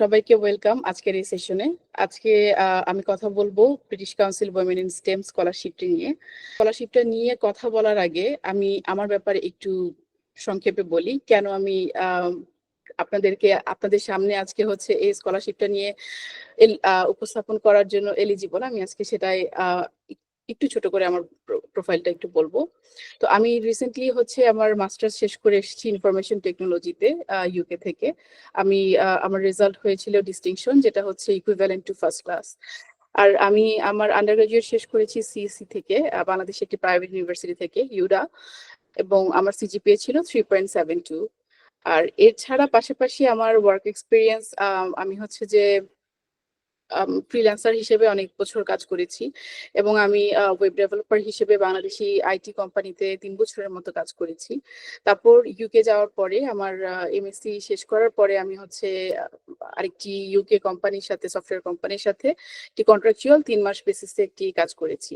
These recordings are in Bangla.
সবাইকে ওয়েলকাম আজকের এই সেশনে। আজকে আমি কথা বলবো British Council women in STEM স্কলারশিপটি নিয়ে। স্কলারশিপটা নিয়ে কথা বলার আগে আমি আমার ব্যাপারে একটু সংক্ষেপে বলি কেন আমি আপনাদের সামনে আজকে হচ্ছে এই স্কলারশিপটা নিয়ে উপস্থাপন করার জন্য এলিজিবল। আমি আজকে সেটাই একটু ছোট করে আমার প্রোফাইলটা একটু বলবো। তো আমি রিসেন্টলি হচ্ছে আমার মাস্টার্স শেষ করে এসেছি ইনফরমেশন টেকনোলজিতে ইউকে থেকে। আমার রেজাল্ট হয়েছিল ডিস্টিংশন, যেটা হচ্ছে ইকুইভ্যালেন্ট টু ফার্স্ট ক্লাস। আর আমি আমার আন্ডার গ্রাজুয়েট শেষ করেছি সিএসসি থেকে, বাংলাদেশ একটি প্রাইভেট ইউনিভার্সিটি থেকে, ইউডা, এবং আমার সিজিপিএ ছিল 3.72। আর এছাড়া পাশাপাশি আমার ওয়ার্ক এক্সপিরিয়েন্স, আমি হচ্ছে যে ফ্রিল্যান্সার হিসেবে অনেক বছর কাজ করেছি, এবং আমি ওয়েব ডেভেলপার হিসেবে বাংলাদেশি আইটি কোম্পানিতে 3 বছরের মতো কাজ করেছি। তারপর ইউকে যাওয়ার পরে আমার এমএসসি শেষ করার পরে আমি হচ্ছে আরেকটি ইউকে কোম্পানির সাথে, সফটওয়্যার কোম্পানির সাথে একটি কন্ট্রাকচুয়াল 3 মাস বেসিসে একটি কাজ করেছি।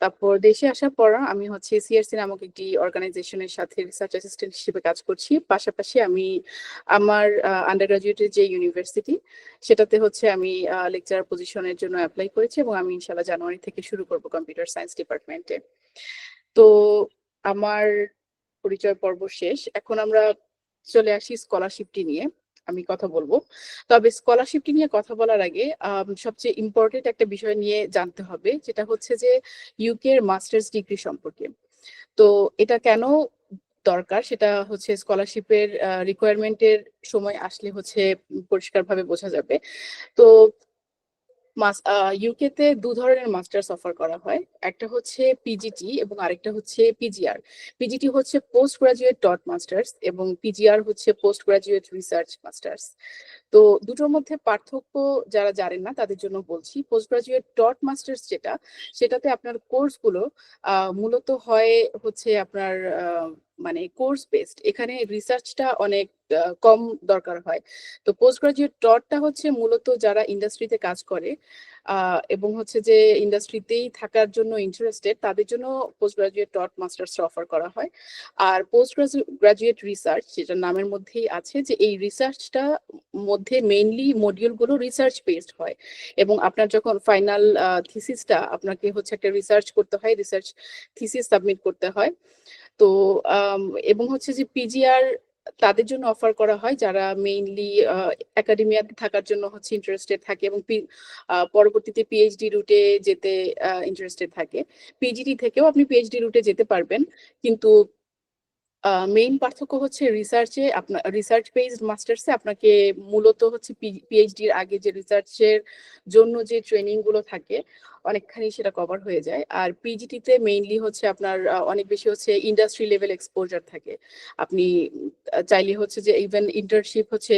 তারপর দেশে আসার পর আমি হচ্ছে সিআরসি নামক একটি অর্গানাইজেশনের সাথে রিসার্চ অ্যাসিস্ট্যান্ট হিসেবে কাজ করছি। পাশাপাশি আমি আমার আন্ডার গ্রাজুয়েটের যে ইউনিভার্সিটি, সেটাতে হচ্ছে আমি লেকচারার পজিশনের জন্য অ্যাপ্লাই করেছি, এবং আমি ইনশাআল্লাহ জানুয়ারি থেকে শুরু করব কম্পিউটার সায়েন্স ডিপার্টমেন্টে। তো আমার পরিচয় পর্ব শেষ। এখন আমরা চলে আসি স্কলারশিপটি নিয়ে আমি কথা বলবো। তবে স্কলারশিপটি নিয়ে কথা বলার আগে সবচেয়ে ইম্পর্টেন্ট একটা বিষয় নিয়ে জানতে হবে, যেটা হচ্ছে যে ইউকে এর মাস্টার্স ডিগ্রি সম্পর্কে। তো এটা কেন দরকার সেটা হচ্ছে স্কলারশিপের রিকোয়ারমেন্টের সময় আসলে হচ্ছে পরিষ্কারভাবে বোঝা যাবে। তো ইউকে তে 2 ধরনের মাস্টার্স অফার করা হয়। একটা হচ্ছে পিজিটি এবং আরেকটা হচ্ছে পিজিআর। পিজিটি হচ্ছে পোস্ট গ্রাজুয়েট ডট মাস্টার্স, এবং পিজিআর হচ্ছে পোস্ট গ্রাজুয়েট রিসার্চ মাস্টার্স। তো দুটোর মধ্যে পার্থক্য যারা জানেন না তাদের জন্য বলছি। পোস্ট গ্রাজুয়েট ডট মাস্টার্স সেটাতে আপনার কোর্সগুলো মূলত হয় হচ্ছে আপনার মানে কোর্স বেসড, এখানে রিসার্চটা অনেক কম দরকার হয়। তো পোস্ট গ্রাজুয়েট ডটটা হচ্ছে মূলত যারা ইন্ডাস্ট্রিতে কাজ করে এবং হচ্ছে যে ইন্ডাস্ট্রিতেই থাকার জন্য ইন্টারেস্টেড, তাদের জন্য post graduate dot masters offer করা হয়। আর পোস্ট গ্রাজুয়েট রিসার্চ, যেটা নামের মধ্যেই আছে, যে এই রিসার্চটা মধ্যে মেইনলি মডিউলগুলো রিসার্চ বেসড হয়, এবং আপনার যখন ফাইনাল থিসিসটা, আপনাকে হচ্ছে একটা রিসার্চ করতে হয়, রিসার্চ থিসিস সাবমিট করতে হয়। তো এবং হচ্ছে যে পিজিআর তাদের জন্য অফার করা হয় যারা মেইনলি একাডেমিয়াতে থাকার জন্য হচ্ছে ইন্টারেস্টেড থাকে, এবং পরবর্তীতে পিএইচডি রুটে যেতে ইন্টারেস্টেড থাকে। পিজিটি থেকেও আপনি পিএইচডি রুটে যেতে পারবেন, কিন্তু মেইন পার্থক্য হচ্ছে রিসার্চ বেসড মাস্টার্সে আপনাকে মূলত হচ্ছে পিএইচডির আগে যে রিসার্চের জন্য যে ট্রেনিং গুলো থাকে অনেকখানি সেটা কভার হয়ে যায়। আর পিজিটিতে মেইনলি হচ্ছে আপনার অনেক বেশি হচ্ছে ইন্ডাস্ট্রি লেভেল এক্সপোজার থাকে। আপনি চাইলে হচ্ছে যে ইভেন ইন্টার্নশিপ হচ্ছে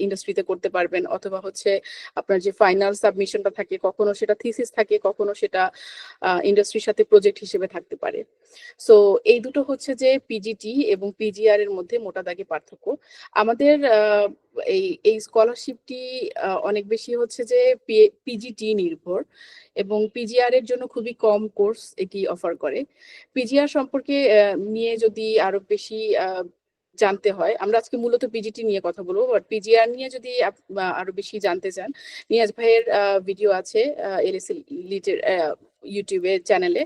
ইন্ডাস্ট্রিতে করতে পারবেন, অথবা হচ্ছে আপনার যে ফাইনাল সাবমিশনটা থাকে কখনো সেটা থিসিস থাকে, কখনো সেটা ইন্ডাস্ট্রির সাথে প্রজেক্ট হিসেবে থাকতে পারে। সো এই দুটো হচ্ছে যে পিজিটি এবং পিজিআর এর মধ্যে মোটা দাগে পার্থক্য। আমাদের এই স্কলারশিপটি অনেক বেশি হচ্ছে যে পিজিটি নির্ভর, এবং পিজিআর এর জন্য খুবই কম কোর্স এটি অফার করে। পিজিআর সম্পর্কে নিয়ে যদি আরো বেশি জানতে হয়, আমরা আজকে মূলত পিজিটি নিয়ে কথা বলবো, বাট পিজিআর নিয়ে যদি আরো বেশি জানতে চান, নিয়াজ ভাইয়ের ভিডিও আছে এলএসএ লিটের ইউটিউবে চ্যানেলে,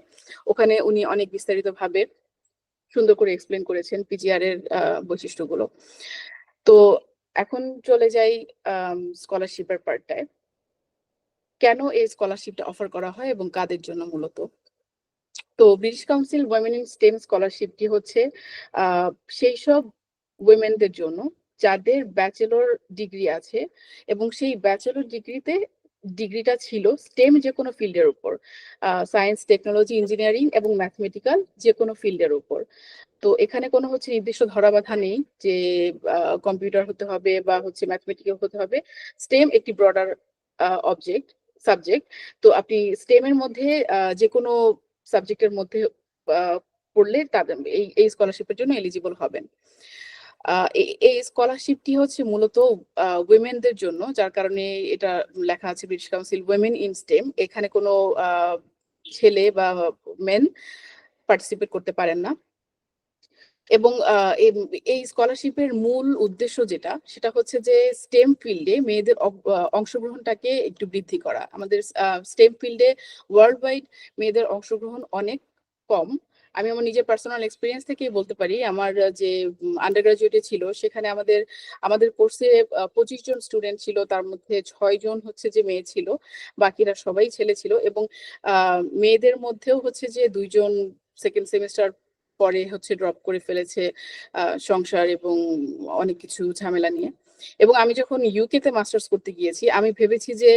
ওখানে উনি অনেক বিস্তারিত ভাবে সুন্দর করে এক্সপ্লেন করেছেন পিজিআর এর বৈশিষ্ট্যগুলো। তো এখন চলে যাই স্কলারশিপের পার্টটায়। কেন এই স্কলারশিপটা অফার করা হয় এবং কাদের জন্য মূলত? তো British Council women in STEM স্কলারশিপটি হচ্ছে সেই সব উইমেনদের জন্য যাদের ব্যাচেলর ডিগ্রি আছে, এবং সেই ব্যাচেলর ডিগ্রিটা ছিল স্টেম যে কোনো ফিল্ডের উপর, সায়েন্স, টেকনোলজি, ইঞ্জিনিয়ারিং এবং ম্যাথমেটিক্যাল যে কোনো ফিল্ডের উপর। তো এখানে কোনো হচ্ছে নির্দিষ্ট ধরাবাধা নেই যে কম্পিউটার হতে হবে বা হচ্ছে ম্যাথমেটিক্যাল হতে হবে। স্টেম একটি ব্রডার সাবজেক্ট। তো আপনি স্টেমের মধ্যে যে কোনো সাবজেক্টের মধ্যে পড়লে তাদের এই স্কলারশিপের জন্য এলিজিবল হবেন। এই স্কলারশিপটি হচ্ছে মূলত উইমেনদের জন্য, যার কারণে এটা লেখা আছে British Council women in stem. এখানে কোনো ছেলে বা মেন পার্টিসিপেট করতে পারেন না। এবং এই স্কলারশিপের মূল উদ্দেশ্য যেটা সেটা হচ্ছে যে স্টেম ফিল্ডে মেয়েদের অংশগ্রহণটাকে একটু বৃদ্ধি করা। আমাদের স্টেম ফিল্ডে ওয়ার্ল্ড ওয়াইড মেয়েদের অংশগ্রহণ অনেক কম। আমি আমার নিজের পার্সোনাল এক্সপিরিয়েন্স থেকেই বলতে পারি। আমার যে আন্ডার গ্রাজুয়েটে ছিল সেখানে আমাদের কোর্সে 25 জন স্টুডেন্ট ছিল, তার মধ্যে 6 জন হচ্ছে যে মেয়ে ছিল, বাকিরা সবাই ছেলে ছিল। এবং মেয়েদের মধ্যেও হচ্ছে যে 2 জন সেকেন্ড সেমিস্টার পরে হচ্ছে ড্রপ করে ফেলেছে সংসার এবং অনেক কিছু ঝামেলা নিয়ে। এবং আমি যখন ইউকে তে মাস্টার্স করতে গিয়েছি আমি ভেবেছি যে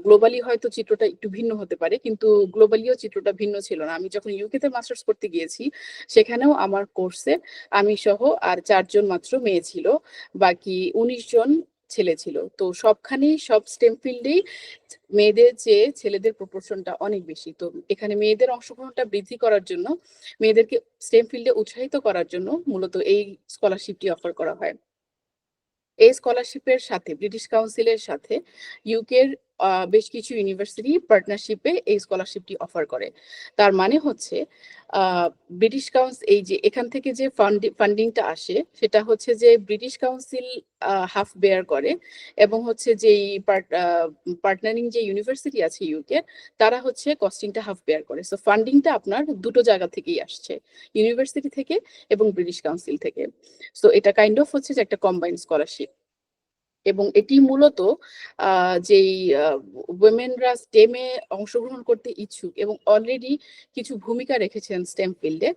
গ্লোবালি হয়তো চিত্রটা একটু ভিন্ন হতে পারে, কিন্তু গ্লোবালিও চিত্রটা ভিন্ন ছিল না। আমি যখন ইউকে তে মাস্টার্স করতে গিয়েছি সেখানেও আমার কোর্সে আমি সহ আর 4 জন মাত্র মেয়ে ছিল, বাকি 19 জন ছেলে ছিল। তো সবখানেই সব স্টেম ফিল্ডেই মেয়েদের চেয়ে ছেলেদের প্রপোর্শনটা অনেক বেশি। তো এখানে মেয়েদের অংশগ্রহণটা বৃদ্ধি করার জন্য, মেয়েদেরকে স্টেম ফিল্ডে উৎসাহিত করার জন্য মূলত এই স্কলারশিপটি অফার করা হয়। এই স্কলারশিপের সাথে ব্রিটিশ কাউন্সিলের সাথে ইউকের বেশ কিছু ইউনিভার্সিটি পার্টনারশিপে এই স্কলারশিপটি অফার করে। তার মানে হচ্ছে ব্রিটিশ কাউন্সিল, এই যে এখান থেকে যে ফান্ডিংটা আসে সেটা হচ্ছে যে ব্রিটিশ কাউন্সিল হাফ বেয়ার করে, এবং হচ্ছে যেই পার্টনারিং যে ইউনিভার্সিটি আছে ইউকে তারা হচ্ছে কস্টিংটা হাফ বেয়ার করে। সো ফান্ডিংটা আপনার দুটো জায়গা থেকেই আসছে, ইউনিভার্সিটি থেকে এবং ব্রিটিশ কাউন্সিল থেকে। সো এটা কাইন্ড অফ হচ্ছে যে একটা কম্বাইন্ড স্কলারশিপ। এবং এটি মূলত যেই উইমেনরা স্টেমে অংশগ্রহণ করতে ইচ্ছুক এবং অলরেডি কিছু ভূমিকা রেখেছেন স্টেম ফিল্ডে,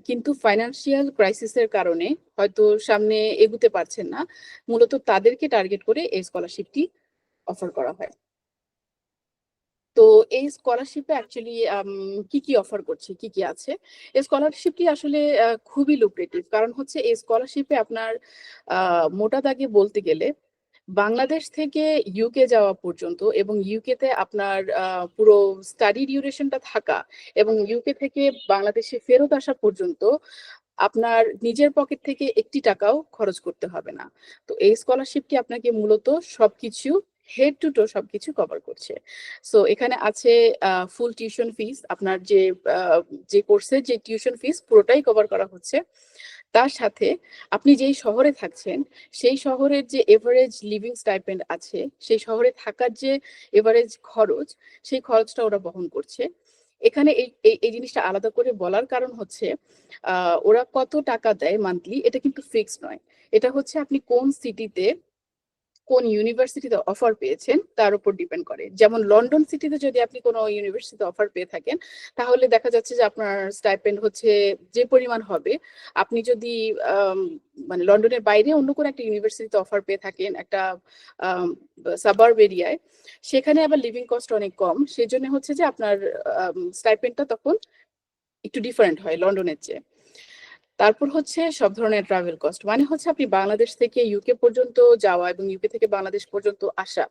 কিন্তু ফাইন্যান্সিয়াল ক্রাইসিসের কারণে হয়তো সামনে এগুতে পারছেন না, মূলত তাদেরকে টার্গেট করে এই স্কলারশিপটি অফার করা হয়। তো এই স্কলারশিপে অ্যাকচুয়ালি কি কি অফার করছে, কি কি আছে? এই স্কলারশিপটি আসলে খুবই লুক্রেটিভ, কারণ হচ্ছে এই স্কলারশিপে আপনার মোটা দাগে বলতে গেলে বাংলাদেশ থেকে ইউকে যাওয়া পর্যন্ত এবং ইউকে তে আপনার পুরো স্টাডি ডিউরেশনটা থাকা এবং ইউকে থেকে বাংলাদেশে ফেরত আসা পর্যন্ত আপনার নিজের পকেট থেকে একটি টাকাও খরচ করতে হবে না। তো এই স্কলারশিপটি আপনাকে মূলত সবকিছু হেড টু টো সবকিছু কভার করছে। সো এখানে আছে ফুল টিউশন ফিস, আপনার যে কোর্সের যে টিউশন ফিস পুরোটাই কভার করা হচ্ছে। তার সাথে আপনি যেই শহরে থাকছেন সেই শহরের যে এভারেজ লিভিং স্টাইপেন্ড আছে, সেই শহরে থাকার যে এভারেজ খরচ, সেই খরচটা ওরা বহন করছে। এখানে এই জিনিসটা আলাদা করে বলার কারণ হচ্ছে ওরা কত টাকা দেয় মান্থলি এটা কিন্তু ফিক্সড নয়। এটা হচ্ছে আপনি কোন সিটিতে কোন ইউনিভার্সিটিতে অফার পেয়েছেন তার উপর ডিপেন্ড করে। যেমন লন্ডন সিটিতে যদি আপনি কোনো ইউনিভার্সিটিতে অফার পেয়ে থাকেন তাহলে দেখা যাচ্ছে যে আপনার স্টাইপেন্ড হচ্ছে যে পরিমাণ হবে। আপনি যদি মানে লন্ডনের বাইরে অন্য কোনো একটা ইউনিভার্সিটিতে অফার পেয়ে থাকেন একটা সাবার্ব এরিয়ায়, সেখানে আবার লিভিং কস্ট অনেক কম, সেজন্য হচ্ছে যে আপনার স্টাইপেন্ডটা তখন একটু ডিফারেন্ট হয় লন্ডনের চেয়ে। তারপর হচ্ছে সব ধরনের ট্রাভেল কস্ট, মানে হচ্ছে আপনি বাংলাদেশ থেকে ইউকে পর্যন্ত যাওয়া এবং ইউকে থেকে বাংলাদেশ পর্যন্ত আসা,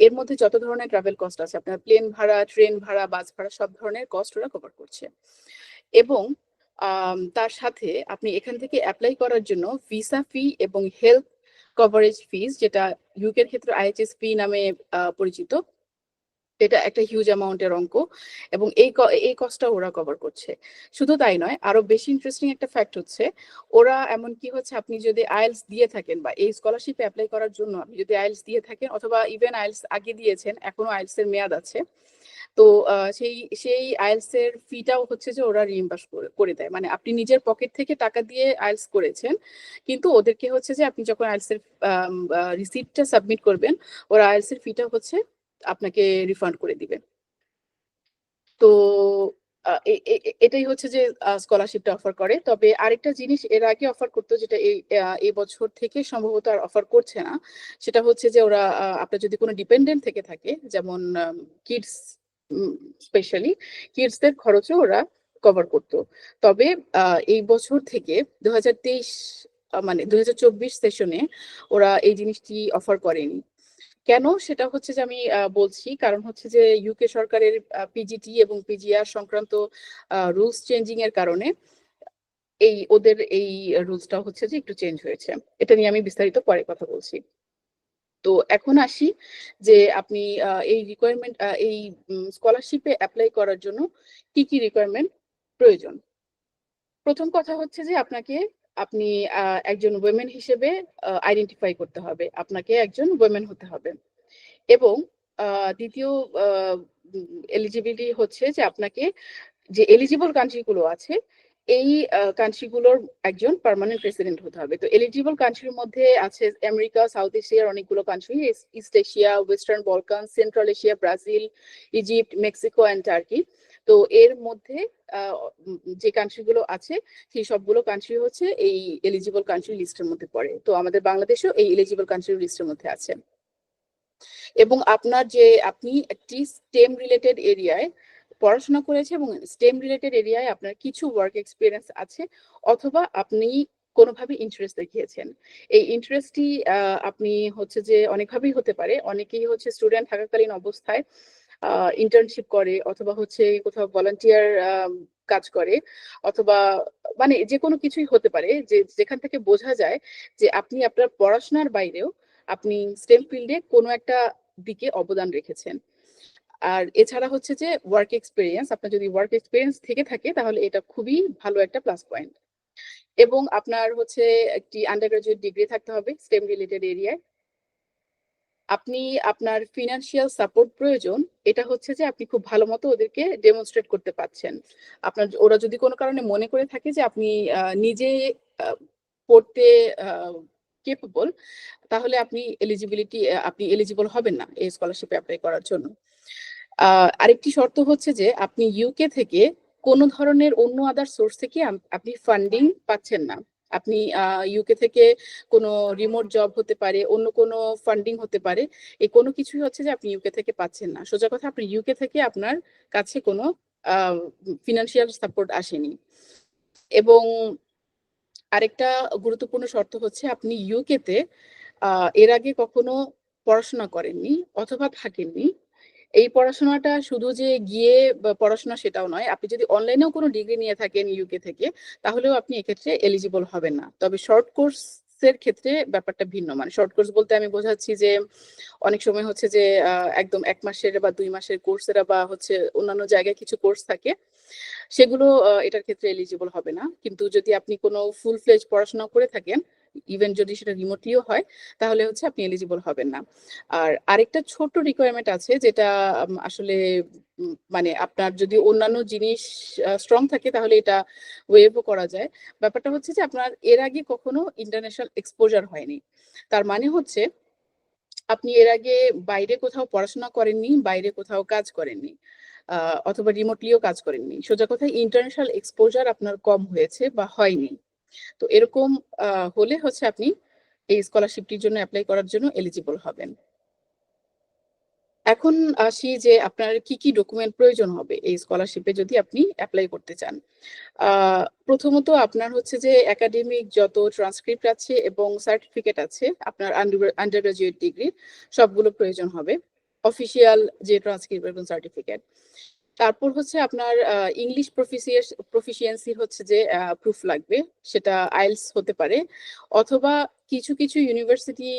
এর মধ্যে যত ধরনের ট্রাভেল কস্ট আছে আপনার প্লেন ভাড়া, ট্রেন ভাড়া, বাস ভাড়া, সব ধরনের কস্ট ওরা কভার করছে। এবং তার সাথে আপনি এখান থেকে অ্যাপ্লাই করার জন্য ভিসা ফি এবং হেলথ কভারেজ ফিস, যেটা ইউকের ক্ষেত্রে আইএইচএস ফি নামে পরিচিত, এটা একটা হিউজ অ্যামাউন্টের অঙ্ক, এবং এই কস্টটা ওরা কভার করছে। শুধু তাই নয়, আরো বেশি ইন্টারেস্টিং একটা ফ্যাক্ট হচ্ছে ওরা এমনকি হচ্ছে আপনি যদি আইএলস দিয়ে থাকেন বা এই স্কলারশিপে অ্যাপ্লাই করার জন্য আপনি যদি আইএলস দিয়ে থাকেন অথবা ইভেন আইএলস আগে দিয়েছেন এখনো আইএলস এর মেয়াদ আছে, তো সেই আইএলস এর ফিটাও হচ্ছে যে ওরা রিইম্বার্স করে দেয়। মানে আপনি নিজের পকেট থেকে টাকা দিয়ে আইএলস করেছেন, কিন্তু ওদেরকে হচ্ছে যে আপনি যখন আইএলস এর রিসিপ্টটা সাবমিট করবেন ওরা আইএলস এর ফিটা হচ্ছে আপনাকে রিফান্ড করে দিবে। তো এটাই হচ্ছে যে স্কলারশিপটা অফার করে। তবে আরেকটা জিনিস এর আগে অফার করতো, যেটা এই বছর থেকে সম্ভবত আর অফার করছে না, সেটা হচ্ছে যে ওরা আপনার যদি কোনো ডিপেন্ডেন্ট থেকে থাকে, যেমন কিডস, স্পেশালি কিডসদের খরচও ওরা কভার করতো। তবে এই বছর থেকে 2023 মানে 2024 সেশনে ওরা এই জিনিসটি অফার করেনি। কেন সেটা হচ্ছে যে আমি বলছি, কারণ হচ্ছে যে ইউকে সরকারের পিজিটি এবং পিজিআর সংক্রান্ত রুলস চেঞ্জিং এর কারণে ওদের এই রুলসটা হচ্ছে যে একটু চেঞ্জ হয়েছে। এটা নিয়ে আমি বিস্তারিত পরে কথা বলছি। তো এখন আসি যে আপনি এই রিকোয়ারমেন্ট, এই স্কলারশিপে অ্যাপ্লাই করার জন্য কি কি রিকোয়ারমেন্ট প্রয়োজন। প্রথম কথা হচ্ছে যে আপনি একজন ওয়েমেন হিসেবে আইডেন্টিফাই করতে হবে। আপনাকে একজন ওয়েমেন হতে হবে। এবং দ্বিতীয় এলিজিবিলিটি হচ্ছে যে আপনাকে যে এলিজিবল কান্ট্রি গুলো আছে এই কান্ট্রি গুলোর একজন পার্মানেন্ট রেসিডেন্ট হতে হবে। তো এলিজিবল কান্ট্রির মধ্যে আছে আমেরিকা, সাউথ এশিয়ার অনেকগুলো country, east Asia, western Balkan, central Asia, Brazil, Egypt, Mexico and turkey. তো এর মধ্যে যে কান্ট্রি গুলো আছে সেই সবগুলো কান্ট্রি হচ্ছে এই এলিজিবল কান্ট্রি লিস্টের মধ্যে পড়ে। তো আমাদের বাংলাদেশও এই এলিজিবল কান্ট্রি লিস্টের মধ্যে আছে। এবং আপনি একটি স্টেম রিলেটেড এরিয়ায় পড়াশোনা করেছে এবং স্টেম রিলেটেড এরিয়ায় আপনার কিছু ওয়ার্ক এক্সপিরিয়েন্স আছে, অথবা আপনি কোনোভাবে ইন্টারেস্ট দেখিয়েছেন। এই ইন্টারেস্টটি আপনি হচ্ছে যে অনেকভাবেই হতে পারে। অনেকেই হচ্ছে স্টুডেন্ট থাকাকালীন অবস্থায় ইন্টার্নশিপ করে, অথবা হচ্ছে কোথাও ভলান্টিয়ার কাজ করে, অথবা মানে যে কোনো কিছুই হতে পারে যেখান থেকে বোঝা যায় যে আপনি আপনার পড়াশোনার বাইরেও আপনি স্টেম ফিল্ডে কোনো একটা দিকে অবদান রেখেছেন। আর এছাড়া হচ্ছে যে ওয়ার্ক এক্সপিরিয়েন্স, আপনার যদি ওয়ার্ক এক্সপিরিয়েন্স থেকে থাকে তাহলে এটা খুবই ভালো একটা প্লাস পয়েন্ট। এবং আপনার হচ্ছে একটি আন্ডার গ্রাজুয়েট ডিগ্রি থাকতে হবে স্টেম রিলেটেড এরিয়ায়। আপনি আপনার ফিনান্সিয়াল সাপোর্ট প্রয়োজন, এটা হচ্ছে যে আপনি খুব ভালো মতো ওদেরকে ডেমনস্ট্রেট করতে পারছেন। ওরা যদি কোনো কারণে মনে করে থাকে যে আপনি নিজে পড়তে কেপেবল, তাহলে আপনি এলিজিবল হবেন না এই স্কলারশিপে অ্যাপ্লাই করার জন্য। আরেকটি শর্ত হচ্ছে যে আপনি ইউকে থেকে কোনো ধরনের অন্য আদার সোর্স থেকে আপনি ফান্ডিং পাচ্ছেন না। আপনি ইউকে থেকে কোনো রিমোট জব হতে পারে, অন্য কোনো ফান্ডিং হতে পারে, এই কোনো কিছুই হচ্ছে যে আপনি ইউকে থেকে পাচ্ছেন না। সোজা কথা, আপনি ইউকে থেকে আপনার কাছে কোনো ফিনান্সিয়াল সাপোর্ট আসেনি। এবং আরেকটা গুরুত্বপূর্ণ শর্ত হচ্ছে আপনি ইউকেতে এর আগে কখনো পড়াশোনা করেননি অথবা থাকেননি। এই পড়াশোনাটা শুধু যে গিয়ে পড়াশোনা সেটাও নয়। আপনি যদি অনলাইনেও কোনো ডিগ্রি নিয়ে থাকেন ইউকে থেকে, তাহলেও আপনি এক্ষেত্রে এলিজিবল হবেন না। তবে শর্ট কোর্সের ক্ষেত্রে ব্যাপারটা ভিন্ন। মানে শর্ট কোর্স বলতে আমি বোঝাচ্ছি যে অনেক সময় হচ্ছে যে একদম 1 মাসের বা 2 মাসের কোর্সেরা বা হচ্ছে অন্যান্য জায়গায় কিছু কোর্স থাকে, সেগুলো এটার ক্ষেত্রে এলিজিবল হবে না। কিন্তু যদি আপনি কোনো ফুল ফ্লেজ পড়াশোনা করে থাকেন, ইভেন যদি সেটা রিমোটলিও হয়, তাহলে হচ্ছে আপনি এলিজিবল হবেন না। আর আরেকটা ছোট্ট রিকোয়ারমেন্ট আছে যেটা আসলে মানে আপনার যদি অন্যান্য জিনিস স্ট্রং থাকে তাহলে এটা ওয়েভও করা যায়। ব্যাপারটা হচ্ছে যে আপনার এর আগে কখনো ইন্টারন্যাশনাল এক্সপোজার হয়নি। তার মানে হচ্ছে আপনি এর আগে বাইরে কোথাও পড়াশোনা করেননি, বাইরে কোথাও কাজ করেননি, অথবা রিমোটলিও কাজ করেননি। সোজা কথায় ইন্টারন্যাশনাল এক্সপোজার আপনার কম হয়েছে বা হয়নি। তো এরকম হলে হচ্ছে আপনি এই স্কলারশিপটির জন্য অ্যাপ্লাই করার জন্য এলিজিবল হবেন। এখন আসি যে আপনার কি কি ডকুমেন্ট প্রয়োজন হবে এই স্কলারশিপে যদি আপনি অ্যাপ্লাই করতে চান। প্রথমত আপনার হচ্ছে যে একাডেমিক যত ট্রান্সক্রিপ্ট আছে এবং সার্টিফিকেট আছে আপনার আন্ডার গ্রাজুয়েট ডিগ্রি, সবগুলো প্রয়োজন হবে। অফিসিয়াল যে ট্রান্সক্রিপ্ট এবং সার্টিফিকেট। তারপর হচ্ছে আপনার ইংলিশ প্রফিসিয়েন্সি হচ্ছে যে প্রুফ লাগবে, সেটা আইএলটিএস হতে পারে, অথবা কিছু কিছু ইউনিভার্সিটি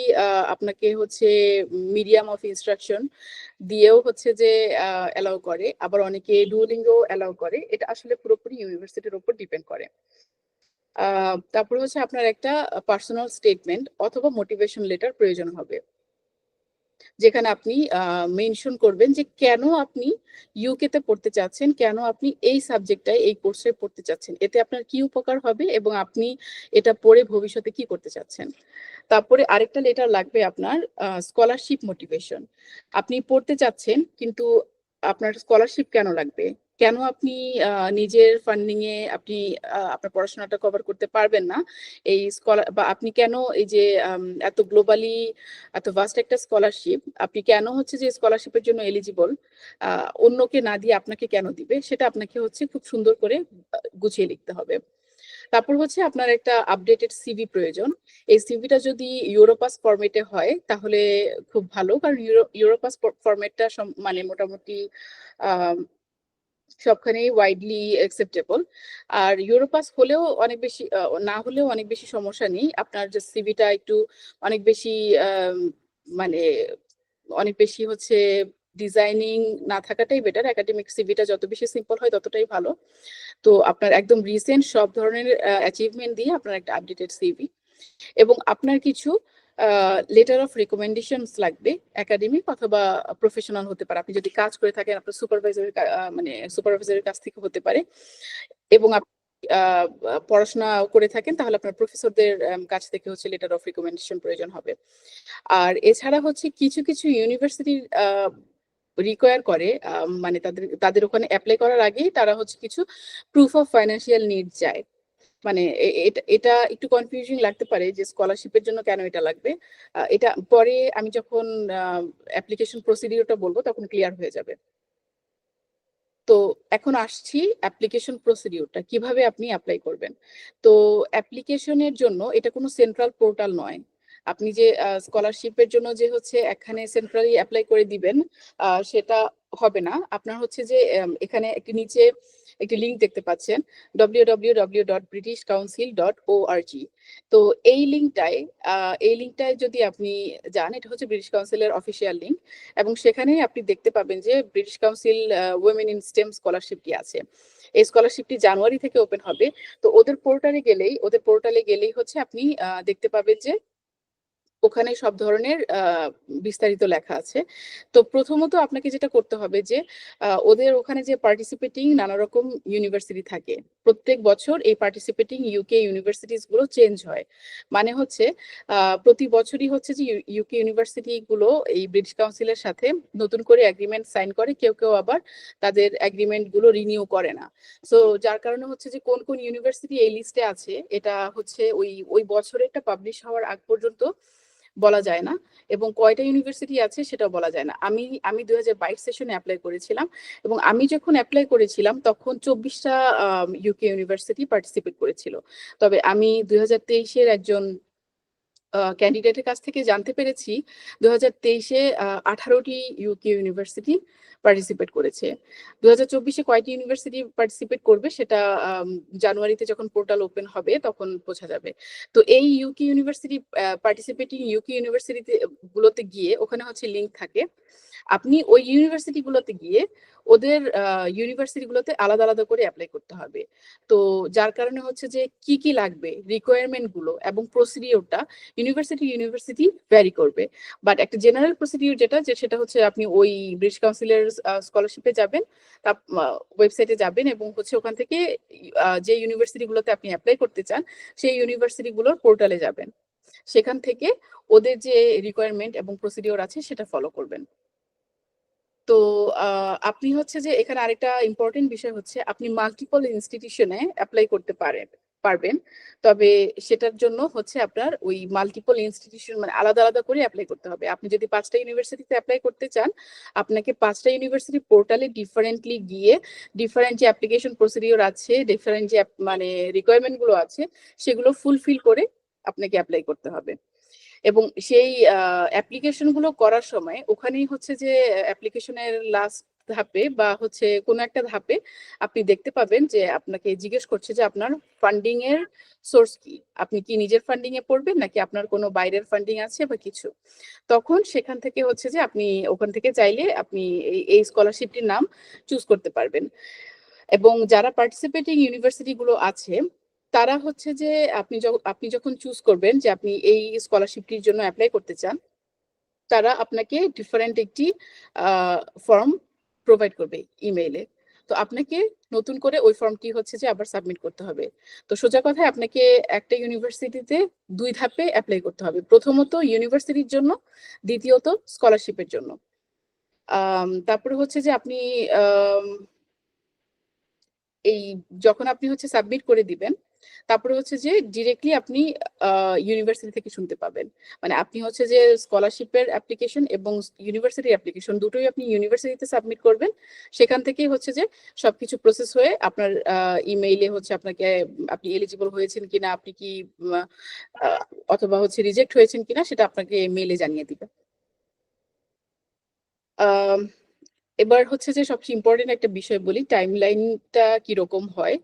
আপনাকে হচ্ছে মিডিয়াম অফ ইনস্ট্রাকশন দিয়েও হচ্ছে যে অ্যালাউ করে, আবার অনেকে ডুওলিঙ্গো অ্যালাউ করে। এটা আসলে পুরোপুরি ইউনিভার্সিটির উপর ডিপেন্ড করে। তারপর হচ্ছে আপনার একটা পার্সোনাল স্টেটমেন্ট অথবা মোটিভেশন লেটার প্রয়োজন হবে, যেখানে আপনি মেনশন করবেন যে কেন আপনি ইউকে তে পড়তে চাচ্ছেন, কেন আপনি এই সাবজেক্টটায় এই কোর্সে পড়তে চাচ্ছেন, এতে আপনার কি উপকার হবে এবং আপনি এটা পড়ে ভবিষ্যতে কি করতে চাচ্ছেন। তারপরে আরেকটা লেটার লাগবে আপনার স্কলারশিপ মোটিভেশন। আপনি পড়তে চাচ্ছেন কিন্তু আপনার স্কলারশিপ কেন লাগবে, কেন আপনি নিজের ফান্ডিং এ আপনি আপনার পড়াশোনাটা কভার করতে পারবেন না, এই স্কলার বা আপনি কেন এই যে এত গ্লোবালি এত ভাস্ট একটা স্কলারশিপ আপনি কেন হচ্ছে যে স্কলারশিপের জন্য এলিজিবল, অন্যকে না দিয়ে আপনাকে কেন দিবে, সেটা আপনাকে হচ্ছে খুব সুন্দর করে গুছিয়ে লিখতে হবে। তারপর হচ্ছে আপনার একটা আপডেটেড সিভি প্রয়োজন। এই সিভিটা যদি ইউরোপাস ফরম্যাটে হয় তাহলে খুব ভালো, কারণ ইউরোপাস ফরম্যাটটা মানে মোটামুটি সবখানেই ওয়াইডলি অ্যাকসেপ্টেবল। আর ইউরোপাস হলেও অনেক বেশি না হলেও অনেক বেশি সমস্যা নেই। আপনার যে সিভিটা একটু অনেক বেশি মানে অনেক বেশি হচ্ছে ডিজাইনিং না থাকাটাই বেটার। একাডেমিক সিভিটা যত বেশি সিম্পল হয় ততটাই ভালো। তো আপনার একদম রিসেন্ট সব ধরনের অ্যাচিভমেন্ট দিয়ে আপনার একটা আপডেটেড সিভি এবং আপনার কিছু লেটার অফ রেকমেন্ডেশনস লাগবে, একাডেমিক অথবা প্রফেশনাল হতে পারে। আপনি যদি কাজ করে থাকেন আপনার সুপারভাইজারের কাছ থেকে হতে পারে, এবং আপনি পড়াশোনা করে থাকেন তাহলে আপনার প্রফেসরদের কাছ থেকে হচ্ছে লেটার অফ রিকমেন্ডেশন প্রয়োজন হবে। আর এছাড়া হচ্ছে কিছু কিছু ইউনিভার্সিটির রিকোয়ার করে, মানে তাদের ওখানে অ্যাপ্লাই করার আগেই তারা হচ্ছে কিছু প্রুফ অফ ফাইন্যান্সিয়াল নিড চায়। মানে এটা একটু কনফিউজিং লাগতে পারে যে স্কলারশিপের জন্য কেন এটা লাগবে। এটা পরে আমি যখন অ্যাপ্লিকেশন প্রসিডিওরটা বলবো তখন ক্লিয়ার হয়ে যাবে। তো এখন আসছি অ্যাপ্লিকেশন প্রসিডিওরটা কিভাবে আপনি অ্যাপ্লাই করবেন। তো অ্যাপ্লিকেশনের জন্য এটা কোনো সেন্ট্রাল পোর্টাল নয়। আপনি যে স্কলারশিপের জন্য যে হচ্ছে এখানে সেন্ট্রালি অ্যাপ্লাই করে দিবেন সেটা হবে না। আপনার হচ্ছে যে এখানে একটি নিচে একটি লিংক দেখতে পাচ্ছেন www.britishcouncil.org। তো এই লিঙ্কটায় যদি আপনি যান, এটা হচ্ছে ব্রিটিশ কাউন্সিলের অফিসিয়াল লিঙ্ক, এবং সেখানে আপনি দেখতে পাবেন যে British Council women in STEM স্কলারশিপটি আছে। এই স্কলারশিপটি জানুয়ারি থেকে ওপেন হবে। তো ওদের পোর্টালে গেলেই হচ্ছে আপনি দেখতে পাবেন যে ওখানে সব ধরনের বিস্তারিত লেখা আছে। তো প্রথমত আপনাকে যেটা করতে হবে যে ওদের ওখানে যে পার্টিসিপেটিং নানা রকম ইউনিভার্সিটি থাকে, প্রত্যেক বছর এই পার্টিসিপেটিং ইউকে ইউনিভার্সিটিস গুলো চেঞ্জ হয়। মানে হচ্ছে প্রতি বছরই হচ্ছে যে ইউকে ইউনিভার্সিটি গুলো এই ব্রিটিশ কাউন্সিলের সাথে নতুন করে এগ্রিমেন্ট সাইন করে, কেউ কেউ আবার তাদের এগ্রিমেন্ট গুলো রিনিউ করে না। সো যার কারণে হচ্ছে যে কোন কোন ইউনিভার্সিটি এই লিস্টে আছে এটা হচ্ছে ওই বছরেরটা পাবলিশ হওয়ার আগ পর্যন্ত বলা যায় না, এবং কয়টা ইউনিভার্সিটি আছে সেটাও বলা যায় না। আমি 2022 সেশনে অ্যাপ্লাই করেছিলাম, এবং আমি যখন অ্যাপ্লাই করেছিলাম তখন 24টা ইউকে ইউনিভার্সিটি পার্টিসিপেট করেছিল। তবে আমি 2023-এর একজন ক্যান্ডিডেটের কাছ থেকে জানতে পেরেছি 2023-এ 18টি ইউকে ইউনিভার্সিটি পার্টিসিপেট করেছে। 2024-এ কয়টি ইউনিভার্সিটি পার্টিসিপেট করবে সেটা জানুয়ারিতে যখন পোর্টাল ওপেন হবে তখন বোঝা যাবে। তো এই ইউকে ইউনিভার্সিটি পার্টিসিপেটিং ইউকে ইউনিভার্সিটিতে গুলোতে গিয়ে ওখানে হচ্ছে লিংক থাকে। আপনি ওই ইউনিভার্সিটি গুলোতে গিয়ে ওদের ইউনিভার্সিটি গুলোতে আলাদা আলাদা করে অ্যাপ্লাই করতে হবে। তো যার কারণে হচ্ছে যে কি কি লাগবে, রিকোয়ারমেন্ট গুলো এবং প্রসিডিওরটা ইউনিভার্সিটি ভ্যারি করবে। বাট একটা জেনারেল প্রসিডিওর সেটা হচ্ছে আপনি ওই ব্রিটিশ কাউন্সিলের স্কলারশিপে যাবেন, ওয়েবসাইটে যাবেন, এবং হচ্ছে ওখান থেকে যে ইউনিভার্সিটি গুলোতে আপনি অ্যাপ্লাই করতে চান সেই ইউনিভার্সিটি গুলোর পোর্টালে যাবেন। সেখান থেকে ওদের যে রিকোয়ারমেন্ট এবং প্রসিডিওর আছে সেটা ফলো করবেন। তো আপনি হচ্ছে যে এখানে আরেকটা ইম্পর্টেন্ট বিষয় হচ্ছে আপনি মাল্টিপল ইনস্টিটিউশনে অ্যাপ্লাই করতে পারবেন। তবে সেটার জন্য হচ্ছে আপনার ওই মাল্টিপল ইনস্টিটিউশন মানে আলাদা আলাদা করে অ্যাপ্লাই করতে হবে। আপনি যদি 5টা ইউনিভার্সিটিতে অ্যাপ্লাই করতে চান, আপনাকে 5টা ইউনিভার্সিটি পোর্টালে ডিফারেন্টলি গিয়ে ডিফারেন্ট যে অ্যাপ্লিকেশন প্রসিডিওর আছে, ডিফারেন্ট যে মানে রিকোয়ারমেন্ট গুলো আছে সেগুলো ফুলফিল করে আপনাকে অ্যাপ্লাই করতে হবে। এবং সেই অ্যাপ্লিকেশন গুলো করার সময় ওখানেই হচ্ছে যে অ্যাপ্লিকেশনের লাস্ট ধাপে বা হচ্ছে কোনো একটা ধাপে আপনি দেখতে পাবেন যে আপনাকে জিজ্ঞেস করছে যে আপনার ফান্ডিং এর সোর্স কি, আপনি কি নিজের ফান্ডিং এ পড়বেন নাকি আপনার কোনো বাইরের ফান্ডিং আছে বা কিছু। তখন সেখান থেকে হচ্ছে যে আপনি ওখান থেকে চাইলে আপনি এই স্কলারশিপটির নাম চুজ করতে পারবেন। এবং যারা পার্টিসিপেটিং ইউনিভার্সিটি গুলো আছে তারা হচ্ছে যে আপনি যখন চুজ করবেন যে আপনি এই স্কলারশিপটির জন্য অ্যাপ্লাই করতে চান, তারা আপনাকে ডিফারেন্ট একটি ফর্ম প্রোভাইড করবে ইমেইলে। তো আপনাকে নতুন করে ওই ফর্মটি হচ্ছে যে আবার সাবমিট করতে হবে। তো সোজা কথায় আপনাকে একটা ইউনিভার্সিটিতে 2 ধাপে অ্যাপ্লাই করতে হবে, প্রথমত ইউনিভার্সিটির জন্য, দ্বিতীয়ত স্কলারশিপের জন্য। তারপরে হচ্ছে যে আপনি এই যখন আপনি হচ্ছে সাবমিট করে দিবেন, তারপরে হচ্ছে যে ডিরেক্টলি আপনি ইউনিভার্সিটি থেকে শুনতে পাবেন। মানে আপনি হচ্ছে যে স্কলারশিপের অ্যাপ্লিকেশন এবং ইউনিভার্সিটির অ্যাপ্লিকেশন দুটোই আপনি ইউনিভার্সিটিতে সাবমিট করবেন। সেখান থেকেই হচ্ছে যে সবকিছু প্রসেস হয়ে আপনার ইমেইলে হচ্ছে আপনি এলিজিবল হয়েছেন কিনা, আপনি কি অথবা হচ্ছে রিজেক্ট হয়েছেন কিনা সেটা আপনাকে মেইলে জানিয়ে দিবে। এবার হচ্ছে যে সবচেয়ে ইম্পর্টেন্ট একটা বিষয় বলি, টাইমলাইনটা কিরকম হয়।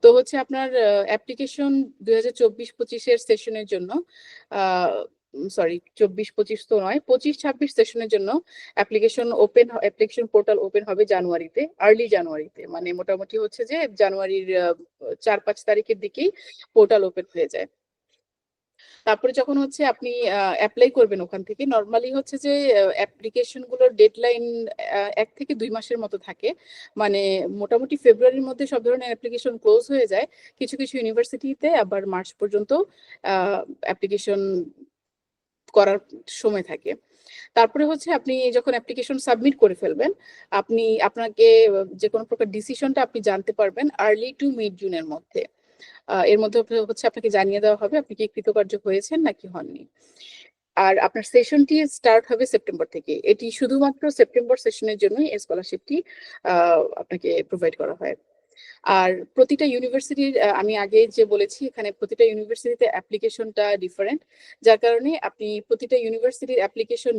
তো হচ্ছে আপনার অ্যাপ্লিকেশন 2024-25-এর সেশনের জন্য সরি 24-25 তো নয়, 25-26 সেশনের জন্য অ্যাপ্লিকেশন পোর্টাল ওপেন হবে জানুয়ারিতে, আর্লি জানুয়ারিতে, মানে মোটামুটি হচ্ছে যে জানুয়ারির 4-5 তারিখের দিকেই পোর্টাল ওপেন হয়ে যায়। তারপরে যখন হচ্ছে আপনি অ্যাপ্লাই করবেন ওখান থেকে, নরমালি হচ্ছে যে অ্যাপ্লিকেশন গুলোর ডেডলাইন 1 থেকে 2 মাসের মতো থাকে। মানে মোটামুটি ফেব্রুয়ারির মধ্যে সব ধরনের অ্যাপ্লিকেশন ক্লোজ হয়ে যায়। কিছু কিছু ইউনিভার্সিটিতে আবার মার্চ পর্যন্ত অ্যাপ্লিকেশন করার সময় থাকে। তারপরে হচ্ছে আপনি যখন অ্যাপ্লিকেশন সাবমিট করে ফেলবেন, আপনাকে যে কোনো প্রকার ডিসিশনটা আপনি জানতে পারবেন আর্লি টু মিড জুনের মধ্যে। এর মধ্যে হচ্ছে আপনাকে জানিয়ে দেওয়া হবে আপনি কি কৃতকার্য হয়েছেন নাকি হননি। আর আপনার সেশনটি স্টার্ট হবে সেপ্টেম্বর থেকে। এটি শুধুমাত্র সেপ্টেম্বর সেশনের জন্যই এই স্কলারশিপটি আপনাকে প্রোভাইড করা হয়। আর প্রতিটা ইউনিভার্সিটির আমি আগে যে বলেছি এখানে প্রতিটা ইউনিভার্সিটিতে অ্যাপ্লিকেশনটা ডিফারেন্ট, যার কারণে আপনি প্রতিটা ইউনিভার্সিটির অ্যাপ্লিকেশন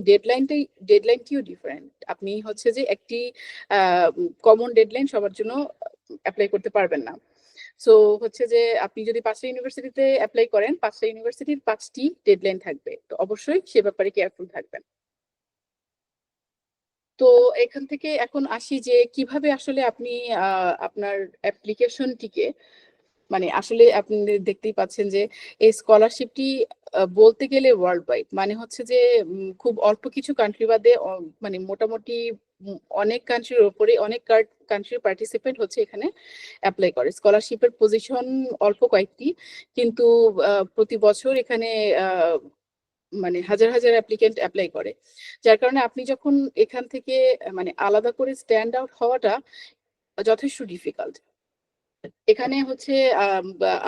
ডেডলাইনটিও ডিফারেন্ট। আপনি হচ্ছে যে একটি কমন ডেডলাইন সবার জন্য অ্যাপ্লাই করতে পারবেন না। সো হচ্ছে যে আপনি যদি 5টা ইউনিভার্সিটিতে অ্যাপ্লাই করেন, 5টা ইউনিভার্সিটির 5টি ডেডলাইন থাকবে। তো অবশ্যই সে ব্যাপারে কেয়ারফুল থাকবেন। তো এখান থেকে এখন আসি যে কিভাবে আসলে আপনি আপনার অ্যাপ্লিকেশনটিকে, মানে আসলে আপনি দেখতেই পাচ্ছেন যে এই স্কলারশিপটি বলতে গেলে ওয়ার্ল্ড ওয়াইড, মানে হচ্ছে যে খুব অল্প কিছু কান্ট্রি বাদে মানে মোটামুটি অনেক কান্ট্রির উপরে অনেক কান্ট্রির পার্টিসিপেন্ট হচ্ছে এখানে অ্যাপ্লাই করে। স্কলারশিপের পজিশন অল্প কয়েকটি, কিন্তু প্রতি বছর এখানে মানে হাজার হাজার অ্যাপ্লিকেন্ট অ্যাপ্লাই করে, যার কারণে আপনি যখন এখান থেকে মানে আলাদা করে স্ট্যান্ড আউট হওয়াটা যথেষ্ট ডিফিকাল্ট। এখানে হচ্ছে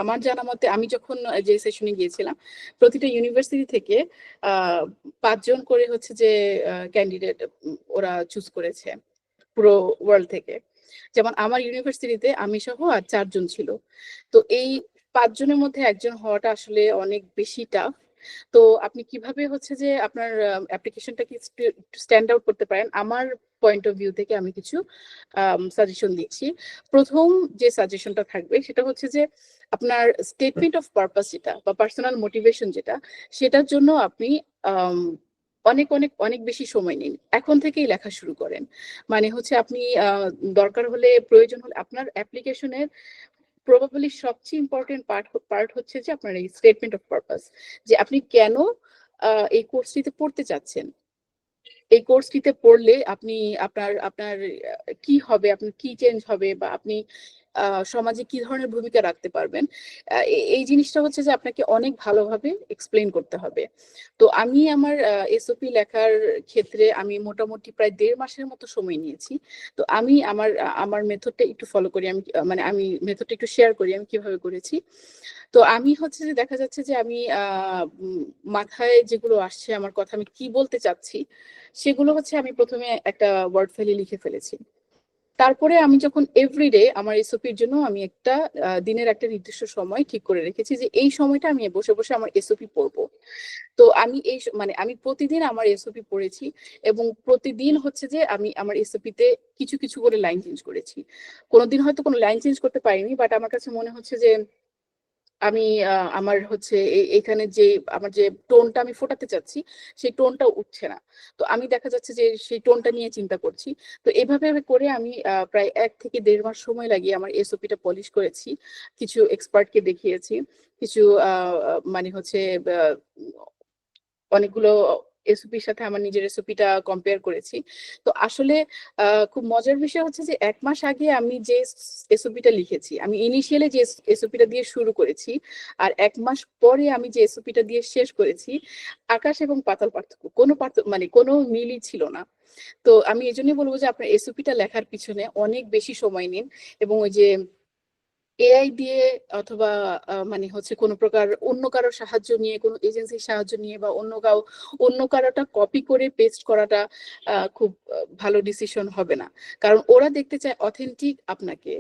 আমার জানা মতে আমি যখন যে সেশনে গিয়েছিলাম, প্রতিটা ইউনিভার্সিটি থেকে 5 জন করে হচ্ছে যে ক্যান্ডিডেট ওরা চুজ করেছে পুরো ওয়ার্ল্ড থেকে। যেমন আমার ইউনিভার্সিটিতে আমি সহ আর 4 জন ছিল। তো এই 5 জনের মধ্যে একজন হওয়াটা আসলে অনেক বেশি টাফ। তো আপনি কিভাবে হচ্ছে যে আপনার অ্যাপ্লিকেশনটাকে স্ট্যান্ড আউট করতে পারেন, আমার পয়েন্ট অফ ভিউ থেকে আমি কিছু সাজেশন দিচ্ছি। প্রথম যে সাজেশনটা থাকবে সেটা হচ্ছে যে আপনার স্টেটমেন্ট অফ পারপাস যেটা বা পার্সোনাল মোটিভেশন যেটা, সেটার জন্য আপনি আম অনেক, অনেক, অনেক বেশি সময় নিন। এখন থেকেই লেখা শুরু করেন। মানে হচ্ছে আপনি দরকার হলে প্রয়োজন হলে আপনার অ্যাপ্লিকেশনের প্রবাবলি সবচেয়ে ইম্পর্টেন্ট পার্ট হচ্ছে যে আপনার এই স্টেটমেন্ট অফ পারপাস। যে আপনি কেন এই কোর্সটিতে পড়তে চাচ্ছেন? এই কোর্সটিতে পড়লে আপনি আপনার আপনার কি হবে, আপনার কি চেঞ্জ হবে বা আপনি সমাজে কি ধরনের ভূমিকা রাখতে পারবেন। এই জিনিসটা হচ্ছে যে আপনাকে অনেক ভালোভাবে এক্সপ্লেইন করতে হবে। তো আমি আমার এসওপি লেখার ক্ষেত্রে আমি মোটামুটি প্রায় 1.5 মাসের মতো সময় নিয়েছি। তো আমি আমার মেথডটা একটু ফলো করি। মানে আমি মেথডটা একটু শেয়ার করি আমি কিভাবে করেছি। তো আমি হচ্ছে যে দেখা যাচ্ছে যে আমি মাথায় যেগুলো আসছে আমার কথা আমি কি বলতে চাচ্ছি, সেগুলো হচ্ছে আমি ১ম এ একটা ওয়ার্ড ফাইলে লিখে ফেলেছি। তারপরে আমি যখন এভরিডে আমার এসওপির জন্য আমি একটা দিনের একটা নির্দিষ্ট সময় ঠিক করে রেখেছি যে এই সময়টা আমি বসে, বসে আমার এসওপি পড়বো। তো আমি মানে আমি প্রতিদিন আমার এসওপি পড়েছি এবং প্রতিদিন হচ্ছে যে আমি আমার এসওপিতে কিছু, কিছু করে লাইন চেঞ্জ করেছি। কোনদিন হয়তো কোনো লাইন চেঞ্জ করতে পারিনি, বাট আমার কাছে মনে হচ্ছে যে আমি আমার হচ্ছে এখানে যে আমার যে টোনটা আমি ফোটাতে চাচ্ছি, সেই টোনটা উঠছে না। তো আমি দেখা যাচ্ছে যে সেই টোনটা নিয়ে চিন্তা করছি। তো এভাবে করে আমি প্রায় ১ থেকে ১.৫ মাস সময় লাগিয়ে আমার এসওপিটা পলিশ করেছি। কিছু এক্সপার্টকে দেখিয়েছি। কিছু আ আ মানে হচ্ছে বা অনেকগুলো এসওপির সাথে আমার নিজের এসওপিটা কম্পেয়ার করেছি। তো আসলে আ খুব মজার বিষয় হচ্ছে যে ১ মাস আগে আমি যে এসওপিটা লিখেছি, আমি ইনিশিয়ালি যে এসওপিটা দিয়ে শুরু করেছি, আর ১ মাস পরে আমি যে এসওপিটা দিয়ে শেষ করেছি, আকাশ এবং পাতাল পার্থক্য। মানে কোনো মিলই ছিল না। তো আমি এজন্যই বলব যে আপনার এসওপিটা লেখার পিছনে অনেক বেশি সময় নিন এবং ওই যে এআই দিয়ে অথবা মানে হচ্ছে কোনো প্রকার অন্য কারো সাহায্য নিয়ে, কোনো এজেন্সির সাহায্য নিয়ে বা অন্য কারোটা কপি করে পেস্ট করাটা খুব ভালো ডিসিশন হবে না। কারণ ওরা দেখতে চায় অথেন্টিক আপনাকে।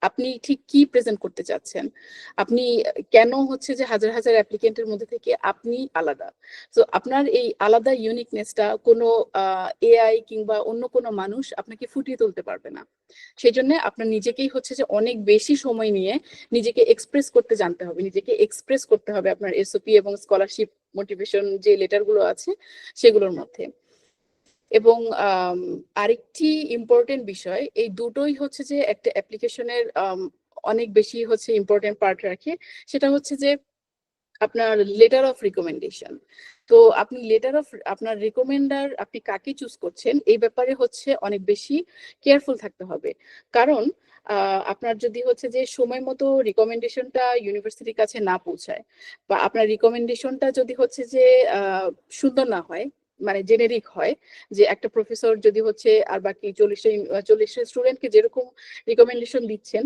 আপনি ঠিক কি প্রেজেন্ট করতে চাচ্ছেন, আপনি কেন হচ্ছে যে হাজার হাজার অ্যাপ্লিকেন্টের মধ্যে থেকে আপনি আলাদা। তো আপনার এই আলাদা ইউনিকনেসটা কোনো এআই কিংবা অন্য কোনো মানুষ আপনাকে ফুটিয়ে তুলতে পারবে না। সেই জন্য আপনার নিজেকেই হচ্ছে যে অনেক বেশি সময় নিয়ে নিজেকে এক্সপ্রেস করতে জানতে হবে, নিজেকে এক্সপ্রেস করতে হবে আপনার এসওপি এবং স্কলারশিপ মোটিভেশন যে লেটারগুলো আছে সেগুলোর মধ্যে। এবং আরেকটি ইম্পর্টেন্ট বিষয়, এই দুটোই হচ্ছে যে একটা অ্যাপ্লিকেশনের অনেক বেশি হচ্ছে ইম্পর্টেন্ট পার্ট রাখে, সেটা হচ্ছে যে আপনার লেটার অফ রিকমেন্ডেশন। তো আপনি লেটার অফ আপনার রিকমেন্ডার আপনি কাকে চুজ করছেন এই ব্যাপারে হচ্ছে অনেক বেশি কেয়ারফুল থাকতে হবে। কারণ আপনার যদি হচ্ছে যে সময় মতো রিকমেন্ডেশনটা ইউনিভার্সিটির কাছে না পৌঁছায়, বা আপনার রিকমেন্ডেশনটা যদি হচ্ছে যে সুন্দর না হয়, মানে জেনেরিক হয়, যে একটা প্রফেসর যদি হচ্ছে আর বাকি 40টা স্টুডেন্টকে যেরকম রিকমেন্ডেশন দিচ্ছেন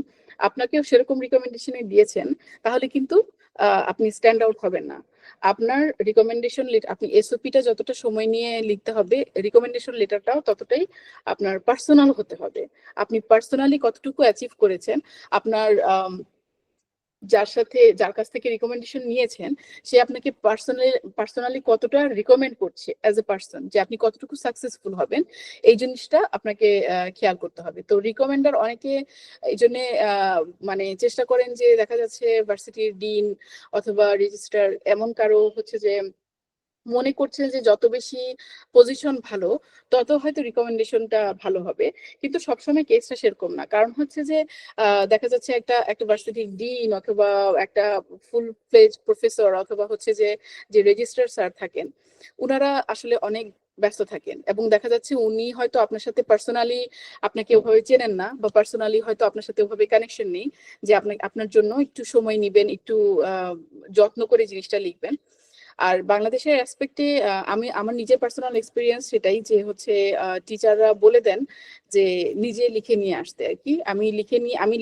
আপনাকেও সেরকম রিকমেন্ডেশনে দিয়েছেন, তাহলে কিন্তু আপনি স্ট্যান্ড আউট হবেন না। আপনার রিকমেন্ডেশন আপনি এসওপিটা যতটা সময় নিয়ে লিখতে হবে, রিকমেন্ডেশন লেটারটাও ততটাই আপনার পার্সোনাল হতে হবে। আপনি পার্সোনালি কতটুকু অ্যাচিভ করেছেন, আপনার যার কাছ থেকে রিকমেন্ডেশন নিয়েছেন সে আপনাকে পার্সোনালি কতটা রিকমেন্ড করছে অ্যাজ এ পার্সন, যে আপনি কতটুকু সাকসেসফুল হবেন, এই জিনিসটা আপনাকে খেয়াল করতে হবে। তো রিকমেন্ডার অনেকে এই জন্য মানে চেষ্টা করেন যে দেখা যাচ্ছে ভার্সিটির ডিন অথবা রেজিস্ট্রার এমন কারো হচ্ছে যে মনে করছেন যে যত বেশি পজিশন ভালো তত হয়তো রিকমেন্ডেশনটা ভালো হবে, কিন্তু সবসময় কেসটা সেরকম না। কারণ হচ্ছে যে দেখা যাচ্ছে একটা একটা ভার্সিটির ডিন অথবা একটা ফুল ফ্লেজ প্রফেসর অথবা হচ্ছে যে যে রেজিস্ট্রার স্যার থাকেন, উনারা আসলে অনেক ব্যস্ত থাকেন এবং দেখা যাচ্ছে উনি হয়তো আপনার সাথে পার্সোনালি আপনাকে ওভাবে চেনেন না, বা পার্সোনালি হয়তো আপনার সাথে ওভাবে কানেকশন নেই যে আপনার জন্য একটু সময় নিবেন, একটু যত্ন করে জিনিসটা লিখবেন। আর বাংলাদেশের অ্যাসপেক্টে আমি আমার নিজের পার্সোনাল এক্সপিরিয়েন্স সেটাই, যে হচ্ছে টিচাররা বলে দেন যে নিজে লিখে নিয়ে আসতে আর কি। আমি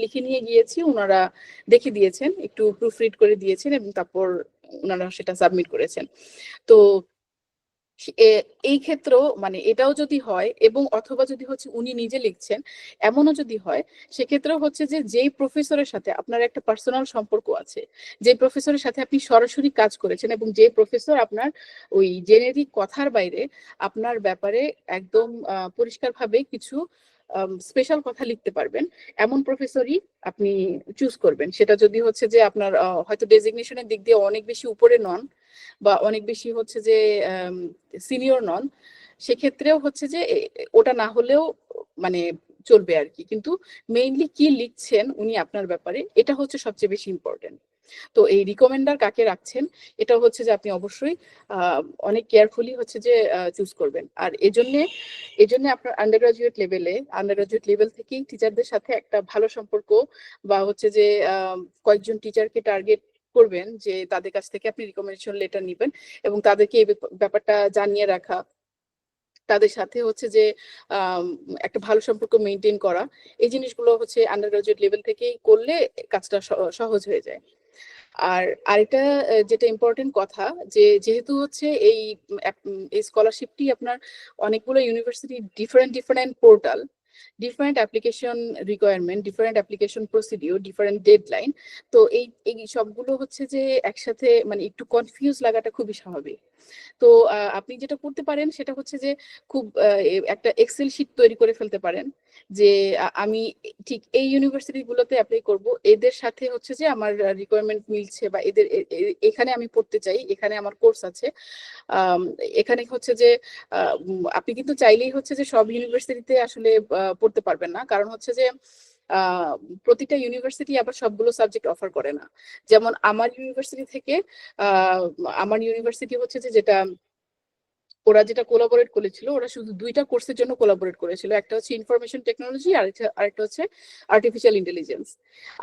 লিখে নিয়ে গিয়েছি, ওনারা দেখে দিয়েছেন, একটু প্রুফ রিড করে দিয়েছেন এবং তারপর ওনারা সেটা সাবমিট করেছেন। তো এই ক্ষেত্রেও মানে এটাও যদি হয় এবং অথবা যদি হচ্ছে উনি নিজে লিখছেন এমনও যদি হয়, সেক্ষেত্রেও হচ্ছে যে যেই প্রফেসরের সাথে আপনার একটা পার্সোনাল সম্পর্ক আছে, যে প্রফেসরের সাথে আপনি সরাসরি কাজ করেছেন এবং যে প্রফেসর আপনার ওই জেনেরিক কথার বাইরে আপনার ব্যাপারে একদম পরিষ্কারভাবে কিছু স্পেশাল কথা লিখতে পারবেন, এমন প্রফেসরই আপনি চুজ করবেন। সেটা যদি হচ্ছে যে আপনার হয়তো ডেজিগনেশনের দিক দিয়ে অনেক বেশি উপরে নন বা অনেক বেশি হচ্ছে যে সিনিয়র নন, সেক্ষেত্রেও হচ্ছে যে ওটা না হলেও মানে চলবে আর কি, কিন্তু মেইনলি কি লিখছেন উনি আপনার ব্যাপারে, এটা হচ্ছে সবচেয়ে বেশি ইম্পর্টেন্ট। তো এই রিকমেন্ডার কাকে রাখছেন এটা হচ্ছে যে আপনি অবশ্যই অনেক কেয়ারফুলি হচ্ছে যে চুজ করবেন। আর এজন্য আপনার আন্ডার গ্রাজুয়েট লেভেল থেকেই টিচারদের সাথে একটা ভালো সম্পর্ক, বা হচ্ছে যে কয়েকজন টিচারকে টার্গেট করবেন যে তাদের কাছ থেকে আপনি রিকমেন্ডেশন লেটার নিবেন এবং তাদেরকে এই ব্যাপারটা জানিয়ে রাখা, তাদের সাথে হচ্ছে যে একটা ভালো সম্পর্ক মেনটেন করা, এই জিনিসগুলো হচ্ছে আন্ডার গ্রাজুয়েট লেভেল থেকেই করলে কাজটা সহজ হয়ে যায়। আর আরেকটা যেটা ইম্পর্টেন্ট কথা, যে যেহেতু হচ্ছে এই স্কলারশিপটি আপনার অনেকগুলো university different different portal, different application requirement, different application procedure, different deadline. তো এই সবগুলো হচ্ছে যে একসাথে মানে একটু কনফিউজ লাগাটা খুবই স্বাভাবিক। তো আপনি যেটা করতে পারেন সেটা হচ্ছে যে খুব একটা এক্সেল শিট তৈরি করে ফেলতে পারেন, যে আমি ঠিক এই ইউনিভার্সিটি গুলোতে অ্যাপ্লাই করব, এদের সাথে হচ্ছে যে আমার রিকোয়ারমেন্ট মিলছে, বা এদের এখানে আমি পড়তে চাই, এখানে আমার কোর্স আছে। এখানে হচ্ছে যে আপনি কিন্তু চাইলেই হচ্ছে যে সব ইউনিভার্সিটিতে আসলে পড়তে পারবেন না, কারণ হচ্ছে যে প্রতিটা ইউনিভার্সিটি আবার সবগুলো সাবজেক্ট অফার করে না। যেমন আমার ইউনিভার্সিটি হচ্ছে যে যেটা ওরা যেটা কোলাবোরেট করেছিল, ওরা শুধু 2টা কোর্সের জন্য কোলাবোরেট করেছিল, একটা হচ্ছে ইনফরমেশন টেকনোলজি আর আরেকটা হচ্ছে আর্টিফিশিয়াল ইন্টেলিজেন্স।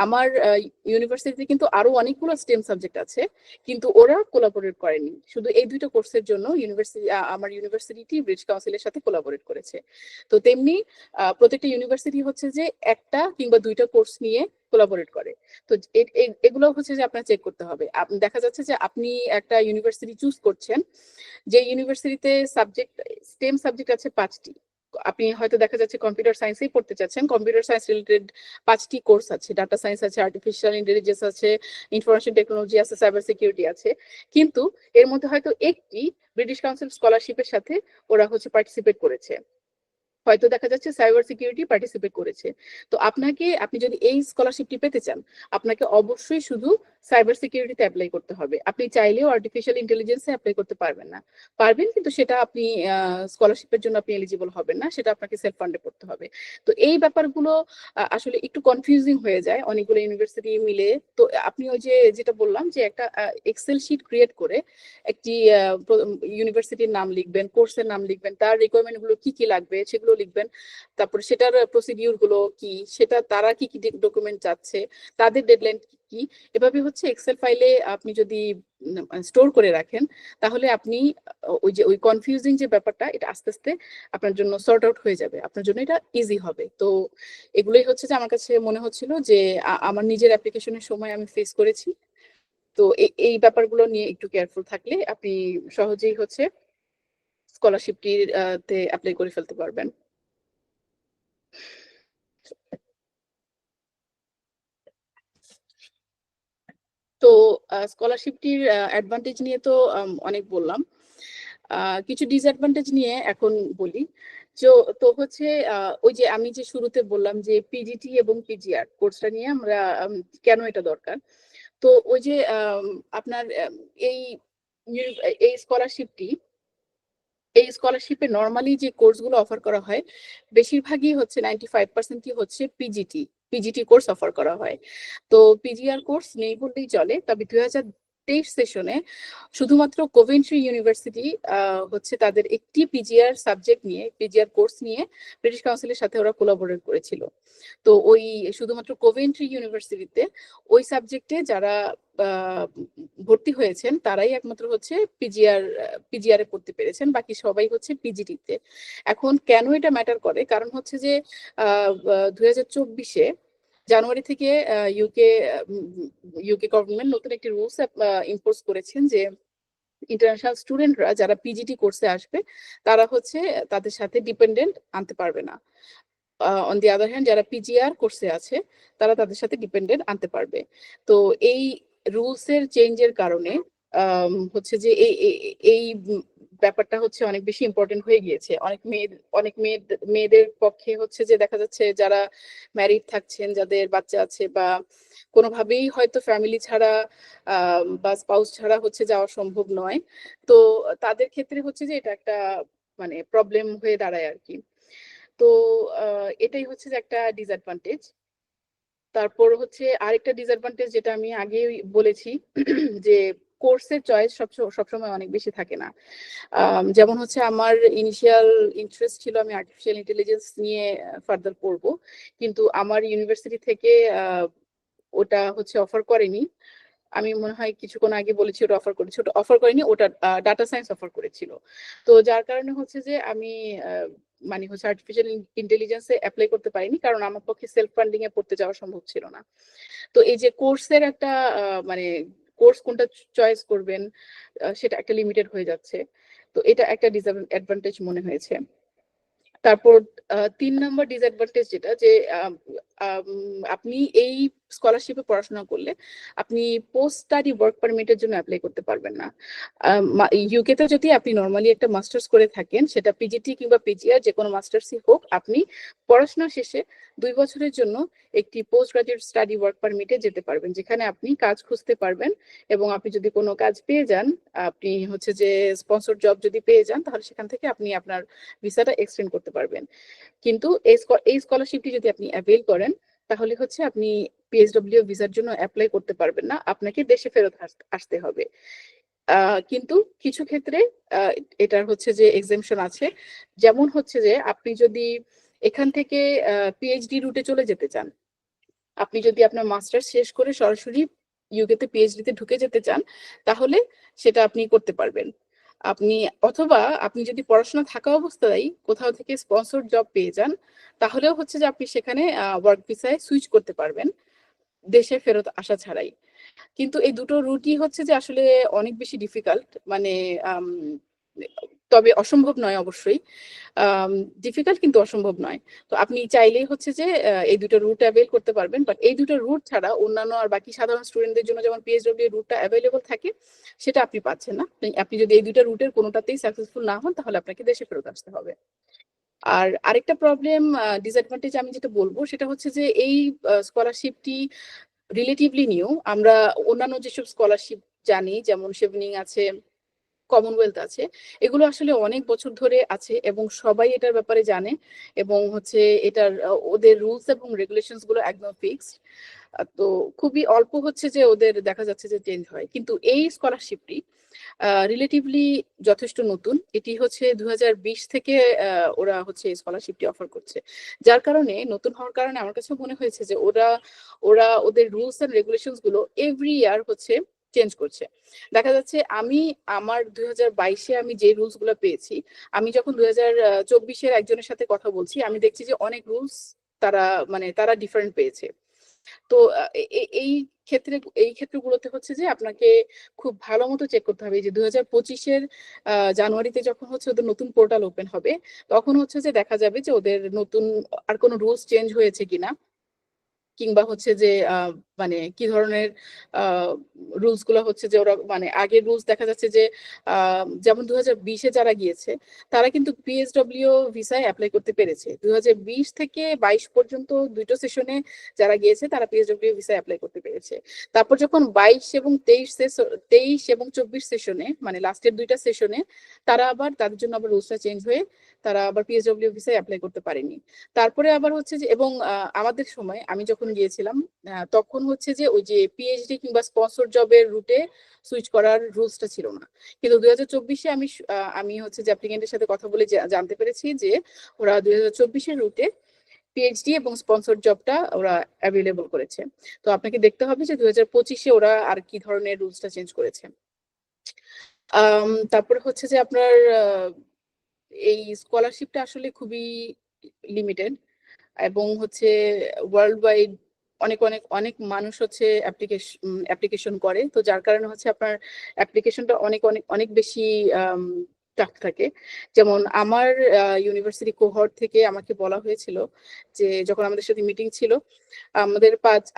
আমার ইউনিভার্সিটিতে কিন্তু আরো অনেকগুলো স্টেম সাবজেক্ট আছে, কিন্তু ওরা কোলাবোরেট করেনি, শুধু এই 2টা কোর্সের জন্য আমার ইউনিভার্সিটি ব্রিটিশ কাউন্সিলের সাথে কোলাবোরেট করেছে। তো তেমনি প্রত্যেকটা ইউনিভার্সিটি হচ্ছে যে একটা কিংবা 2টা কোর্স নিয়ে কোলাবোরেট করে। তো এগুলো হচ্ছে যে আপনার চেক করতে হবে। দেখা যাচ্ছে যে আপনি একটা ইউনিভার্সিটি চুজ করছেন, যে ইউনিভার্সিটিতে স্টেম সাবজেক্ট আছে 5টি, আপনি হয়তো দেখা যাচ্ছে কম্পিউটার সায়েন্সেই পড়তে চাচ্ছেন, কম্পিউটার সায়েন্স রিলেটেড 5টি কোর্স আছে, ডাটা সায়েন্স আছে, আর্টিফিশিয়াল ইন্টেলিজেন্স আছে, ইনফরমেশন টেকনোলজি আছে, সাইবার সিকিউরিটি আছে। কিন্তু এর মধ্যে হয়তো একটি ব্রিটিশ কাউন্সিল স্কলারশিপের সাথে ওরা হচ্ছে পার্টিসিপেট করেছে, হয়তো দেখা যাচ্ছে সাইবার সিকিউরিটি পার্টিসিপেট করেছে। তো আপনি যদি এই স্কলারশিপটি পেতে চান, আপনাকে অবশ্যই শুধু সাইবার সিকিউরিটিতে অ্যাপ্লাই করতে হবে। আপনি চাইলেও আর্টিফিশিয়াল ইন্টেলিজেন্সে অ্যাপ্লাই করতে পারবেন না। পারবেন, কিন্তু সেটা আপনি স্কলারশিপের জন্য আপনি এলিজিবল হবেন না, সেটা আপনাকে সেলফ ফান্ডে করতে হবে। তো এই ব্যাপারগুলো আসলে একটু কনফিউজিং হয়ে যায় অনেকগুলো ইউনিভার্সিটি মিলে। তো আপনি ওই যে যেটা বললাম যে একটা এক্সেল শিট ক্রিয়েট করে একটি ইউনিভার্সিটির নাম লিখবেন, কোর্সের নাম লিখবেন, তার রিকোয়ারমেন্ট গুলো কি কি লাগবে সেগুলো লিখবেন, তারপরে সেটার প্রসিডিউর গুলো কি, সেটা তারা কি কি ডকুমেন্ট চাচ্ছে, তাদের ডেডলাইন কি, এভাবে হচ্ছে এক্সেল ফাইলে আপনি যদি স্টোর করে রাখেন, তাহলে আপনি ওই কনফিউজিং যে ব্যাপারটা, এটা আস্তে আস্তে আপনার জন্য সর্ট আউট হয়ে যাবে, আপনার জন্য এটা ইজি হবে। তো এগুলোই হচ্ছে যে আমার কাছে মনে হচ্ছিল যে আমার নিজের অ্যাপ্লিকেশনের সময় আমি ফেস করেছি। তো এই ব্যাপারগুলো নিয়ে একটু কেয়ারফুল থাকলে আপনি সহজেই হচ্ছে স্কলারশিপটির তে অ্যাপ্লাই করে ফেলতে পারবেন। তো স্কলারশিপটির অ্যাডভান্টেজ নিয়ে তো অনেক বললাম। কিছু ডিসঅ্যাডভান্টেজ নিয়ে এখন বলি। তো তো হচ্ছে ওই যে আমি যে শুরুতে বললাম যে পিজিটি এবং পিজিআর কোর্সটা নিয়ে আমরা কেন এটা দরকার। তো ওই যে আপনার এই এই স্কলারশিপটি এই স্কলারশিপে নর্মালি যে কোর্সগুলো অফার করা হয়, বেশিরভাগই হচ্ছে 95% হচ্ছে পিজিটি কোর্স অফার করা হয়। তো পিজিআর কোর্স নেই বললেই চলে। তবে 2023 সেশনে শুধুমাত্র কোভেন্ট্রি ইউনিভার্সিটি হচ্ছে তাদের একটি পিজিআর সাবজেক্ট নিয়ে, পিজিআর কোর্স নিয়ে ব্রিটিশ কাউন্সিলের সাথে ওরা কোলাবোরেট করেছিল। তো ওই শুধুমাত্র কোভেন্ট্রি ইউনিভার্সিটিতে ওই সাবজেক্টে যারা ভর্তি হয়েছেন তারাই একমাত্র হচ্ছে পিজিআর এ পড়তে পেরেছেন, বাকি সবাই হচ্ছে পিজিটিতে। এখন কেন এটা ম্যাটার করে, কারণ হচ্ছে যে 2024-এ জানুয়ারি থেকে ইউকে গভর্নমেন্ট নতুন একটি রুলস ইম্পোজ করেছেন যে ইন্টারন্যাশনাল স্টুডেন্টরা যারা পিজিটি কোর্সে আসবে তারা হচ্ছে তাদের সাথে ডিপেন্ডেন্ট আনতে পারবে না। অন দি আদার হ্যান্ড যারা পিজিআর কোর্সে আছে তারা তাদের সাথে ডিপেন্ডেন্ট আনতে পারবে। তো এই রুলস এর চেঞ্জের কারণে হচ্ছে যে এই ব্যাপারটা হচ্ছে অনেক বেশি ইম্পর্টেন্ট হয়ে গিয়েছে। অনেক মেয়েদের পক্ষে হচ্ছে যে দেখা যাচ্ছে যারা ম্যারিড থাকছেন, যাদের বাচ্চা আছে, বা কোনোভাবেই হয়তো ফ্যামিলি ছাড়া বা স্পাউস ছাড়া হচ্ছে যাওয়া সম্ভব নয়, তো তাদের ক্ষেত্রে হচ্ছে যে এটা একটা মানে প্রবলেম হয়ে দাঁড়ায় আর কি। তো এটাই হচ্ছে যে একটা ডিসঅ্যাডভান্টেজ। তারপর হচ্ছে আরেকটা ডিসঅ্যাডভান্টেজ যেটা আমি আগেই বলেছি যে কোর্সের চয়েস সবসময় অনেক বেশি থাকে না। যেমন হচ্ছে আমার ইনিশিয়াল ইন্টারেস্ট ছিল আমি আর্টিফিশিয়াল ইন্টেলিজেন্স নিয়ে ফার্দার পড়বো, কিন্তু আমার ইউনিভার্সিটি থেকে ওটা হচ্ছে অফার করেনি। আমি মনে হয় কিছুক্ষণ আগে বলেছি ওটা অফার করেছি, ওটা অফার করেনি, ওটা ডাটা সায়েন্স অফার করেছিল। তো যার কারণে হচ্ছে যে আমি মানে হচ্ছে আর্টিফিশিয়াল ইন্টেলিজেন্সে অ্যাপ্লাই করতে পারিনি, কারণ আমার পক্ষে সেলফ ফান্ডিং এ পড়তে যাওয়া সম্ভব ছিল না। তো এই যে কোর্সের একটা মানে কোর্স কোনটা চয়েস করবেন সেটা একটা লিমিটেড হয়ে যাচ্ছে। তো এটা একটা ডিসঅ্যাডভান্টেজ মনে হয়েছে। তারপর 3 নাম্বার ডিসঅ্যাডভান্টেজ যেটা যে আপনি এই স্কলারশিপে পড়াশোনা করলে আপনি পোস্ট স্টাডি ওয়ার্ক পারমিটের জন্য অ্যাপ্লাই করতে পারবেন না। ইউকে তে যদি আপনি নরমালি একটা মাস্টার্স করে থাকেন, সেটা পিজিটি কিংবা পিজিআর যে কোনো মাস্টার্সই হোক, আপনি পড়াশোনা শেষে 2 বছরের জন্য একটি পোস্ট গ্রাজুয়েট স্টাডি ওয়ার্ক পারমিটে যেতে পারবেন, যেখানে আপনি কাজ খুঁজতে পারবেন, এবং আপনি যদি কোনো কাজ পেয়ে যান, আপনি হচ্ছে যে স্পন্সর জব যদি পেয়ে যান, তাহলে সেখান থেকে আপনি আপনার ভিসাটা এক্সটেন্ড করতে পারবেন। কিন্তু এই স্কলারশিপটি যদি আপনি অ্যাভেল করেন, তাহলে হচ্ছে আপনি পিএসডব্লিউ ভিসার জন্য অ্যাপ্লাই করতে পারবেন না, আপনাকে দেশে ফেরত আসতে হবে। কিন্তু কিছু ক্ষেত্রে এটার হচ্ছে যে এক্সেমশন আছে। যেমন হচ্ছে যে আপনি যদি এখান থেকে পিএইচডি রুটে চলে যেতে চান, আপনি যদি আপনার মাস্টার্স শেষ করে সরাসরি ইউকে তে পিএইচডি তে ঢুকে যেতে চান, তাহলে সেটা আপনি করতে পারবেন। আপনি অথবা আপনি যদি পড়াশোনা থাকা অবস্থায় কোথাও থেকে স্পন্সর জব পেয়ে যান, তাহলেও হচ্ছে যে আপনি সেখানে ওয়ার্ক ভিসায় সুইচ করতে পারবেন দেশে ফেরত আসা ছাড়াই। কিন্তু এই দুটো রুটই হচ্ছে যে আসলে অনেক বেশি ডিফিকাল্ট, মানে তবে অসম্ভব নয় অবশ্যই, ডিফিকাল্ট কিন্তু অসম্ভব নয়। তো আপনি চাইলেই হচ্ছে যে এই দুটো রুট অ্যাভেল করতে পারবেন, বাট এই দুটো রুট ছাড়া অন্যান্য আর বাকি সাধারণ স্টুডেন্টদের জন্য যেমন পিএইচডব্লিউ রুটটা অ্যাভেলেবল থাকে, সেটা আপনি পাচ্ছেন না। আপনি যদি এই দুটো রুটের কোনোটাতেই সাকসেসফুল না হন, তাহলে আপনাকে দেশে ফেরত আসতে হবে। আর আরেকটা প্রবলেম, ডিসঅ্যাডভান্টেজ আমি যেটা বলবো সেটা হচ্ছে যে এই স্কলারশিপটি রিলেটিভলি নিউ। আমরা অন্যান্য যেসব স্কলারশিপ জানি, যেমন শেভনিং আছে, কমনওয়েলথ আছে, এগুলো আসলে অনেক বছর ধরে আছে এবং সবাই এটার ব্যাপারে জানে, এবং হচ্ছে এটার ওদের রুলস এবং রেগুলেশনস গুলো একদম ফিক্সড। তো খুবই অল্প হচ্ছে যে ওদের দেখা যাচ্ছে যে চেঞ্জ হয়, কিন্তু এই স্কলারশিপটি রিলেটিভলি যথেষ্ট নতুন। এটি হচ্ছে 2020 থেকে ওরা হচ্ছে স্কলারশিপটি অফার করছে, যার কারণে নতুন হওয়ার কারণে আমার কাছে মনে হয়েছে যে ওরা ওরা ওদের রুলস এন্ড রেগুলেশনস গুলো এভরি ইয়ার হচ্ছে চেঞ্জ করছে। দেখা যাচ্ছে আমি আমার 2022-এ আমি যে রুলস গুলো পেয়েছি, আমি যখন 2024-এর একজনের সাথে কথা বলছি, আমি দেখছি যে অনেক রুলস তারা তারা ডিফারেন্ট পেয়েছে। তো এই ক্ষেত্রগুলোতে হচ্ছে যে আপনাকে খুব ভালো মতো চেক করতে হবে যে 2025-এর জানুয়ারিতে যখন হচ্ছে ওদের নতুন পোর্টাল ওপেন হবে, তখন হচ্ছে যে দেখা যাবে যে ওদের নতুন আর কোনো রুলস চেঞ্জ হয়েছে কিনা, কিংবা হচ্ছে যে কি ধরনের রুলস গুলো হচ্ছে যে ওরা আগের রুলস দেখা যাচ্ছে যে যেমন 2020-এ যারা গিয়েছে তারা কিন্তু পিএসডব্লিউ ভিসায় অ্যাপ্লাই করতে পেরেছে। 2020 থেকে 22 পর্যন্ত দুটো সেশনে যারা গিয়েছে তারা পিএসডব্লিউ ভিসায় অ্যাপ্লাই করতে পেরেছে। তারপর যখন 22 এবং 23 এবং 24 সেশনে, লাস্টের দুইটা সেশনে, তারা আবার তাদের জন্য আবার রুলসটা চেঞ্জ হয়ে তারা আবার পিএসডব্লিউ ভিসায় অ্যাপ্লাই করতে পারেনি। তারপরে আবার হচ্ছে যে, এবং আমাদের সময় আমি যখন গিয়েছিলাম তখন হচ্ছে যে ওই যে পিএইচডি কিংবা স্পন্সর জবের রুটে সুইচ করার রুলসটা ছিল না। কিন্তু 2024-এ আমি হচ্ছে যে অ্যাপ্লিকেন্টের সাথে কথা বলে জানতে পেরেছি যে ওরা 2024-এর রুটে পিএইচডি এবং স্পন্সর জবটা ওরা অ্যাভেলেবল করেছে। তো আপনাকে দেখতে হবে যে 2025-এ ওরা আর কি ধরনের রুলসটা চেঞ্জ করেছে। তারপরে হচ্ছে যে আপনার এই স্কলারশিপটা আসলে খুবই লিমিটেড, এবং হচ্ছে ওয়ার্ল্ড ওয়াইড অনেক অনেক অনেক মানুষ হচ্ছে অ্যাপ্লিকেশন করে। তো যার কারণে হচ্ছে আপনার অ্যাপ্লিকেশনটা অনেক অনেক অনেক বেশি টাফ থাকে। যেমন আমার ইউনিভার্সিটি কোহর্ট থেকে আমাকে বলা হয়েছিল যে যখন আমাদের সাথে মিটিং ছিল,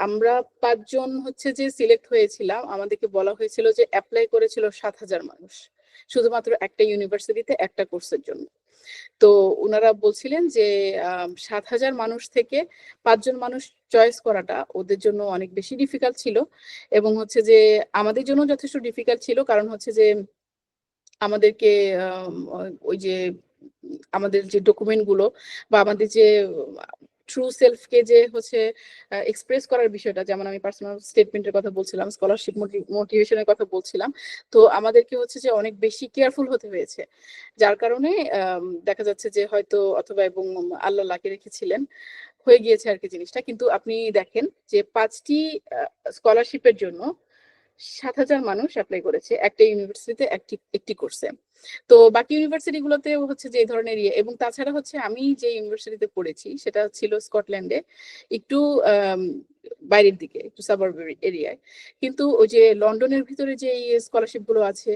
আমরা 5 জন হচ্ছে যে সিলেক্ট হয়েছিলাম, আমাদেরকে বলা হয়েছিল যে অ্যাপ্লাই করেছিল 7,000 মানুষ, শুধুমাত্র একটা ইউনিভার্সিটিতে একটা কোর্সের জন্য। তো উনারা বলছিলেন যে 7,000 মানুষ থেকে 5 জন মানুষ চয়েস করাটা ওদের জন্য অনেক বেশি ডিফিকাল্ট ছিল, এবং হচ্ছে যে আমাদের জন্য যথেষ্ট ডিফিকাল্ট ছিল, কারণ হচ্ছে যে আমাদেরকে ওই যে আমাদের যে ডকুমেন্ট গুলো বা আমাদের যে ট্রু সেলফকে যে হচ্ছে এক্সপ্রেস করার বিষয়টা, যেমন আমি পার্সোনাল স্টেটমেন্টের কথা বলছিলাম, স্কলারশিপ মোটিভেশনের কথা বলছিলাম, তো আমাদেরকে হচ্ছে যে অনেক বেশি কেয়ারফুল হতে হয়েছে। যার কারণে দেখা যাচ্ছে যে হয়তো অথবা এবং আল্লাহ লাকি রেখেছিলেন, হয়ে গিয়েছে আর কি জিনিসটা। কিন্তু আপনি দেখেন যে 5টি স্কলারশিপের জন্য 7,000 মানুষ অ্যাপ্লাই করেছে একটা ইউনিভার্সিটিতে একটি কোর্সে। তো বাকি ইউনিভার্সিটি গুলোতে হচ্ছে যে এই ধরনের এবং তাছাড়া হচ্ছে আমি যে ইউনিভার্সিটিতে পড়েছি সেটা ছিল স্কটল্যান্ডে, একটু বাইরের দিকে, একটু সাবার্ব এরিয়ায়। কিন্তু ওই যে লন্ডনের ভিতরে যে স্কলারশিপ গুলো আছে,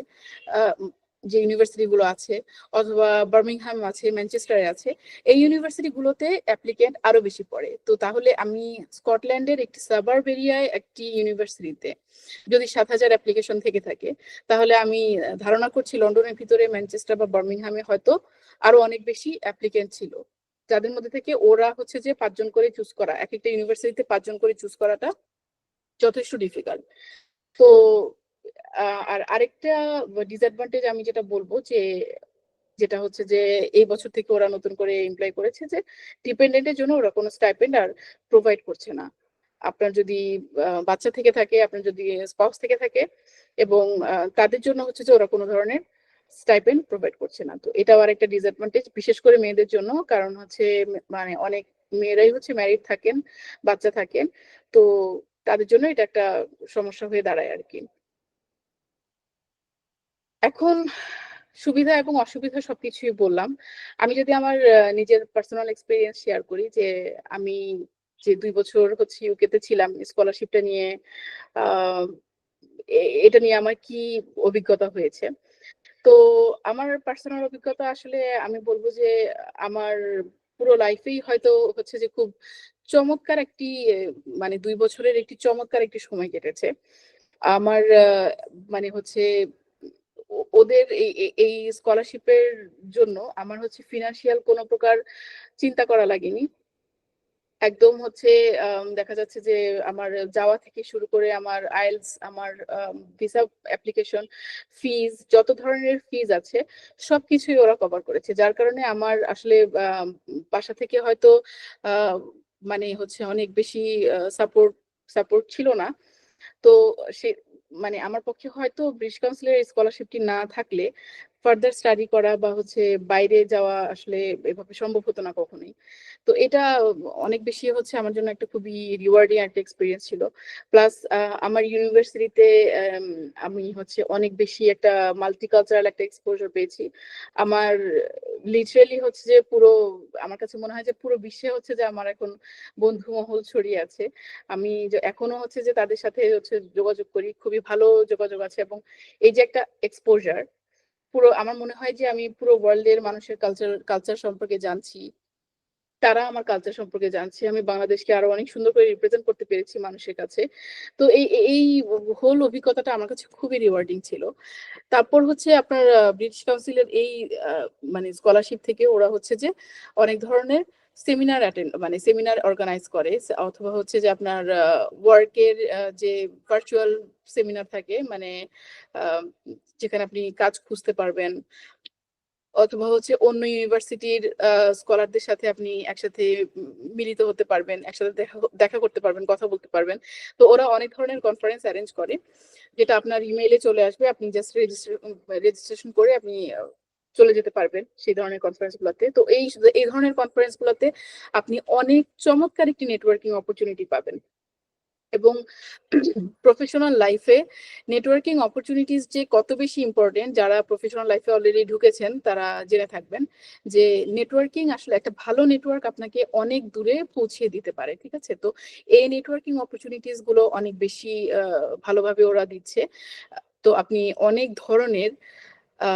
যে ইউনিভার্সিটি গুলো আছে, অথবা বার্মিংহাম আছে, ম্যানচেস্টারে আছে, এই ইউনিভার্সিটি গুলোতে অ্যাপ্লিকেন্ট আরো বেশি পড়ে। তো তাহলে আমি স্কটল্যান্ডের একটি সাবার্ব এরিয়ায় একটি ইউনিভার্সিটিতে যদি 7,000 অ্যাপ্লিকেশন থেকে থাকে, তাহলে আমি ধারণা করছি লন্ডনের ভিতরে ম্যানচেস্টার বা বার্মিংহামে হয়তো আরো অনেক বেশি অ্যাপ্লিকেন্ট ছিল, যাদের মধ্যে থেকে ওরা হচ্ছে যে 5 জন করে চুজ করা, এক একটা ইউনিভার্সিটিতে 5 জন করে চুজ করাটা যথেষ্ট ডিফিকাল্ট। তো আর আরেকটা ডিসঅ্যাডভান্টেজ আমি যেটা বলবো যে, যেটা হচ্ছে যে এই বছর থেকে ওরা নতুন করে এমপ্লয় করেছে যে ডিপেন্ডেন্টের জন্য ওরা কোনো স্টাইপেন্ড আর প্রোভাইড করছে না। আপনার যদি বাচ্চা থেকে থাকে, আপনার যদি স্পাউস থেকে থাকে, এবং তাদের জন্য হচ্ছে যে ওরা কোনো ধরনের স্টাইপেন্ড প্রোভাইড করছে না। তো এটাও আরেকটা ডিসঅ্যাডভান্টেজ, বিশেষ করে মেয়েদের জন্য, কারণ হচ্ছে অনেক মেয়েরাই হচ্ছে ম্যারিড থাকেন, বাচ্চা থাকেন, তো তাদের জন্য এটা একটা সমস্যা হয়ে দাঁড়ায় আর কি। এখন সুবিধা এবং অসুবিধা সবকিছুই বললাম। আমি যদি আমার নিজের পার্সোনাল এক্সপেরিয়েন্স শেয়ার করি যে আমি যে 2 বছর হচ্ছে ইউকে তে ছিলাম, স্কলারশিপটা নিয়ে আ এটা নিয়ে আমার কি অভিজ্ঞতা হয়েছে। তো আমার পার্সোনাল অভিজ্ঞতা আসলে আমি বলব যে আমার পুরো লাইফেই হয়তো হচ্ছে যে খুব চমৎকার একটি মানে ২ বছরের একটি চমৎকার একটি সময় কেটেছে। আমার মানে হচ্ছে ওদের এই স্কলারশিপের জন্য আমার হচ্ছে ফিন্যান্সিয়াল কোন প্রকার চিন্তা করা লাগেনি। একদম হচ্ছে দেখা যাচ্ছে যে আমার যাওয়া থেকে শুরু করে আমার আইএলটিএস, আমার ভিসা অ্যাপ্লিকেশন, ফিস যত ধরনের ফিস আছে সবকিছুই ওরা কভার করেছে। যার কারণে আমার আসলে বাসা থেকে হয়তো আ মানে হচ্ছে অনেক বেশি সাপোর্ট ছিল না। তো সে মানে আমার পক্ষে হয়তো ব্রিটিশ কাউন্সিলের স্কলারশিপটি না থাকলে ফার্দার স্টাডি করা বা হচ্ছে বাইরে যাওয়া আসলে এভাবে সম্ভব হতো না কখনোই। তো এটা অনেক বেশি হচ্ছে আমার জন্য একটা খুবই রিওয়ার্ডিং একটা এক্সপেরিয়েন্স ছিল। প্লাস আমার ইউনিভার্সিটিতে আম আমি হচ্ছে অনেক বেশি একটা মাল্টিকালচারাল একটা এক্সপোজার পেয়েছি। আমার লিটারেলি হচ্ছে যে পুরো আমার কাছে মনে হয় যে পুরো বিশ্বে হচ্ছে যে আমার এখন বন্ধু মহল ছড়িয়ে আছে। আমি যে এখনো হচ্ছে যে তাদের সাথে হচ্ছে যোগাযোগ করি। খুবই ভালো যোগাযোগ আছে এবং এই যে একটা এক্সপোজার পুরো আমার মনে হয় যে আমি পুরো ওয়ার্লড এর মানুষের কালচার সম্পর্কে জানছি। তারা আমার কালচার সম্পর্কে জানছে। আমি বাংলাদেশকে আরো অনেক সুন্দর করে রিপ্রেজেন্ট করতে পেরেছি মানুষের কাছে। তো এই হোল অভিজ্ঞতাটা আমার কাছে খুবই রিওয়ার্ডিং ছিল। তারপর হচ্ছে আপনার ব্রিটিশ কাউন্সিলের এই আ মানে স্কলারশিপ থেকে ওরা হচ্ছে যে অনেক ধরনের সেমিনার অর্গানাইজ করে। অথবা হচ্ছে যে আপনার ওয়ার্ক এর যে ভার্চুয়াল সেমিনার থাকে মানে আ যেখানে আপনি কাজ খুঁজতে পারবেন। অথবা হচ্ছে অন্য ইউনিভার্সিটির স্কলারদের সাথে আপনি একসাথে মিলিত হতে পারবেন। একসাথে দেখা করতে পারবেন, কথা বলতে পারবেন। তো ওরা অনেক ধরনের কনফারেন্স এরেঞ্জ করে। যেটা আপনার ইমেইলে চলে আসবে। আপনি জাস্ট রেজিস্ট্রেশন করে আপনি চলে যেতে পারবেন সেই ধরনের কনফারেন্স গুলাতে। তো এই ধরনের কনফারেন্স গুলাতে আপনি অনেক চমৎকার একটি নেটওয়ার্কিং অপরচুনিটি পাবেন। এবং প্রফেশনাল লাইফে নেটওয়ার্কিং অপরচুনিটিস যে কত বেশি ইম্পোর্টেন্ট যারা প্রফেশনাল লাইফে অলরেডি ঢুকেছেন তারা জেনে থাকবেন যে নেটওয়ার্কিং আসলে একটা ভালো নেটওয়ার্ক আপনাকে অনেক দূরে পৌঁছিয়ে দিতে পারে। ঠিক আছে? তো এই নেটওয়ার্কিং অপরচুনিটিস গুলো অনেক বেশি ভালোভাবে ওরা দিচ্ছে। তো আপনি অনেক ধরনের আ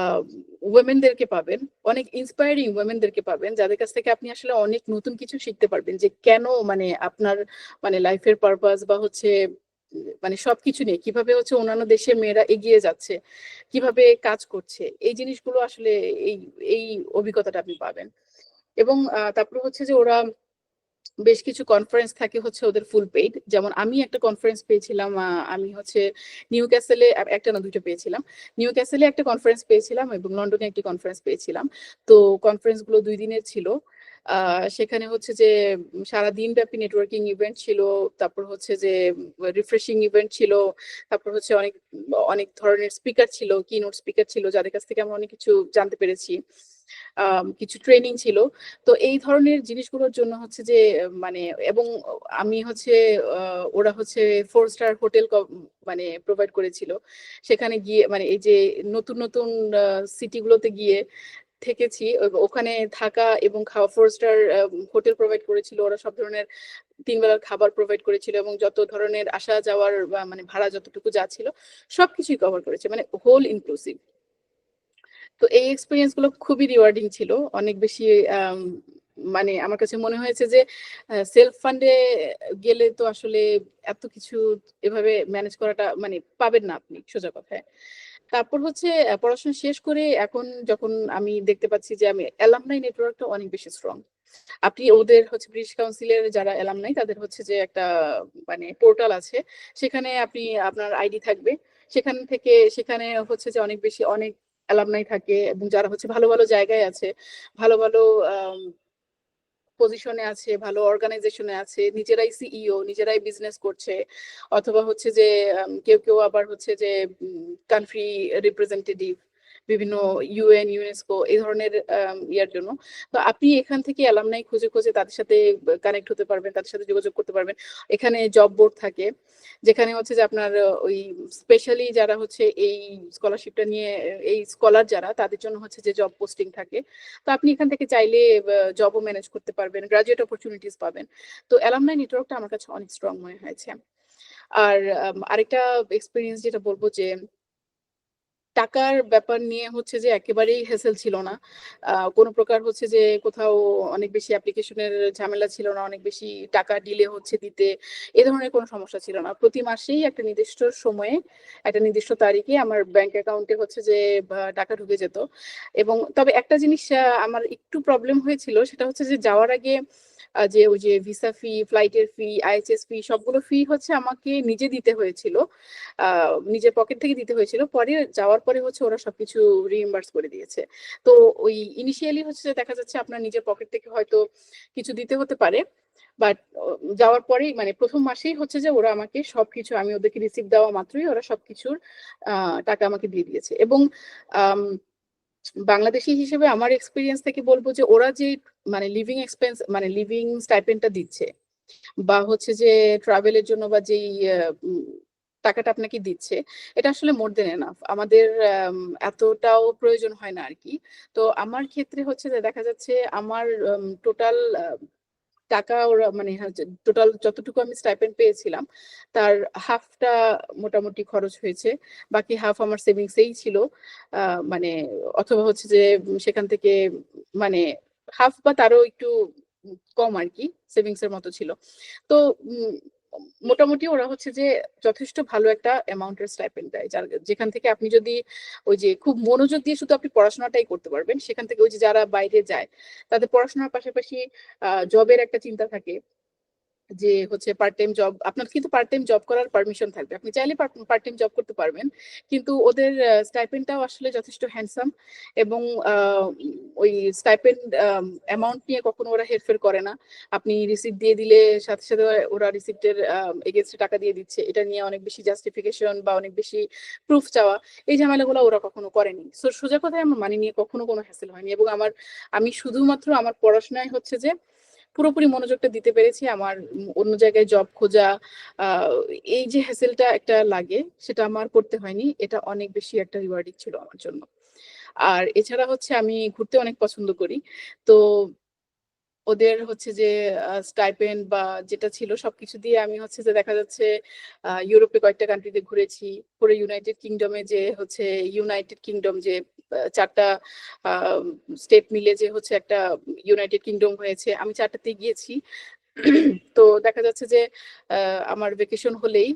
ওমেনদেরকে পাবেন। অনেক ইন্সপায়ারিং ওমেনদেরকে পাবেন। যাদের কাছ থেকে আপনি আসলে অনেক নতুন কিছু শিখতে পারবেন যে কেন মানে আপনার মানে লাইফের পারপাস বা হচ্ছে মানে সবকিছু নিয়ে কিভাবে হচ্ছে অন্যান্য দেশের মেয়েরা এগিয়ে যাচ্ছে, কিভাবে কাজ করছে। এই জিনিসগুলো আসলে এই এই অভিজ্ঞতাটা আপনি পাবেন। এবং তারপরে হচ্ছে যে ওরা বেশ কিছু কনফারেন্স থাকে হচ্ছে ওদের ফুল পেইড। যেমন আমি একটা কনফারেন্স পেয়েছিলাম। আমি হচ্ছে নিউক্যাসলে একটা না ২ টা পেয়েছিলাম। নিউক্যাসলে একটা কনফারেন্স পেয়েছিলাম এবং লন্ডনে একটি কনফারেন্স পেয়েছিলাম। তো কনফারেন্স গুলো ২ দিনের ছিল। আ সেখানে হচ্ছে যে সারাদিন ব্যাপী নেটওয়ার্কিং ইভেন্ট ছিল। তারপর হচ্ছে যে রিফ্রেশিং ইভেন্ট ছিল। তারপর হচ্ছে অনেক ধরনের স্পিকার ছিল, কিনোট স্পিকার ছিল যাদের কাছ থেকে আমরা অনেক কিছু জানতে পেরেছি। কিছু ট্রেনিং ছিল। তো এই ধরনের জিনিসগুলোর জন্য হচ্ছে যে মানে এবং আমি হচ্ছে আ ওরা হচ্ছে 4 স্টার হোটেল মানে প্রোভাইড করেছিল। সেখানে গিয়ে মানে এই যে নতুন আ সিটি গুলোতে গিয়ে থেকেছি। ওখানে থাকা এবং খাওয়া 4 স্টার হোটেল প্রোভাইড করেছিল। ওরা সব ধরনের ৩ বেলার খাবার প্রোভাইড করেছিল এবং যত ধরনের আসা যাওয়ার বা মানে ভাড়া যতটুকু যা ছিল সবকিছুই কভার করেছে। মানে হোল ইনক্লুসিভ। তো এই এক্সপেরিয়েন্স গুলো খুবই রিওয়ার্ডিং ছিল। অনেক বেশি আম মানে আমার কাছে মনে হয়েছে যে সেলফ ফান্ড এ গেলে তো আসলে এত কিছু এভাবে ম্যানেজ করাটা মানে পাবেন না আপনি সোজা কথায়। তারপর হচ্ছে পড়াশোনা শেষ করে এখন যখন আমি দেখতে পাচ্ছি যে আমি অ্যালামনাই নেটওয়ার্কটা অনেক বেশি স্ট্রং। আপনি ওদের হচ্ছে ব্রিটিশ কাউন্সিলের যারা অ্যালামনাই তাদের হচ্ছে যে একটা মানে পোর্টাল আছে। সেখানে আপনি আপনার আইডি থাকবে। সেখানে হচ্ছে যে অনেক অ্যালামনাই থাকে এবং যারা হচ্ছে ভালো জায়গায় আছে। ভালো আম পজিশনে আছে, ভালো অর্গানাইজেশনে আছে, নিজেরাই সিইও, নিজেরাই বিজনেস করছে। অথবা হচ্ছে যে কেউ আবার হচ্ছে যে কান্ট্রি রিপ্রেজেন্টেটিভ বিভিন্ন ইউএন, ইউনেস্কো এই ধরনের ইয়ার জন্য। তো আপনি এখান থেকে অ্যালামনাই খুঁজে তাদের সাথে কানেক্ট হতে পারবেন, তাদের সাথে যোগাযোগ করতে পারবেন। এখানে জব বোর্ড থাকে। যেখানে হচ্ছে যে আপনার ওই স্পেশালি যারা হচ্ছে এই স্কলারশিপটা নিয়ে এই স্কলার যারা তাদের জন্য হচ্ছে যে জব পোস্টিং থাকে। তো আপনি এখান থেকে চাইলে জবও ম্যানেজ করতে পারবেন, গ্র্যাজুয়েট অপরচুনিটিস পাবেন। তো অ্যালামনাই নেটওয়ার্কটা আমার কাছে অনেক স্ট্রং মনে হয়েছে। আর আরেকটা এক্সপেরিয়েন্স যেটা বলব যে টাকার ব্যাপার নিয়ে হচ্ছে যে একেবারেই হ্যাসেল ছিল না। কোনো প্রকার হচ্ছে যে কোথাও অনেক বেশি অ্যাপ্লিকেশনের ঝামেলা ছিল না, অনেক বেশি টাকা ডিলে হচ্ছে দিতে। এ ধরনের কোনো সমস্যা ছিল না। প্রতি মাসেই একটা নির্দিষ্ট সময়ে, একটা নির্দিষ্ট তারিখে আমার ব্যাংক অ্যাকাউন্টে হচ্ছে যে টাকা ঢুকে যেত। এবং তবে একটা জিনিস আমার একটু প্রবলেম হয়েছিল, সেটা হচ্ছে যে যাওয়ার আগে যে ওই যে ভিসা ফি, ফ্লাইটের ফি, আইএচএস ফি সবগুলো ফি হচ্ছে আমাকে নিজে দিতে হয়েছিল। নিজের পকেট থেকে দিতে হয়েছিল। পরে যাওয়ার পরে হচ্ছে ওরা সবকিছু রিইম্বার্স করে দিয়েছে। তো ওই ইনিশিয়ালি হচ্ছে যে দেখা যাচ্ছে আপনার নিজের পকেট থেকে হয়তো কিছু দিতে হতে পারে। বাট যাওয়ার পরেই মানে ১ম মাসেই হচ্ছে যে ওরা আমাকে সবকিছু, আমি ওদেরকে রিসিভ দেওয়া মাত্রই ওরা সবকিছুর টাকা আমাকে দিয়ে দিয়েছে। এবং আম বাংলাদেশী হিসেবে আমার এক্সপেরিয়েন্স থেকে বলব যে ওরা যে মানে লিভিং এক্সপেন্স মানে লিভিং স্টাইপেন্ডটা দিচ্ছে বা হচ্ছে যে ট্রাভেলের জন্য বা যেই টাকাটা আপনাকে দিচ্ছে, এটা আসলে মোর দেন এনাফ। আমাদের এতটাও প্রয়োজন হয় না আরকি। তো আমার ক্ষেত্রে হচ্ছে যে দেখা যাচ্ছে আমার টোটাল টাকা ওরা মানে টোটাল যতটুকু আমি স্টাইপেন্ড পেয়েছিলাম, তার হাফটা মোটামুটি খরচ হয়েছে। বাকি হাফ আমার সেভিংসেই ছিল। আ মানে অথবা হচ্ছে যে সেখান থেকে মানে হাফ বা তারও একটু কম আরকি সেভিংস এর মতো ছিল। তো উম মোটামুটি ওরা হচ্ছে যে যথেষ্ট ভালো একটা অ্যামাউন্ট এর স্টাইপেন্ড দেয়। যেখান থেকে আপনি যদি ওই যে খুব মনোযোগ দিয়ে শুধু আপনি পড়াশোনাটাই করতে পারবেন। সেখান থেকে ওই যে যারা বাইরে যায়, তাদের পড়াশোনার পাশাপাশি জবের একটা চিন্তা থাকে। যে হচ্ছে পার্ট টাইম জব, আপনার কিন্তু পার্ট টাইম জব করার পারমিশন থাকবে। আপনি চাইলে পার্ট টাইম জব করতে পারবেন। কিন্তু ওদের স্টাইপেন্ডটাও আসলে যথেষ্ট হ্যান্ডসাম। এবং আ ওই স্টাইপেন্ড অ্যামাউন্ট নিয়ে কখনো ওরা হেরফের করে না। আপনি রিসিপ্ট দিয়ে দিলে সাথে, সাথে ওরা রিসিপ্টের এগেইনস্ট এ টাকা দিয়ে দিচ্ছে। এটা নিয়ে অনেক বেশি জাস্টিফিকেশন বা অনেক বেশি প্রুফ চাওয়া, এই ঝামেলাগুলো ওরা কখনো করেনি। সোজা কথায় আমার মানি নিয়ে কখনো কোনো হ্যাসেল হয়নি। এবং আমি শুধুমাত্র আমার পড়াশোনায় হচ্ছে যে পুরোপুরি মনোযোগটা দিতে পেরেছি। আমার অন্য জায়গায় জব খোঁজা, আ এই যে হ্যাসেলটা একটা লাগে, সেটা আমার করতে হয়নি। এটা অনেক বেশি একটা রিওয়ার্ডিং ছিল আমার জন্য। আর এছাড়া হচ্ছে আমি ঘুরতে অনেক পছন্দ করি। তো ওদের হচ্ছে যে স্টাইপেন্ড বা যেটা ছিল সবকিছু দিয়ে আমি হচ্ছে যে দেখা যাচ্ছে ইউরোপে কয়েকটা কান্ট্রিতে ঘুরেছি। পরে ইউনাইটেড কিংডমে যে হচ্ছে ইউনাইটেড কিংডম যে ৪ টা আ স্টেট মিলে যে হচ্ছে একটা ইউনাইটেড কিংডম হয়েছে। আমি ৪ টাতেই গিয়েছি। তো দেখা যাচ্ছে যে আ আমার ভ্যাকেশন হলেই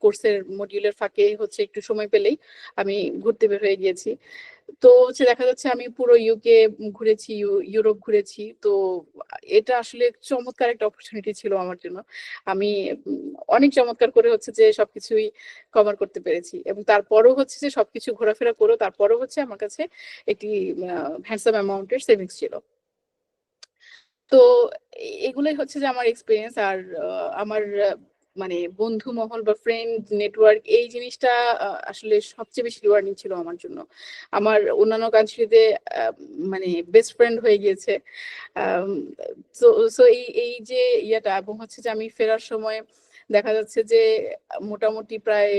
কোর্সের মডিউলের ফাঁকে হচ্ছে একটু সময় পেলেই আমি ঘুরতে বের হয়ে গিয়েছি। তো হচ্ছে দেখা যাচ্ছে আমি পুরো ইউকে ঘুরেছি, ইউরোপ ঘুরেছি। তো এটা আসলে চমৎকার একটা অপরচুনিটি ছিল আমার জন্য। আমি অনেক চমৎকার করে হচ্ছে যে সবকিছুই কভার করতে পেরেছি। এবং তারপরও হচ্ছে যে সবকিছু ঘোরাফেরা করেও তারপরও হচ্ছে আমার কাছে একটি হ্যান্ডসাম অ্যামাউন্ট এর সেভিংস ছিল। তো এগুলাই হচ্ছে যে আমার এক্সপেরিয়েন্স। আর আমার মানে বন্ধু মহল বা ফ্রেন্ড নেটওয়ার্ক এই জিনিসটা আসলে সবচেয়ে বেশি রিওয়ার্ডিং ছিল আমার জন্য। আমার অন্যান্য কান্ট্রিতে আ মানে বেস্ট ফ্রেন্ড হয়ে গিয়েছে। আম সো সো এই যে ইয়েটা এবং হচ্ছে যে আমি ফেরার সময় দেখা যাচ্ছে যে মোটামুটি প্রায়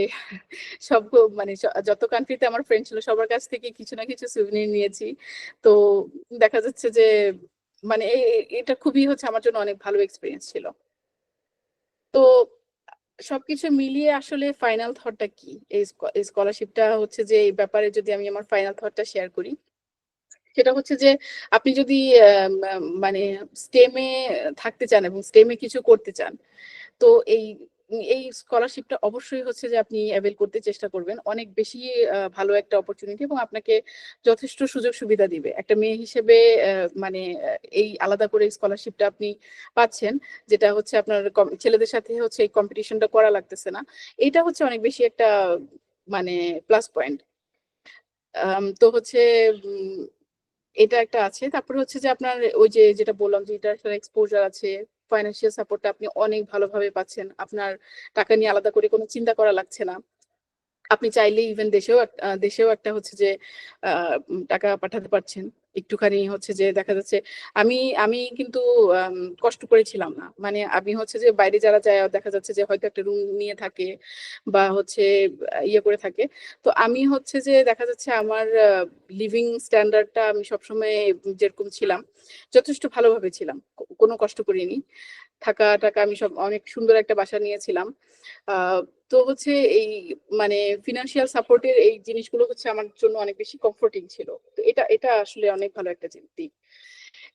সব মানে যত কান্ট্রিতে আমার ফ্রেন্ড ছিল সবার কাছ থেকে কিছু না কিছু সুভেনির নিয়েছি। তো দেখা যাচ্ছে যে মানে এটা খুবই হচ্ছে আমার জন্য অনেক ভালো এক্সপেরিয়েন্স ছিল। তো সবকিছু মিলিয়ে আসলে ফাইনাল থট টা কি? এই স্কলারশিপটা হচ্ছে যে এই ব্যাপারে যদি আমি আমার ফাইনাল থট টা শেয়ার করি, সেটা হচ্ছে যে আপনি যদি মানে STEM এ থাকতে চান এবং STEM এ কিছু করতে চান, তো এই স্কলারশিপটা অবশ্যই হচ্ছে যে আপনি এভেইল করতে চেষ্টা করবেন। অনেক বেশি ভালো একটা অপরচুনিটি এবং আপনাকে যথেষ্ট সুযোগ সুবিধা দিবে। একটা মেয়ে হিসেবে মানে এই আলাদা করে স্কলারশিপটা আপনি পাচ্ছেন। যেটা হচ্ছে আপনার ছেলেদের সাথে হচ্ছে এই কম্পিটিশনটা করা লাগতেছে না। এইটা হচ্ছে অনেক বেশি একটা মানে প্লাস পয়েন্ট। তো হচ্ছে উম এটা একটা আছে। তারপরে হচ্ছে যে আপনার ওই যে যেটা বললাম যে ইন্টারন্যাশনাল এক্সপোজার আছে, ফাইন্যান্সিয়াল সাপোর্টটা আপনি অনেক ভালোভাবে পাচ্ছেন। আপনার টাকা নিয়ে আলাদা করে কোনো চিন্তা করা লাগছে না। আপনি চাইলেই ইভেন দেশেও একটা হচ্ছে যে আ টাকা পাঠাতে পারছেন। একটুখানি হচ্ছে যে দেখা যাচ্ছে আমি আমি কিন্তু আম কষ্ট করেছিলাম না। মানে আমি হচ্ছে যে বাইরে যারা যায় দেখা যাচ্ছে যে হয়তো একটা রুম নিয়ে থাকে বা হচ্ছে ইয়ে করে থাকে। তো আমি হচ্ছে যে দেখা যাচ্ছে আমার লিভিং স্ট্যান্ডার্ড টা আমি সবসময় যেরকম ছিলাম, যথেষ্ট ভালোভাবে ছিলাম। কোনো কষ্ট করিনি। থাকা-টাকা আমি সব অনেক সুন্দর একটা বাসা নিয়েছিলাম। আ তো হচ্ছে এই মানে ফিনান্সিয়াল সাপোর্টের এই জিনিসগুলো হচ্ছে আমার জন্য অনেক বেশি কমফোর্টিং ছিল। তো এটা এটা আসলে অনেক ভালো একটা দিক।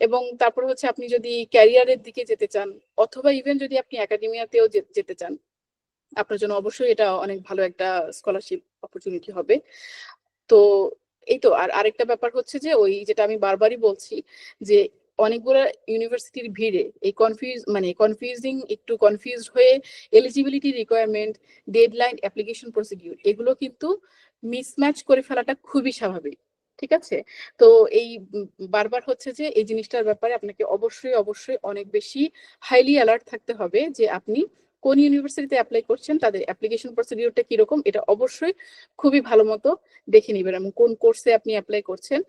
এবং তারপর হচ্ছে আপনি যদি ক্যারিয়ারের দিকে যেতে চান অথবা ইভেন যদি আপনি একাডেমিয়াতেও যেতে চান, আপনার জন্য অবশ্যই এটা অনেক ভালো একটা স্কলারশিপ অপরচুনিটি হবে। তো এই তো আরেকটা ব্যাপার হচ্ছে যে ওই যেটা আমি বারবারই বলছি যে অনেকগুলো ইউনিভার্সিটির ভিড়ে এই কনফিউজিং একটু কনফিউজড হয়ে eligibility requirement, deadline, application procedure এগুলো কিন্তু মিসম্যাচ করে ফেলাটা খুবই স্বাভাবিক। ঠিক আছে? তো এই বারবার হচ্ছে যে এই জিনিসটার ব্যাপারে আপনাকে অবশ্যই অবশ্যই অনেক বেশি হাইলি অ্যালার্ট থাকতে হবে যে আপনি কোন ইউনিভার্সিটিতে অ্যাপ্লাই করছেন, তাদের অ্যাপ্লিকেশন প্রসিডিউরটা কিরকম এটা অবশ্যই খুবই ভালো মতো দেখে নিবেন এবং কোন কোর্সে আপনি অ্যাপ্লাই করছেন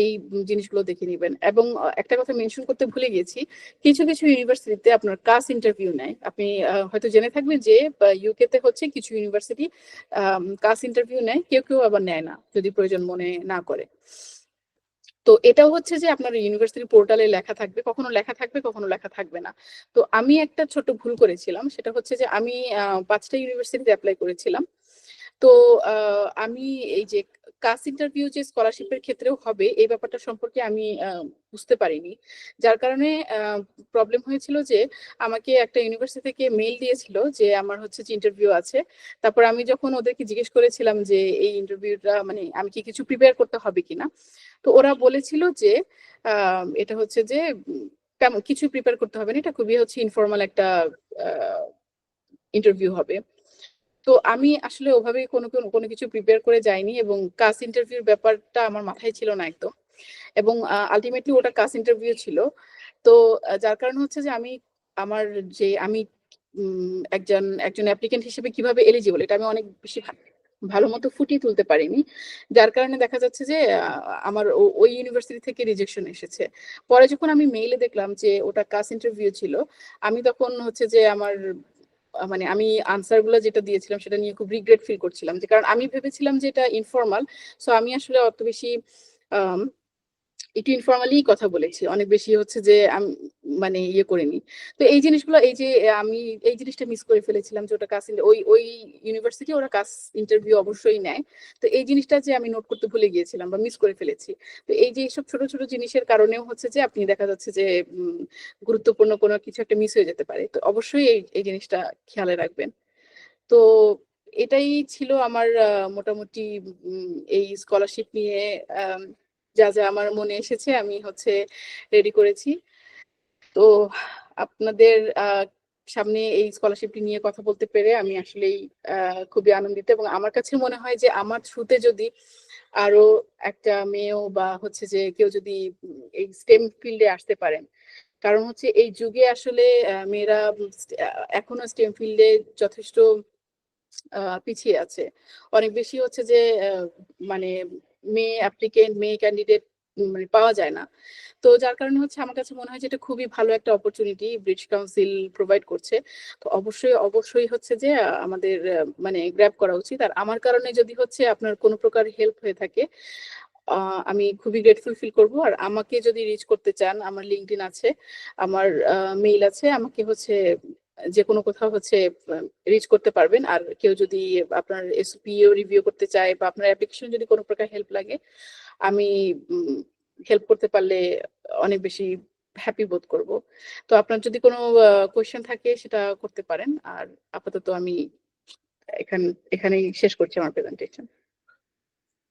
এই জিনিসগুলো দেখে নিবেন। এবং একটা কথা মেনশন করতে ভুলে গেছি, কিছু কিছু ইউনিভার্সিটিতে আপনার কাস ইন্টারভিউ নেয়। আপনি হয়তো জেনে থাকবেন যে ইউকে তে হচ্ছে কিছু ইউনিভার্সিটি কাস ইন্টারভিউ নেয়, কেউ কেউ আবার নেয় না যদি প্রয়োজন মনে না করে। তো এটাও হচ্ছে যে আপনার ইউনিভার্সিটি পোর্টালে লেখা থাকবে, কখনো লেখা থাকবে কখনো লেখা থাকবে না। তো আমি একটা ছোট ভুল করেছিলাম, সেটা হচ্ছে যে আমি 5টা ইউনিভার্সিটিতে অ্যাপ্লাই করেছিলাম। তো আমি এই যে কাস ইন্টারভিউ যে স্কলারশিপের ক্ষেত্রেও হবে এই ব্যাপারটা সম্পর্কে আমি বুঝতে পারিনি, যার কারণে প্রবলেম হয়েছিল যে আমাকে একটা ইউনিভার্সিটি থেকে মেইল দিয়েছিল যে আমার হচ্ছে যে ইন্টারভিউ আছে। তারপর আমি যখন ওদেরকে জিজ্ঞেস করেছিলাম যে এই ইন্টারভিউটা মানে আমি কি কিছু প্রিপেয়ার করতে হবে কিনা, তো ওরা বলেছিল যে এটা হচ্ছে যে তেমন কিছু প্রিপেয়ার করতে হবে না, এটা খুবই হচ্ছে ইনফর্মাল একটা ইন্টারভিউ হবে। তো আমি আসলে ওভাবে কোনো কিছু প্রিপেয়ার করে যাইনি এবং কাস ইন্টারভিউর ব্যাপারটা আমার মাথায় ছিল না একদম। এবং আলটিমেটলি ওটা কাস ইন্টারভিউ ছিল। তো যার কারণে হচ্ছে যে আমার যে আমি একজন অ্যাপ্লিকেন্ট হিসেবে কিভাবে এলিজিবল এটা আমি অনেক বেশি ভালো মতো ফুটিয়ে তুলতে পারিনি, যার কারণে দেখা যাচ্ছে যে আমার ওই ইউনিভার্সিটি থেকে রিজেকশন এসেছে। পরে যখন আমি মেইলে দেখলাম যে ওটা কাস ইন্টারভিউ ছিল, আমি তখন হচ্ছে যে আমার মানে আমি আনসার গুলো যেটা দিয়েছিলাম সেটা নিয়ে খুব রিগ্রেট ফিল করছিলাম, যে কারণ আমি ভেবেছিলাম যে এটা ইনফর্মাল। সো আমি আসলে অত বেশি একটু ইনফর্মালি কথা বলেছি, অনেক বেশি হচ্ছে যে আমি মানে ইয়ে করিনি। তো এই জিনিসগুলো এই যে আমি এই জিনিসটা মিস করে ফেলেছিলাম যে ওটা কাস ওই ইউনিভার্সিটি ওরা কাস ইন্টারভিউ অবশ্যই নেয়। তো এই জিনিসটা যে আমি নোট করতে ভুলে গিয়েছিলাম বা মিস করে ফেলেছি। তো এই যে এইসব ছোট ছোট জিনিসের কারণেও হচ্ছে যে আপনি দেখা যাচ্ছে যে গুরুত্বপূর্ণ কোনো কিছু একটা মিস হয়ে যেতে পারে। তো অবশ্যই এই জিনিসটা খেয়ালে রাখবেন। তো এটাই ছিল আমার মোটামুটি এই স্কলারশিপ নিয়ে যা যা আমার মনে এসেছে আমি হচ্ছে রেডি করেছি। তো আপনাদের সামনে এই স্কলারশিপটি নিয়ে কথা বলতে পেরে আমি আসলেই খুবই আনন্দিত এবং আমার কাছে মনে হয় যে আমার থ্রুতে যদি আরো একটা মেয়েও বা হচ্ছে যে কেউ যদি এই স্টেম ফিল্ডে আসতে পারেন, কারণ হচ্ছে এই যুগে আসলে মেয়েরা এখনো স্টেম ফিল্ডে যথেষ্ট পিছিয়ে আছে। অনেক বেশি হচ্ছে যে মানে মেয়ে অ্যাপ্লিকেন্ট, মেয়ে ক্যান্ডিডেট মানে পাওয়া যায় না। তো যার কারণে হচ্ছে আমার কাছে মনে হয় যে এটা খুবই ভালো একটা অপরচুনিটি ব্রিটিশ কাউন্সিল প্রোভাইড করছে। তো অবশ্যই হচ্ছে যে আমাদের মানে গ্র্যাব করা উচিত। আর আমার কারণে যদি হচ্ছে আপনার কোনো প্রকার হেল্প হয়ে থাকে আমি খুবই গ্রেটফুল ফিল করব। আর আমাকে যদি রিচ করতে চান আমার লিঙ্কডইন আছে, আমার মেইল আছে, আমাকে হচ্ছে যে কোনো কোথাও হচ্ছে রিচ করতে পারবেন। আর কেউ যদি আপনার এসপিও রিভিউ করতে চায় বা আপনার অ্যাপ্লিকেশন যদি কোনো প্রকার হেল্প লাগে, আমি হেল্প করতে পারলে অনেক বেশি হ্যাপি বোধ করব। তো আপনার যদি কোনো কোয়েশ্চেন থাকে সেটা করতে পারেন। আর আপাতত আমি এখানেই শেষ করছি আমার presentation.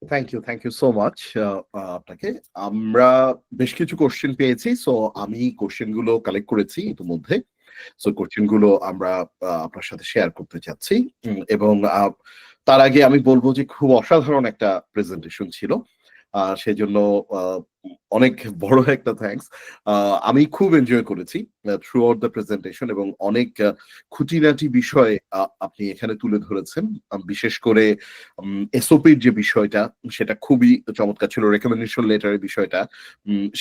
Thank you so much আপনাকে। আমরা বেশ কিছু কোশ্চেন পেয়েছি, সো আমি কোশ্চেন গুলো কালেক্ট করেছি ইতিমধ্যে। সো কোশ্চেন গুলো আমরা আপনার সাথে শেয়ার করতে চাচ্ছি এবং তার আগে আমি বলবো যে খুব অসাধারণ একটা প্রেজেন্টেশন ছিল, সেজন্য অনেক বড় একটা থ্যাঙ্কস। আমি খুব এনজয় করেছি থ্রু আউট দ্য প্রেজেন্টেশন এবং অনেক খুঁটিনাটি বিষয় আপনি এখানে তুলে ধরেছেন। বিশেষ করে এসওপির যে বিষয়টা সেটা খুবই চমৎকার ছিল, রেকমেন্ডেশন লেটারের বিষয়টা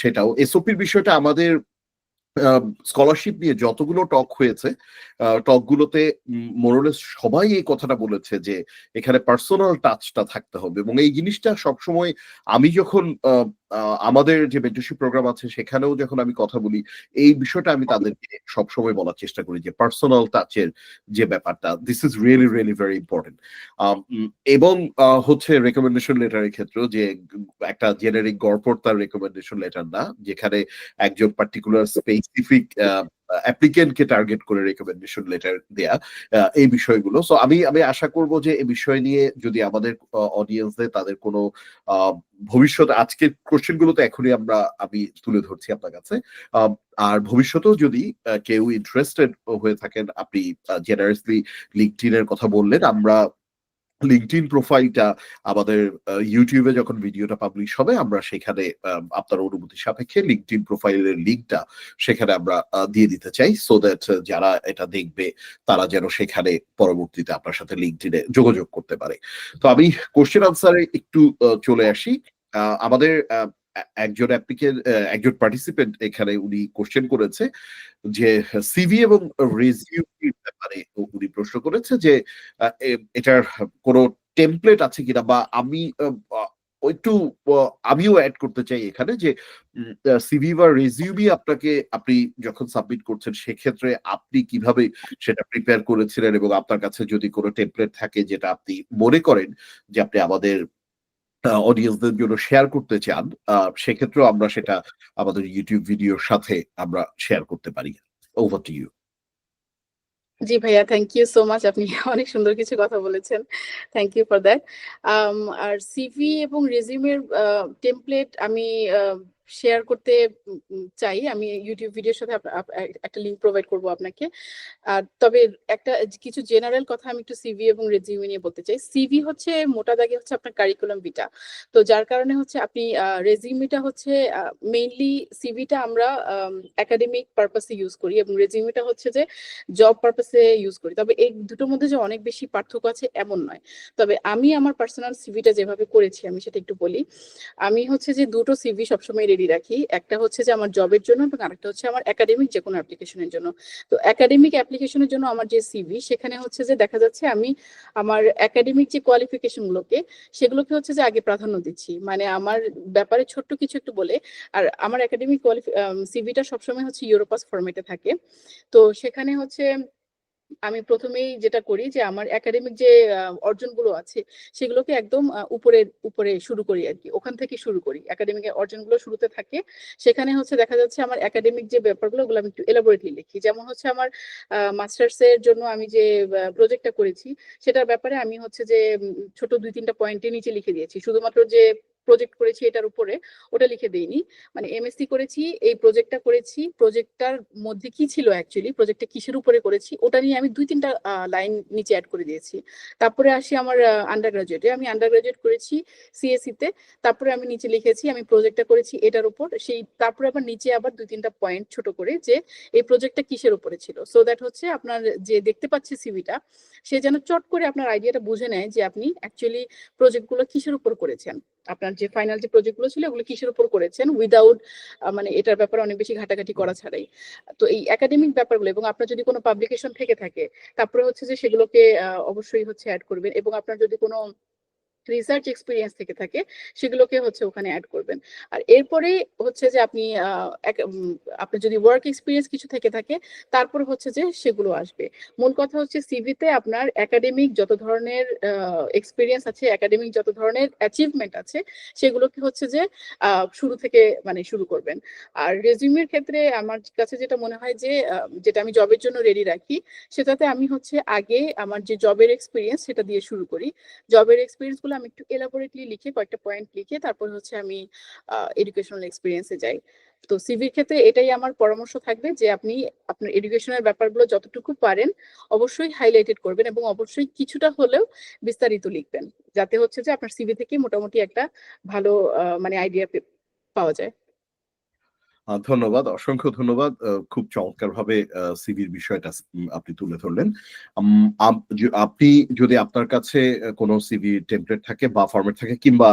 সেটাও। এসওপির বিষয়টা আমাদের স্কলারশিপ নিয়ে যতগুলো টক হয়েছে টকগুলোতে মোরলেস সবাই এই কথাটা বলেছে যে এখানে পার্সোনাল টাচটা থাকতে হবে এবং এই জিনিসটা সবসময় আমি যখন আমাদের যে মেন্টরশিপ প্রোগ্রাম আছে সেখানেও যখন আমি কথা বলি এই বিষয়টা আমি তাদেরকে সবসময় বলার চেষ্টা করি যে পার্সোনাল টাচের যে ব্যাপারটা this is really really very important. এবং হচ্ছে রেকমেন্ডেশন লেটারের ক্ষেত্রেও যে একটা জেনারিক গড়পড় তার রেকমেন্ডেশন লেটার না, যেখানে একজন পার্টিকুলার স্পেসিফিক অ্যাপ্লিকেন্টকে টার্গেট করে রেকমেন্ডেশন লেটার দেয়া, এই বিষয়গুলো। সো আমি আমি আশা করব যে এই বিষয় নিয়ে যদি আমাদের অডিয়েন্সদের তাদের কোনো ভবিষ্যৎ, আজকের কোশ্চেন গুলো তো এখনই আমি তুলে ধরছি আপনার কাছে, আর ভবিষ্যতেও যদি কেউ ইন্টারেস্টেড হয়ে থাকেন, আপনি জেনারেসলি লিঙ্কডইন এর কথা বললেন, আমরা লিঙ্কডইন প্রোফাইলটা আমাদের ইউটিউবে যখন ভিডিওটা পাবলিশ হবে আমরা সেখানে আপনার অনুমতি সাপেক্ষে লিঙ্কডইন প্রোফাইলের লিঙ্কটা সেখানে আমরা দিয়ে দিতে চাই, সো দ্যাট যারা এটা দেখবে তারা যেন সেখানে পরবর্তীতে আপনার সাথে লিঙ্কডইনে যোগাযোগ করতে পারে। তো আমি কোশ্চেন আনসারে একটু চলে আসি। আমাদের একজন অ্যাপ্লিকেন্ট, একজন পার্টিসিপেন্ট এখানে উনি কোশ্চেন করেছে যে সিভি এবং রেজিউমের ব্যাপারে উনি প্রশ্ন করেছে যে এটার কোনো টেমপ্লেট আছে কিনা, বা আমি একটু আমিও অ্যাড করতে চাই এখানে যে সিভি বা রেজিউমি আপনি যখন সাবমিট করছেন সেক্ষেত্রে আপনি কিভাবে সেটা প্রিপেয়ার করেছিলেন, এবং আপনার কাছে যদি কোনো টেমপ্লেট থাকে যেটা আপনি মনে করেন যে আপনি আমাদের অডিয়েন্সদের জন্য শেয়ার করতে চান, সেক্ষেত্রেও আমরা সেটা আমাদের ইউটিউব ভিডিওর সাথে আমরা শেয়ার করতে পারি। Over to you. জি ভাইয়া, থ্যাংক ইউ সো মাচ, আপনি অনেক সুন্দর কিছু কথা বলেছেন, থ্যাংক ইউ ফর দ্যাট। আর সিভি এবং রেজিউমের টেমপ্লেট আমি শেয়ার করতে চাই, আমি ইউটিউব ভিডিওর সাথে একটা লিংক প্রোভাইড করব আপনাকে। তবে কিছু জেনারেল কথা আমি একটু সিভি এবং রেজিউমে নিয়ে বলতে চাই। সিভি হচ্ছে মোটা দাগে হচ্ছে আপনার কারিকুলাম ভিটা, তো যার কারণে হচ্ছে আপনি রেজিউমিটা হচ্ছে মেইনলি, সিভিটা আমরা একাডেমিক পারপাসে ইউজ করি এবং রেজিউমিটা হচ্ছে যে জব পারপাসে ইউজ করি। তবে এই দুটোর মধ্যে যে অনেক বেশি পার্থক্য আছে এমন নয়। তবে আমি আমার পার্সোনাল সিভিটা যেভাবে করেছি আমি সেটা একটু বলি। আমি হচ্ছে যে দুটো সিভি সবসময় রেডি রাখি, একটা হচ্ছে যে আমার জবের জন্য এবং আরেকটা হচ্ছে আমার একাডেমিক যে কোনো অ্যাপ্লিকেশনের জন্য। তো একাডেমিক অ্যাপ্লিকেশনের জন্য আমার যে সিভি সেখানে হচ্ছে যে দেখা যাচ্ছে আমি আমার একাডেমিক যে কোয়ালিফিকেশন গুলোকে সেগুলোকে হচ্ছে যে আগে প্রাধান্য দিচ্ছি, মানে আমার ব্যাপারে ছোট্ট কিছু একটু বলে। আর আমার একাডেমিক সিভিটা সবসময় হচ্ছে ইউরোপাস ফরম্যাটে থাকে। তো সেখানে হচ্ছে আমি প্রথমেই যেটা করি যে আমার একাডেমিক যে অর্জনগুলো আছে সেগুলোকে একদম উপরে উপরে শুরু করি আর কি, ওখান থেকে শুরু করি, একাডেমিক অর্জনগুলো শুরুতে থাকে। সেখানে হচ্ছে দেখা যাচ্ছে আমার একাডেমিক যে ব্যাপারগুলো ওগুলো আমি একটু এলাবোরেটলি লিখি। যেমন হচ্ছে আমার মাস্টার্স এর জন্য আমি যে প্রজেক্টটা করেছি সেটার ব্যাপারে আমি হচ্ছে যে ছোট 2-3টা পয়েন্টে নিচে লিখে দিয়েছি, শুধুমাত্র যে প্রজেক্ট করেছি এটার উপরে ওটা লিখে দেইনি। মানে এমএসসি করেছি, এই প্রজেক্টটা করেছি, প্রজেক্টটার মধ্যে কি ছিল, অ্যাকচুয়ালি প্রজেক্টটা কিসের উপরে করেছি ওটা নিয়ে আমি 2-3টা লাইন নিচে অ্যাড করে দিয়েছি। তারপরে আসি আমার আন্ডার গ্রাজুয়েটে, আমি আন্ডার গ্রাজুয়েট করেছি সিএসসি তে। তারপরে আমি নিচে লিখেছি আমি প্রজেক্টটা করেছি এটার উপর, তারপরে আবার নিচে আবার 2-3টা পয়েন্ট ছোট করে যে এই প্রজেক্টটা কিসের উপরে ছিল, সো দ্যাট হচ্ছে আপনার যে দেখতে পাচ্ছে সিভিটা সে যেন চট করে আপনার আইডিয়াটা বুঝে নেয় যে আপনি অ্যাকচুয়ালি প্রজেক্টগুলো কিসের উপর করেছেন, আপনার যে ফাইনাল যে প্রজেক্টগুলো ছিল ওগুলো কিসের উপর করেছেন, উইদাউট মানে এটার ব্যাপারে অনেক বেশি ঘাটাঘাটি করা ছাড়াই। তো এই একাডেমিক ব্যাপারগুলো, এবং আপনার যদি কোনো পাবলিকেশন থেকে থাকে তারপরে হচ্ছে যে সেগুলোকে অবশ্যই হচ্ছে অ্যাড করবেন, এবং আপনার যদি কোনো রিসার্চ এক্সপিরিয়েন্স থেকে থাকে সেগুলোকে হচ্ছে ওখানে অ্যাড করবেন। আর এরপরে হচ্ছে যে আপনি আপনার যদি ওয়ার্ক এক্সপিরিয়েন্স কিছু থেকে থাকে তারপর হচ্ছে যে সেগুলো আসবে। মূল কথা হচ্ছে সিভিতে আপনার একাডেমিক যত ধরনের এক্সপিরিয়েন্স আছে, একাডেমিক যত ধরনের অ্যাচিভমেন্ট আছে সেগুলোকে হচ্ছে যে শুরু থেকে মানে শুরু করবেন। আর রেজিউমের ক্ষেত্রে আমার কাছে যেটা মনে হয় যে যেটা আমি জবের জন্য রেডি রাখি সেটাতে আমি হচ্ছে আগে আমার যে জবের এক্সপিরিয়েন্স সেটা দিয়ে শুরু করি। জবের এক্সপিরিয়েন্স গুলো আমি একটু এলাবোরেটলি লিখে কয়েকটা পয়েন্ট লিখে তারপর হচ্ছে আমি এডুকেশনাল এক্সপিরিয়েন্সে যাই। তো সিভির ক্ষেত্রে এটাই আমার পরামর্শ থাকবে যে আপনি আপনার এডুকেশনের ব্যাপারগুলো যতটুকু পারেন অবশ্যই হাইলাইটেড করবেন এবং অবশ্যই কিছুটা হলেও বিস্তারিত লিখবেন, যাতে হচ্ছে যে আপনার সিভি থেকে মোটামুটি একটা ভালো মানে আইডিয়া পাওয়া যায়। ধন্যবাদ, অসংখ্য ধন্যবাদ। খুব চমৎকারভাবে সিভির বিষয়টা আপনি তুলে ধরলেন। আপনি যদি আপনার কাছে কোনো সিভি টেমপ্লেট থাকে বা ফরম্যাট থাকে, কিংবা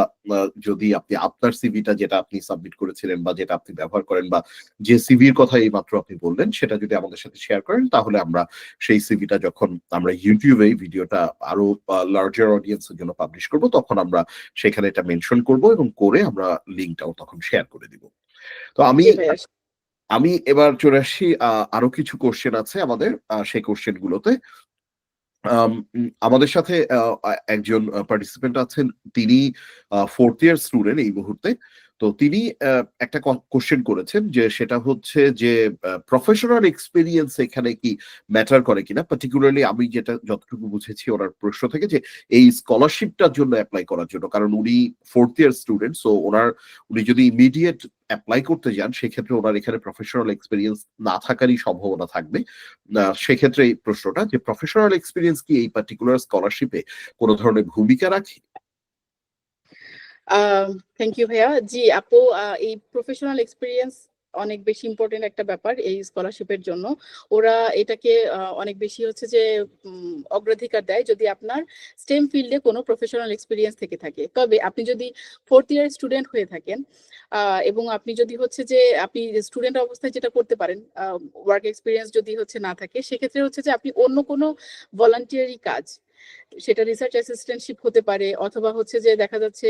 যদি আপনি আপনার সিভিটা যেটা আপনি সাবমিট করেছিলেন বা যেটা আপনি ব্যবহার করেন, বা যে সিভির কথা এইমাত্র আপনি বললেন, সেটা যদি আমাদের সাথে শেয়ার করেন, তাহলে আমরা সেই সিভিটা যখন আমরা ইউটিউবে এই ভিডিওটা আরো লার্জার অডিয়েন্স এর জন্য পাবলিশ করব, তখন আমরা সেখানে এটা মেনশন করব এবং করে আমরা লিঙ্কটাও তখন শেয়ার করে দিব। তো আমি জি ভাইয়া। আমি এবার চলে আসি, আরো কিছু কোশ্চেন আছে আমাদের, সেই কোশ্চেন গুলোতে। আমাদের সাথে একজন পার্টিসিপেন্ট আছেন, তিনি 4th ইয়ার স্টুডেন্ট এই মুহূর্তে। তো তিনি একটা কোশ্চেন করেছেন, যে সেটা হচ্ছে যে প্রফেশনাল এক্সপেরিয়েন্স এখানে কি ম্যাটার করে কিনা। পার্টিকুলারলি আমি যেটা যতটুকু বুঝেছি ওনার প্রশ্ন থেকে, যে এই স্কলারশিপটার জন্য অ্যাপ্লাই করার জন্য, কারণ উনি 4th ইয়ার স্টুডেন্ট, সো উনি যদি ইমিডিয়েট অ্যাপ্লাই করতে যান, সেক্ষেত্রে ওনার এখানে প্রফেশনাল এক্সপেরিয়েন্স না থাকারই সম্ভাবনা থাকবে। সেক্ষেত্রে এই প্রশ্নটা, যে প্রফেশনাল এক্সপেরিয়েন্স কি এই পার্টিকুলার স্কলারশিপে কোনো ধরনের ভূমিকা রাখে? থ্যাংক ইউ ভাইয়া। জি আপু, এই প্রফেশনাল এক্সপিরিয়েন্স অনেক বেশি ইম্পর্টেন্ট একটা ব্যাপার এই স্কলারশিপের জন্য। ওরা এটাকে অনেক বেশি হচ্ছে যে অগ্রাধিকার দেয় যদি আপনার স্টেম ফিল্ডে কোনো প্রফেশনাল এক্সপিরিয়েন্স থেকে থাকে। তবে আপনি যদি 4th ইয়ার স্টুডেন্ট হয়ে থাকেন, এবং আপনি যদি হচ্ছে যে আপনি স্টুডেন্ট অবস্থায় যেটা করতে পারেন, ওয়ার্ক এক্সপিরিয়েন্স যদি হচ্ছে না থাকে, সেক্ষেত্রে হচ্ছে যে আপনি অন্য কোনো ভলান্টিয়ারি কাজ, সেটা রিসার্চ অ্যাসিস্ট্যান্টশিপ হতে পারে, অথবা হচ্ছে যে দেখা যাচ্ছে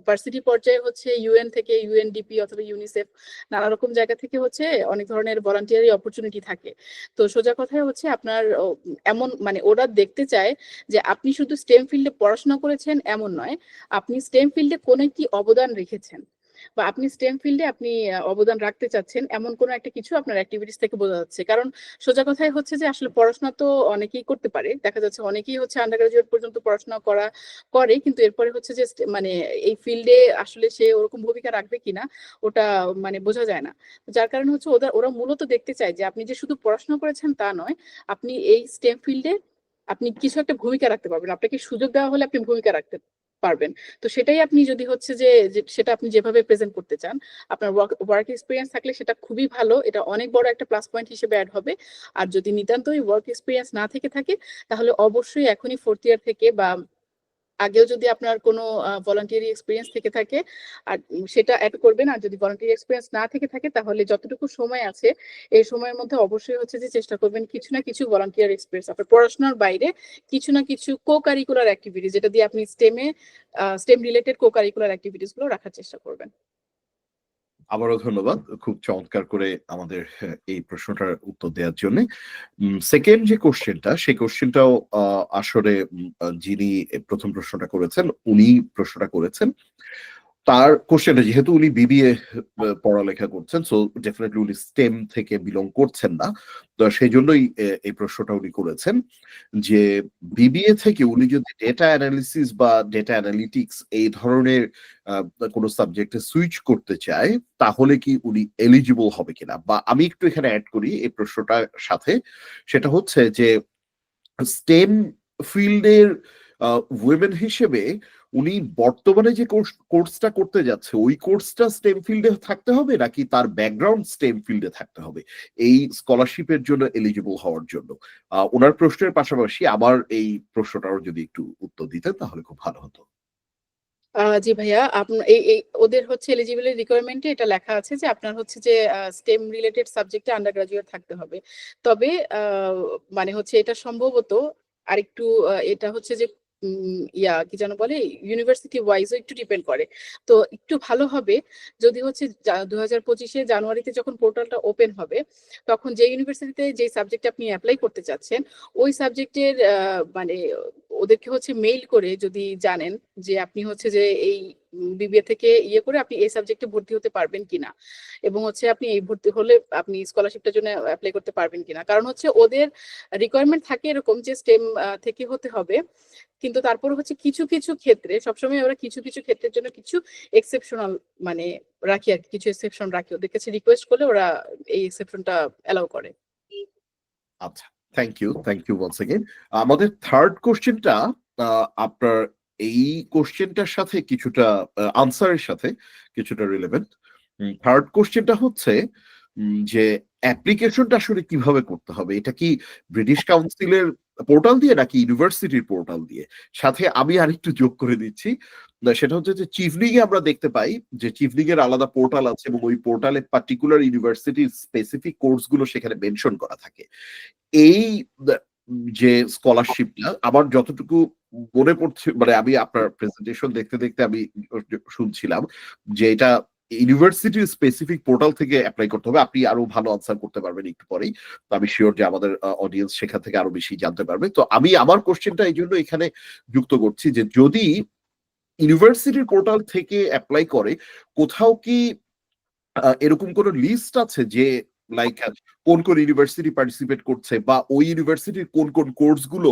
ভার্সিটি পর্যায়ে হচ্ছে ইউএন থেকে, ইউএনডিপি অথবা ইউনিসেফ, নানা রকম জায়গা থেকে হচ্ছে অনেক ধরনের ভলান্টিয়ারি অপরচুনিটি থাকে। তো সোজা কথায় হচ্ছে আপনার এমন মানে ওরা দেখতে চায় যে আপনি শুধু স্টেম ফিল্ডে পড়াশোনা করেছেন এমন নয়, আপনি স্টেম ফিল্ডে কোনো একটি অবদান রেখেছেন, বা আপনি স্টেম ফিল্ডে আপনি অবদান রাখতে চাচ্ছেন, এমন কোনো একটা কিছু আপনার অ্যাক্টিভিটিস থেকে বোঝা যাচ্ছে। কারণ সোজা কথাই হচ্ছে যে আসলে পড়াশোনা তো অনেকেই করতে পারে, দেখা যাচ্ছে অনেকেই হচ্ছে আন্ডার গ্রাজুয়েট পর্যন্ত পড়াশোনা করে, কিন্তু এরপরে হচ্ছে যে মানে এই ফিল্ডে আসলে সে ওরকম ভূমিকা রাখবে কিনা ওটা মানে বোঝা যায় না। যার কারণে হচ্ছে ওরা মূলত দেখতে চায় যে আপনি যে শুধু পড়াশোনা করেছেন তা নয়, আপনি এই স্টেম ফিল্ডে আপনি কিছু একটা ভূমিকা রাখতে পারবেন, আপনাকে সুযোগ দেওয়া হলে আপনি ভূমিকা রাখতে পারবেন। তো সেটাই আপনি যদি হচ্ছে যে সেটা আপনি যেভাবে প্রেজেন্ট করতে চান, আপনার ওয়ার্ক এক্সপিরিয়েন্স থাকলে সেটা খুবই ভালো, এটা অনেক বড় একটা প্লাস পয়েন্ট হিসেবে অ্যাড হবে। আর যদি নিতান্তই ওয়ার্ক এক্সপিরিয়েন্স না থেকে থাকে, তাহলে অবশ্যই এখনই 4th ইয়ার থেকে বা আগেও যদি আপনার কোনো ভলান্টিয়ারি এক্সপিরিয়েন্স থেকে থাকে, আর সেটা অ্যাড করবেন। আর যদি ভলান্টিয়ারি এক্সপিরিয়েন্স না থেকে থাকে, তাহলে যতটুকু সময় আছে এই সময়ের মধ্যে অবশ্যই হচ্ছে যে চেষ্টা করবেন কিছু না কিছু ভলান্টিয়ার এক্সপিরিয়েন্স, আপনার পড়াশোনার বাইরে কিছু না কিছু কো কারিকুলার অ্যাক্টিভিটি, যেটা দিয়ে আপনি stem related co curricular activities গুলো রাখার চেষ্টা করবেন। আবারও ধন্যবাদ খুব চমৎকার করে আমাদের এই প্রশ্নটার উত্তর দেওয়ার জন্য। সেকেন্ড যে কোশ্চেনটা, সেই কোশ্চেনটাও আসলে যিনি প্রথম প্রশ্নটা করেছেন, উনি প্রশ্নটা করেছেন। তার কোশ্চেনটা, যেহেতু উনি বিবিএ পড়ালেখা করছেন, সো ডেফিনেটলি উনি স্টেম থেকে বিলং করছেন না। তো সেই জন্যই এই প্রশ্নটা উনি করেছেন, যে বিবিএ থেকে উনি যদি ডেটা অ্যানালিসিস বা ডেটা অ্যানালিটিক্স এই ধরনের কোনো সাবজেক্টে সুইচ করতে চায়, তাহলে কি উনি এলিজিবল হবে কিনা। বা আমি একটু এখানে অ্যাড করি এই প্রশ্নটার সাথে, সেটা হচ্ছে যে স্টেম ফিল্ডের উইমেন হিসেবে উনি বর্তমানে যে কোর্সটা করতে যাচ্ছে, ওই কোর্সটা স্টেম ফিল্ডে থাকতে হবে, নাকি তার ব্যাকগ্রাউন্ড স্টেম ফিল্ডে থাকতে হবে এই স্কলারশিপের জন্য এলিজিবল হওয়ার জন্য। ওনার প্রশ্নের পাশাপাশি আবার এই প্রশ্নটারও যদি একটু উত্তর দিতেন, তাহলে খুব ভালো হতো। জি ভাইয়া, এই এই ওদের হচ্ছে এলিজিবিলিটি রিকোয়ারমেন্টে এটা লেখা আছে যে আপনার হচ্ছে যে স্টেম রিলেটেড সাবজেক্টে আন্ডার গ্রাজুয়েট থাকতে হবে। তবে মানে হচ্ছে এটা সম্ভবত আরেকটু এটা হচ্ছে যে কি যেন বলে, ইউনিভার্সিটি ওয়াইজও একটু ডিপেন্ড করে। তো একটু ভালো হবে যদি হচ্ছে 2025 জানুয়ারিতে যখন পোর্টালটা ওপেন হবে, তখন যে ইউনিভার্সিটিতে যে সাবজেক্টে আপনি অ্যাপ্লাই করতে চাচ্ছেন, ওই সাবজেক্টের মানে ওদেরকে হচ্ছে মেইল করে যদি জানেন যে আপনি হচ্ছে যে এই বিবিএ থেকে ইয়ে করে আপনি এই সাবজেক্টে ভর্তি হতে পারবেন কিনা, এবং হচ্ছে আপনি এই ভর্তি হলে আপনি স্কলারশিপটার জন্য অ্যাপ্লাই করতে পারবেন কিনা। কারণ হচ্ছে ওদের রিকোয়ারমেন্ট থাকে এরকম যে স্টেম থেকে হতে হবে, কিন্তু তারপর হচ্ছে কিছু কিছু ক্ষেত্রে সবসময় ওরা কিছু কিছু ক্ষেত্রের জন্য কিছু এক্সেপশনাল মানে রাখি আর কি, কিছু এক্সেপশন রাখি, ওদের কাছে রিকোয়েস্ট করলে ওরা এই এক্সেপশনটা অ্যালাউ করে। আচ্ছা, থ্যাংক ইউ ওয়ান্স এগেইন। আমাদের থার্ড কোশ্চেনটা আপনার এই কোশ্চেনটার সাথে কিছুটা, আনসারের সাথে কিছুটা রিলেভেন্ট। থার্ড কোশ্চেনটা হচ্ছে যে অ্যাপ্লিকেশনটা আসলে কিভাবে করতে হবে, এটা কি ব্রিটিশ কাউন্সিলের পোর্টাল দিয়ে নাকি ইউনিভার্সিটির পোর্টাল দিয়ে? সাথে আমি আরেকটু যোগ করে দিচ্ছি, সেটা হচ্ছে যে চিফলিং এ আমরা দেখতে পাই যে চিফলিং এর আলাদা পোর্টাল আছে এবং ওই পোর্টালে পার্টিকুলার ইউনিভার্সিটির স্পেসিফিক কোর্স গুলো সেখানে মেনশন করা থাকে। এই যে স্কলারশিপটা আমার যতটুকু মনে পড়ছে, মানে আমি আপনার প্রেজেন্টেশন দেখতে দেখতে আমি শুনছিলাম যে এটা ইউনিভার্সিটির স্পেসিফিক পোর্টাল থেকে অ্যাপ্লাই করতে হবে। আপনি আরো ভালো আনসার করতে পারবেন একটু পরেই। তো আমি শিওর যে আমাদের অডিয়েন্স সেখান থেকে আরো বেশি জানতে পারবে। তো আমি আমার কোশ্চেনটা এই জন্য এখানে যুক্ত করছি যে যদি ইউনিভার্সিটির পোর্টাল থেকে অ্যাপ্লাই করে, কোথাও কি এরকম কোন লিস্ট আছে যে লাইক কোন কোন ইউনিভার্সিটি পার্টিসিপেট করছে বা ওই ইউনিভার্সিটির কোন কোন কোর্স গুলো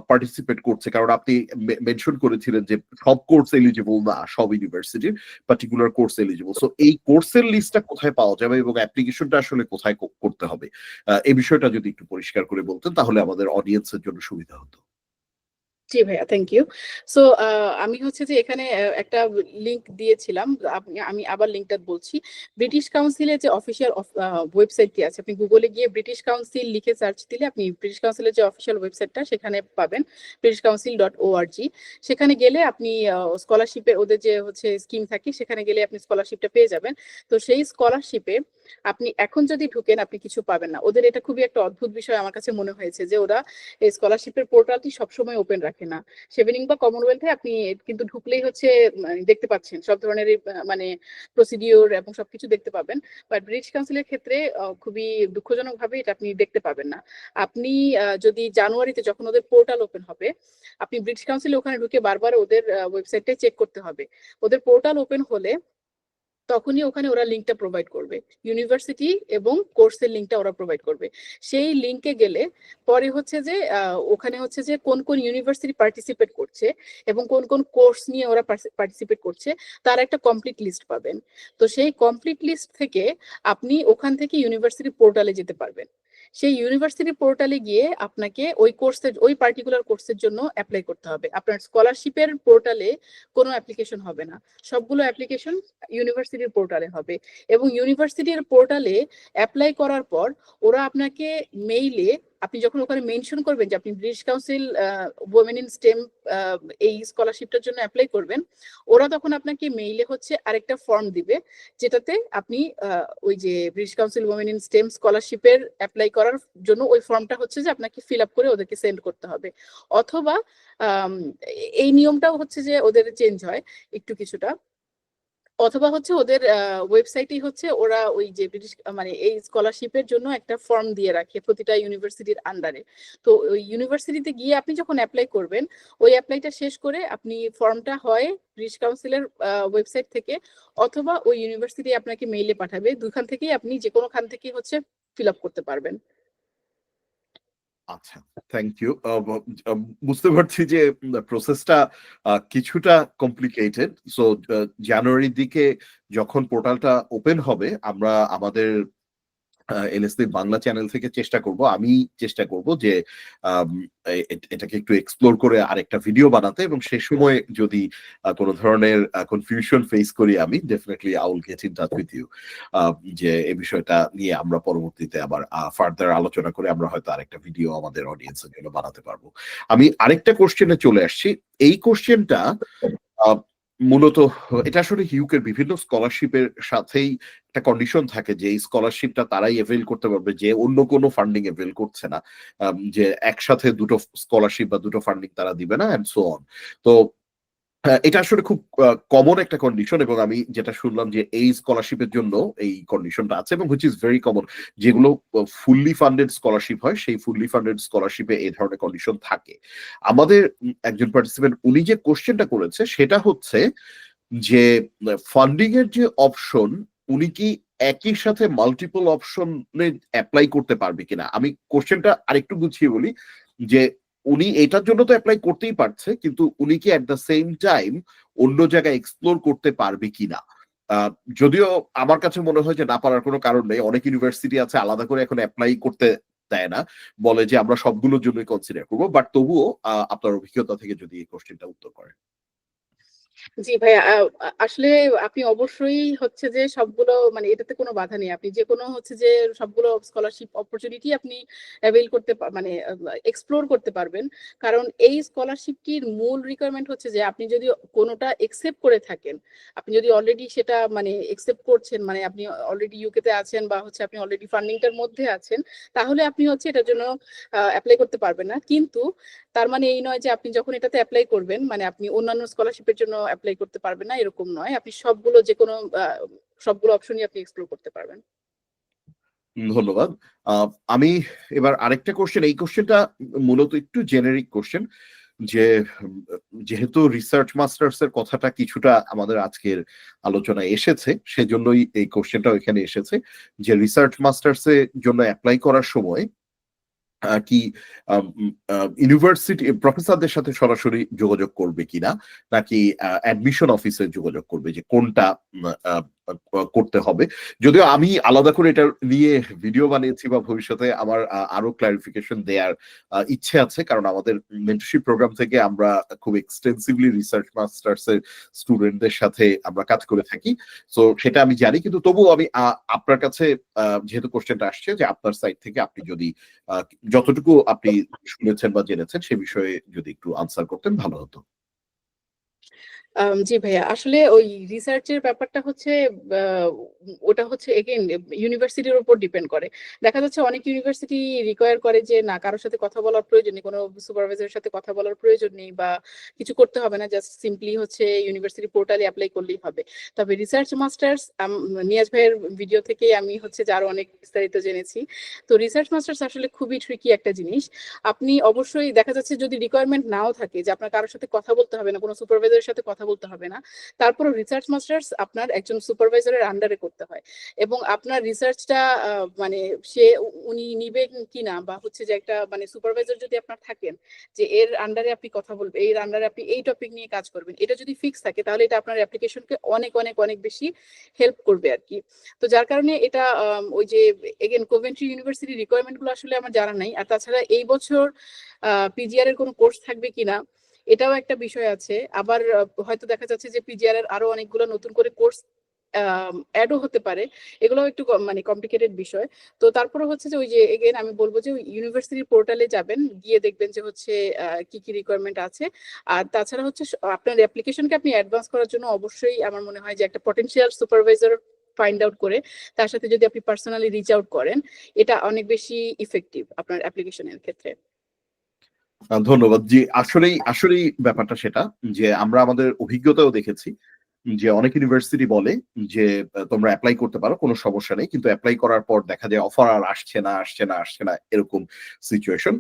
পার্টিসিপেট করছে? কারণ আপনি মেনশন করেছিলেন যে সব কোর্স এলিজিবল না, সব ইউনিভার্সিটির পার্টিকুলার কোর্স এলিজিবল। সো এই কোর্সের লিস্টটা কোথায় পাওয়া যাবে এবং অ্যাপ্লিকেশনটা আসলে কোথায় করতে হবে, এই বিষয়টা যদি একটু পরিষ্কার করে বলতেন তাহলে আমাদের অডিয়েন্সের জন্য সুবিধা হতো। জি ভাইয়া, থ্যাংক ইউ। সো আমি হচ্ছে যে এখানে একটা লিংক দিয়েছিলাম, আমি আবার লিংকটা বলছি। ব্রিটিশ কাউন্সিলের যে অফিসিয়াল ওয়েবসাইটটি আছে, আপনি গুগলে গিয়ে ব্রিটিশ কাউন্সিল লিখে সার্চ দিলে আপনি ব্রিটিশ কাউন্সিলের যে অফিসিয়াল ওয়েবসাইটটা সেখানে পাবেন, britishcouncil.org। সেখানে গেলে আপনি স্কলারশিপের ওদের যে হচ্ছে স্কিম থাকে সেখানে গেলে আপনি স্কলারশিপটা পেয়ে যাবেন। তো সেই স্কলারশিপে আপনি এখন যদি ঢুকেন আপনি কিছু পাবেন না। ওদের এটা খুবই একটা অদ্ভুত বিষয় আমার কাছে মনে হয়েছে যে ওরা এই স্কলারশিপের পোর্টালটি সবসময় ওপেন রাখে না। শেভেনিং বা কমনওয়েলথে আপনি কিন্তু ঢুকলেই হচ্ছে দেখতে পাচ্ছেন সব ধরনের মানে প্রসিডিওর এবং সবকিছু দেখতে পাবেন। বাট ব্রিটিশ কাউন্সিলের ক্ষেত্রে খুবই দুঃখজনক ভাবে এটা আপনি দেখতে পাবেন না। আপনি যদি জানুয়ারিতে যখন ওদের পোর্টাল ওপেন হবে, আপনি ব্রিটিশ কাউন্সিলে ওখানে ঢুকে বারবার ওদের ওয়েবসাইটটাই চেক করতে হবে। ওদের পোর্টাল ওপেন হলে তখনই ওখানে ওরা লিঙ্কটা প্রোভাইড করবে, ইউনিভার্সিটি এবং কোর্সের লিঙ্কটা ওরা প্রোভাইড করবে। সেই লিঙ্কে গেলে পরে হচ্ছে যে ওখানে হচ্ছে যে কোন কোন ইউনিভার্সিটি পার্টিসিপেট করছে এবং কোন কোন কোর্স নিয়ে ওরা পার্টিসিপেট করছে তার একটা কমপ্লিট লিস্ট পাবেন। তো সেই কমপ্লিট লিস্ট থেকে আপনি ওখান থেকে ইউনিভার্সিটি পোর্টালে যেতে পারবেন। সেই ইউনিভার্সিটি পোর্টালে গিয়ে আপনাকে ওই কোর্সের ওই পার্টিকুলার কোর্সের জন্য অ্যাপ্লাই করতে হবে। আপনার স্কলারশিপের পোর্টালে কোনো অ্যাপ্লিকেশন হবে না, সবগুলো অ্যাপ্লিকেশন ইউনিভার্সিটির পোর্টালে হবে। এবং ইউনিভার্সিটির পোর্টালে অ্যাপ্লাই করার পর ওরা আপনাকে মেইলে, আপনি যখন ওখানে মেনশন করবেন যে আপনি British council women in stem এই স্কলারশিপটার জন্য অ্যাপ্লাই করবেন, ওরা তখন আপনাকে মেইলে হচ্ছে আরেকটা ফর্ম দিবে, যেটাতে আপনি ওই যে British council women in stem স্কলারশিপের অ্যাপ্লাই করার জন্য ওই ফর্মটা হচ্ছে যে আপনাকে ফিল আপ করে ওদেরকে সেন্ড করতে হবে। অথবা এই নিয়মটাও হচ্ছে যে ওদের চেঞ্জ হয় একটু কিছুটা। অথবা হচ্ছে ওদের ওয়েবসাইটেই হচ্ছে ওরা ওই যে ব্রিটিশ মানে এই স্কলারশিপের জন্য একটা ফর্ম দিয়ে রাখে প্রতিটা ইউনিভার্সিটির আন্ডারে। তো ওই ইউনিভার্সিটিতে গিয়ে আপনি যখন অ্যাপ্লাই করবেন, ওই অ্যাপ্লাইটা শেষ করে আপনি ফর্মটা হয় ব্রিটিশ কাউন্সিলের ওয়েবসাইট থেকে অথবা ওই ইউনিভার্সিটি আপনাকে মেইলে পাঠাবে, দুইখান থেকেই আপনি যে কোনো খান থেকে হচ্ছে ফিল আপ করতে পারবেন। আচ্ছা, থ্যাংক ইউ। বুঝতে পারছি যে প্রসেসটা কিছুটা কমপ্লিকেটেড। সো জানুয়ারির দিকে যখন পোর্টালটা ওপেন হবে আমরা আমাদের এলএসসি বাংলা চ্যানেল থেকে চেষ্টা করব, আমি চেষ্টা করব যে আম, এটাকে একটু এক্সপ্লোর করে আরেকটা ভিডিও বানাতে, এবং সে সময় যদি কোনো ধরনের কনফিউশন ফেস করি আমি definitely I will get in touch with you, যে এই বিষয়টা নিয়ে আমরা পরবর্তীতে আবার ফার্দার আলোচনা করে আমরা হয়তো আরেকটা ভিডিও আমাদের অডিয়েন্সের জন্য বানাতে পারবো। আমি আরেকটা কোশ্চেনে চলে আসছি। এই কোশ্চেনটা মূলত এটা আসলে হিউকের বিভিন্ন স্কলারশিপের সাথেই একটা কন্ডিশন থাকে যে এই স্কলারশিপটা তারাই এভেল করতে পারবে যে অন্য কোনো ফান্ডিং এভেল করছে না, যে একসাথে দুটো স্কলারশিপ বা দুটো ফান্ডিং তারা দিবে না এন্ড সো অন। তো এটা আসলে খুব কমন একটা কন্ডিশন, এবং আমি যেটা শুনলাম যে এই স্কলারশিপের জন্য এই কন্ডিশনটা আছে এবং হুইচ ইজ ভেরি কমন। যেগুলো ফুললি ফান্ডেড স্কলারশিপ হয় সেই ফুললি ফান্ডেড স্কলারশিপে এই ধরনের কন্ডিশন থাকে। আমাদের একজন পার্টিসিপেন্ট উনি যে কোশ্চেনটা করেছে সেটা হচ্ছে যে ফান্ডিং এর যে অপশন, উনি কি একই সাথে মাল্টিপল অপশনে অ্যাপ্লাই করতে পারবে কিনা। আমি কোশ্চেনটা আরেকটু গুছিয়ে বলি যে উনি এটার জন্য তো অ্যাপ্লাই করতেই পারছে, কিন্তু উনি কি অ্যাট দ্য সেম টাইম অন্য জায়গায় এক্সপ্লোর করতে পারবে কিনা। যদিও আমার কাছে মনে হয় যে না পারার কোনো কারণ নেই, অনেক ইউনিভার্সিটি আছে আলাদা করে এখন অ্যাপ্লাই করতে দেয় না, বলে যে আমরা সবগুলোর জন্যই কনসিডার করবো। বাট তবুও আপনার অভিজ্ঞতা থেকে যদি এই কোশ্চেনটা উত্তর করেন। জি ভাইয়া, আসলে আপনি অবশ্যই হচ্ছে যে সবগুলো মানে এটাতে কোনো বাধা নেই। আপনি যেকোনো হচ্ছে যে সবগুলো স্কলারশিপ অপরচুনিটি আপনি অ্যাভেইল করতে মানে এক্সপ্লোর করতে পারবেন। কারণ এই স্কলারশিপটির মূল রিকোয়ারমেন্ট হচ্ছে যে আপনি যদি কোনোটা একসেপ্ট করে থাকেন, আপনি যদি অলরেডি সেটা মানে একসেপ্ট করছেন, মানে আপনি অলরেডি ইউকে তে আছেন বা হচ্ছে আপনি অলরেডি ফান্ডিংটার মধ্যে আছেন, তাহলে আপনি হচ্ছে এটার জন্য এপ্লাই করতে পারবেন না। কিন্তু তার মানে এই নয় যে আপনি যখন এটাতে এপ্লাই করবেন মানে আপনি অন্যান্য স্কলারশিপের জন্য এপ্লাই করতে পারবেন না, এরকম নয়। আপনি সবগুলো যেকোনো সবগুলো অপশনই আপনি এক্সপ্লোর করতে পারবেন। ধন্যবাদ। আহ, আমি এবার আরেকটা কোশ্চেন, এই কোশ্চেনটা মূলত একটু জেনেরিক কোশ্চেন, যে উম, যেহেতু রিসার্চ মাস্টার্স এর কথাটা কিছুটা আমাদের আজকের আলোচনায় এসেছে, সেজন্যই এই কোশ্চেনটাও এখানে এসেছে, যে রিসার্চ মাস্টার্স এর জন্য অ্যাপ্লাই করার সময় কি ইউনিভার্সিটি প্রফেসরদের সাথে সরাসরি যোগাযোগ করবে কিনা, নাকি অ্যাডমিশন অফিসে যোগাযোগ করবে, যে কোনটা করতে হবে? যদিও আমি আলাদা করে এটা নিয়ে ভিডিও বানিয়েছি, বা ভবিষ্যতে আমার আরো ক্লারিফিকেশন দেওয়ার ইচ্ছে আছে, কারণ আমাদের মেন্টরশিপ প্রোগ্রাম থেকে আমরা খুব এক্সটেন্সিভলি রিসার্চ মাস্টার্স এর স্টুডেন্টদের সাথে আমরা কাজ করে থাকি। সো সেটা আমি জানি, কিন্তু তবুও আমি আপনার কাছে যেহেতু কোশ্চেনটা আসছে, যে আপনার সাইড থেকে আপনি যদি যতটুকু আপনি শুনেছেন বা জেনেছেন সে বিষয়ে যদি একটু আনসার করতেন ভালো হতো। জি ভাইয়া, আসলে ওই রিসার্চের ব্যাপারটা হচ্ছে আহ, ওটা হচ্ছে এগেইন ইউনিভার্সিটির উপর ডিপেন্ড করে। দেখা যাচ্ছে অনেক ইউনিভার্সিটি রিকোয়ার করে যে না, কারোর সাথে কথা বলার প্রয়োজন নেই, কোনো সুপারভাইজারের সাথে কথা বলার প্রয়োজন নেই বা কিছু করতে হবে না, জাস্ট সিম্পলি হচ্ছে ইউনিভার্সিটি পোর্টালে অ্যাপ্লাই করলেই হবে। তবে রিসার্চ মাস্টার্স নিয়াজ ভাইয়ের ভিডিও থেকে আমি হচ্ছে যে আরো অনেক বিস্তারিত জেনেছি। তো রিসার্চ মাস্টার্স আসলে খুবই ট্রিকি একটা জিনিস। আপনি অবশ্যই দেখা যাচ্ছে যদি রিকোয়ারমেন্ট নাও থাকে যে আপনার কারোর সাথে কথা বলতে হবে না, কোনো সুপারভাইজারের সাথে কথা বলতে হবে না, তারপরে রিসার্চ মাস্টার্স আপনার একজন সুপারভাইজারের আন্ডারে করতে হয়। এবং আপনার রিসার্চটা মানে সে উনি নিবেন কিনা বা হচ্ছে যে একটা মানে সুপারভাইজার যদি আপনার থাকেন যে এর আন্ডারে আপনি কথা বলবেন, এর আন্ডারে আপনি এই টপিক নিয়ে কাজ করবেন, এটা যদি ফিক্স থাকে তাহলে এটা আপনার অ্যাপ্লিকেশনকে অনেক অনেক অনেক বেশি হেল্প করবে আর কি। তো যার কারণে এটা ওই যে এগেন কোভেন্ট্রি ইউনিভার্সিটির রিকোয়ারমেন্ট গুলো আসলে আমার জানা নাই। আর তাছাড়া এই বছর পিজিআর এর কোনো কোর্স থাকবে কিনা এটাও একটা বিষয় আছে। আবার হয়তো দেখা যাচ্ছে যে পিজিআর এর আরো অনেকগুলো নতুন করে কোর্স অ্যাডও হতে পারে। এগুলো একটু মানে কমপ্লিকেটেড বিষয়। তো তারপরে হচ্ছে যে ওই যে এগেন আমি বলবো যে ইউনিভার্সিটির পোর্টালে যাবেন, গিয়ে দেখবেন যে হচ্ছে কি কি রিকোয়ারমেন্ট আছে। আর তাছাড়া হচ্ছে আপনার অ্যাপ্লিকেশনকে আপনি অ্যাডভান্স করার জন্য অবশ্যই আমার মনে হয় যে একটা পটেনশিয়াল সুপারভাইজার ফাইন্ড আউট করে তার সাথে যদি আপনি পার্সোনালি রিচ আউট করেন, এটা অনেক বেশি ইফেক্টিভ আপনার অ্যাপ্লিকেশনের ক্ষেত্রে। ধন্যবাদ। জি, আসলেই আসলেই ব্যাপারটা সেটা, যে আমরা আমাদের অভিজ্ঞতাও দেখেছি যে অনেক ইউনিভার্সিটি বলে যে তোমরা অ্যাপ্লাই করতে পারো, কোনো সমস্যা নেই, কিন্তু অ্যাপ্লাই করার পর দেখা যায় অফার আর আসছে না এরকম সিচুয়েশন।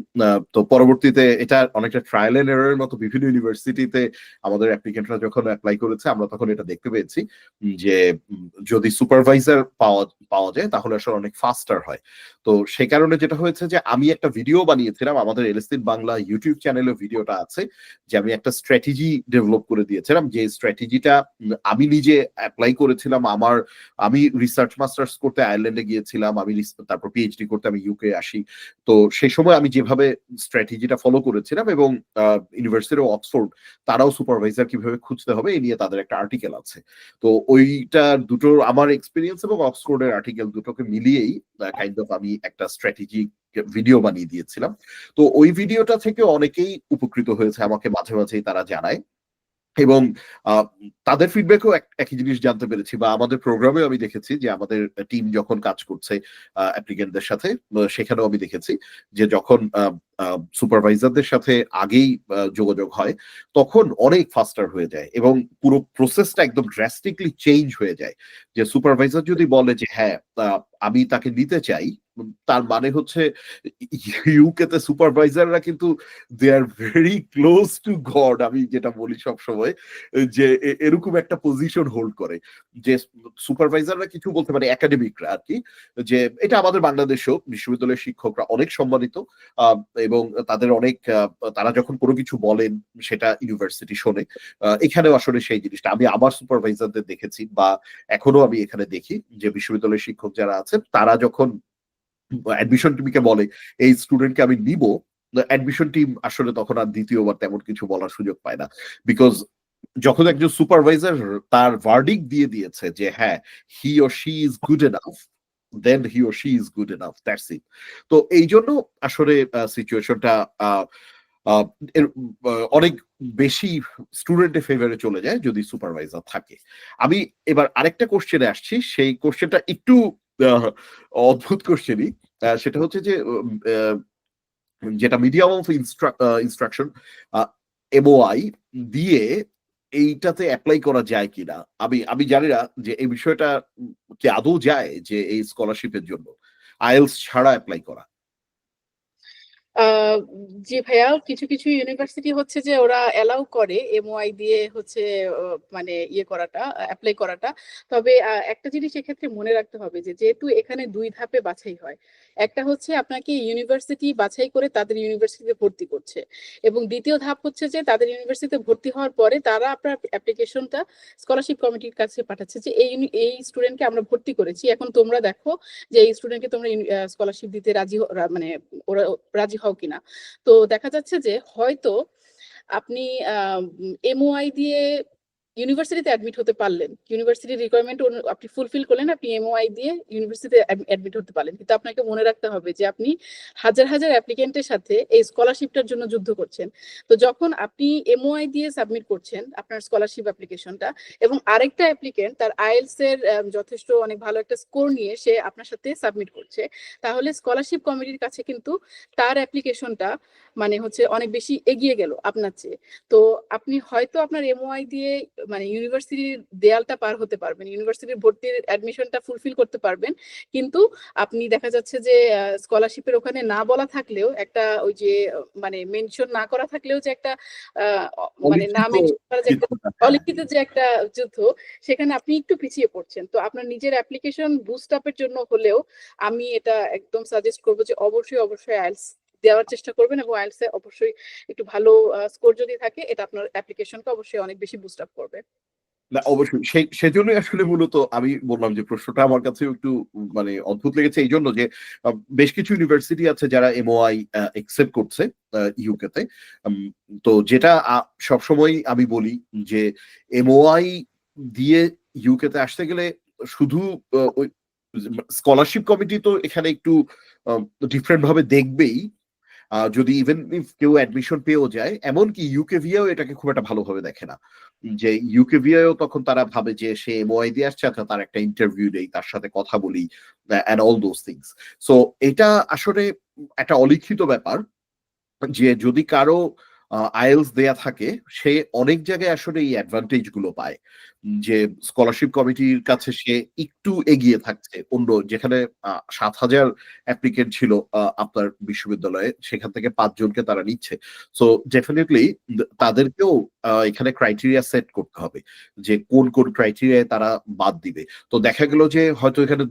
তো পরবর্তীতে এটা অনেকটা ট্রায়াল এন্ড এররের মতো বিভিন্ন ইউনিভার্সিটিতে আমাদের অ্যাপ্লিকেন্টরা যখন অ্যাপ্লাই করেছে আমরা তখন এটা দেখতে পেয়েছি, যে যদি সুপারভাইজার পাওয়া পাওয়া যায় তাহলে আসলে অনেক ফাস্টার হয়। তো সেই কারণে যেটা হয়েছে, যে আমি একটা ভিডিও বানিয়েছিলাম, আমাদের এলএসসি বাংলা ইউটিউব চ্যানেলে ভিডিওটা আছে, যে আমি একটা স্ট্র্যাটেজি ডেভেলপ করে দিয়েছিলাম, যে স্ট্র্যাটেজিটা আমি নিজে অ্যাপ্লাই করেছিলাম। আমি রিসার্চ মাস্টার্স করতে আয়ারল্যান্ডে গিয়েছিলাম, তারপর পিএইচডি করতে আমি ইউকে আসি। তো সেই সময় আমি যেভাবে স্ট্র্যাটেজিটা ফলো করেছিলাম, এবং ইউনিভার্সিটি অফ অক্সফোর্ড তারাও সুপারভাইজার কিভাবে খুঁজতে হবে এই নিয়ে তাদের একটা আর্টিকেল আছে। তো ওইটা দুটো আমার এক্সপিরিয়েন্স এবং অক্সফোর্ডের আর্টিকেল দুটোকে মিলিয়েই কাইন্ড অফ আমি একটা স্ট্র্যাটেজি ভিডিও বানিয়ে দিয়েছিলাম। তো ওই ভিডিওটা থেকে অনেকেই উপকৃত হয়েছে, আমাকে মাঝে মাঝেই তারা জানায়। এবং আহ, তাদের ফিডব্যাকও একই জিনিস জানতে পেরেছি, বা আমাদের প্রোগ্রামেও আমি দেখেছি যে আমাদের টিম যখন কাজ করছে অ্যাপ্লিকেন্টদের সাথে, সেখানেও আমি দেখেছি যে যখন সুপারভাইজারদের সাথে আগেই যোগাযোগ হয় তখন অনেক ফাস্টার হয়ে যায়, এবং পুরো প্রসেসটা একদম ড্রাস্টিকলি চেঞ্জ হয়ে যায়। যে সুপারভাইজার যদি বলে যে হ্যাঁ, আমি তাকে নিতে চাই, তার মানে হচ্ছে ইউকে তে সুপারভাইজাররা কিন্তু they are very close to God, আমি যেটা বলি সব সময়, যে এরকম একটা পজিশন হোল্ড করে, যে সুপারভাইজাররা কিছু বলতে পারে, একাডেমিকরা আর কি, যে এটা আমাদের বাংলাদেশেও বিশ্ববিদ্যালয়ের শিক্ষকরা অনেক সম্মানিত, আহ, এবং তাদের অনেক তারা যখন কোনো কিছু বলেন সেটা ইউনিভার্সিটি শোনে। এখানেও আসলে সেই জিনিসটা আমি আমার সুপারভাইজারদের দেখেছি, বা এখনো আমি এখানে দেখি, যে বিশ্ববিদ্যালয়ের শিক্ষক যারা আছেন তারা যখন অ্যাডমিশন টিমকে বলে এই স্টুডেন্টকে আমি নিব, অ্যাডমিশন টিম আসলে তখন আর দ্বিতীয়বার তেমন কিছু বলার সুযোগ পায় না, বিকজ যখন একজন সুপারভাইজার তার ভার্ডিক দিয়ে দিয়েছে যে হ্যাঁ he or she is good enough, then he or she is good enough, that's it. তো এই জন্য আসলে সিচুয়েশনটা অনেক বেশি স্টুডেন্টের ফেভারে চলে যায় যদি সুপারভাইজার থাকে। আমি এবার আরেকটা কোশ্চেনে আসছি, সেই কোশ্চেনটা একটু আহ, অদ্ভুত কোশ্চেনই। সেটা হচ্ছে যে যেটা মিডিয়াম অফ ইনস্ট্রাকশন এমওআই দিয়ে এইটাতে অ্যাপ্লাই করা যায় কিনা, আমি আমি জানি না যে এই বিষয়টা কি আদৌ যায় যে এই স্কলারশিপের জন্য আইএলস ছাড়া অ্যাপ্লাই করা। আহ জি ভাইয়া, কিছু কিছু ইউনিভার্সিটি হচ্ছে যে ওরা অ্যালাউ করে এমওআই দিয়ে হচ্ছে মানে ইয়ে করাটা, অ্যাপ্লাই করাটা। তবে একটা জিনিস এক্ষেত্রে মনে রাখতে হবে যে যেহেতু এখানে দুই ধাপে বাছাই হয়, একটা হচ্ছে আপনাকে ইউনিভার্সিটি বাছাই করে তাদের ইউনিভার্সিটিতে ভর্তি করছে, এবং দ্বিতীয় ধাপ হচ্ছে যে তাদের ইউনিভার্সিটিতে ভর্তি হওয়ার পরে তারা আপনার অ্যাপ্লিকেশনটা স্কলারশিপ কমিটির কাছে পাঠাচ্ছে যে এই স্টুডেন্টকে আমরা ভর্তি করেছি, এখন তোমরা দেখো যে এই স্টুডেন্টকে তোমরা স্কলারশিপ দিতে মানে ওরা রাজি হও কিনা। তো দেখা যাচ্ছে যে হয়তো আপনি এমওআই দিয়ে ইউনিভার্সিটিতে অ্যাডমিট হতে পারলেন, ইউনিভার্সিটির রিকোয়ারমেন্ট আপনি ফুলফিল করলেন, আপনি এমওআই দিয়ে ইউনিভার্সিটিতে অ্যাডমিট হতে পারলেন, কিন্তু আপনাকে মনে রাখতে হবে যে আপনি হাজার হাজার অ্যাপ্লিকেন্টের সাথে এই স্কলারশিপটার জন্য যুদ্ধ করছেন। তো যখন আপনি এমওআই দিয়ে সাবমিট করছেন আপনার স্কলারশিপ অ্যাপ্লিকেশনটা, এবং আরেকটা অ্যাপ্লিকেন্ট তার আইএলস এর যথেষ্ট অনেক ভালো একটা স্কোর নিয়ে সে আপনার সাথে সাবমিট করছে, তাহলে স্কলারশিপ কমিটির কাছে কিন্তু তার অ্যাপ্লিকেশনটা মানে হচ্ছে অনেক বেশি এগিয়ে গেল আপনার চেয়ে। তো আপনি হয়তো আপনার এমওআই দিয়ে মানে ইউনিভার্সিটির দেয়ালটা পার হতে পারবেন, ইউনিভার্সিটির ভর্তির অ্যাডমিশনটা ফুলফিল করতে পারবেন, কিন্তু আপনি দেখা যাচ্ছে যে স্কলারশিপের ওখানে না বলা থাকলেও একটা ওই যে মানে মেনশন না করা থাকলেও যে একটা মানে না অলিখিত মেনশন করা যে একটা যুদ্ধটা, হ্যাঁ। অলিখিত যে একটা যুদ্ধ, সেখানে আপনি একটু পিছিয়ে পড়ছেন। তো আপনার নিজের অ্যাপ্লিকেশন বুস্ট আপের জন্য হলেও আমি এটা একদম সাজেস্ট করবো যে অবশ্যই অবশ্যই আইএলটিএস দেওয়ার চেষ্টা করবেন, এবং আইএলটিএস এ অবশ্যই একটু ভালো স্কোর যদি থাকে এটা আপনার অ্যাপ্লিকেশনকে অবশ্যই অনেক বেশি বুস্ট আপ করবে। না অবশ্যই, সেজন্যই আসলে মূলত আমি বললাম যে প্রশ্নটা আমার কাছে একটু মানে অদ্ভুত লেগেছে এই জন্য যে বেশ কিছু ইউনিভার্সিটি আছে যারা এমওআই একসেপ্ট করছে ইউকে তে। তো যেটা সবসময় আমি বলি যে এমওআই দিয়ে ইউকে তে আসতে গেলে শুধু ওই স্কলারশিপ কমিটি তো এখানে একটু ডিফারেন্ট ভাবে দেখবেই। যদি ইভেন ইফ কেউ অ্যাডমিশন পেয়েও যায়, এমনকি ইউকেভিয়াও এটাকে খুব একটা ভালোভাবে দেখে না, যে ইউকেভিয়াও তখন তারা ভাবে যে সে এমওআই দিয়ে আসছে, আচ্ছা তার একটা ইন্টারভিউ দেই, তার সাথে কথা বলি, and all those things. So এটা আসলে একটা অলিখিত ব্যাপার যে যদি কারো আইএলস দেয়া থাকে সে অনেক জায়গায় আসলে এই অ্যাডভান্টেজ গুলো পায়, যে স্কলারশিপ কমিটির কাছে সে একটু এগিয়ে থাকছে, অন্য যেখানে 7,000 অ্যাপ্লিকেন্ট ছিল আপনার বিশ্ববিদ্যালয়ে, সেখান থেকে 5 জনকে তারা নিচ্ছে। সো ডেফিনেটলি তাদেরকেও এখানে ক্রাইটেরিয়া সেট করতে হবে যে কোন কোন ক্রাইটেরিয়ায় তারা বাদ দিবে। তো দেখা গেল যে হয়তো এখানে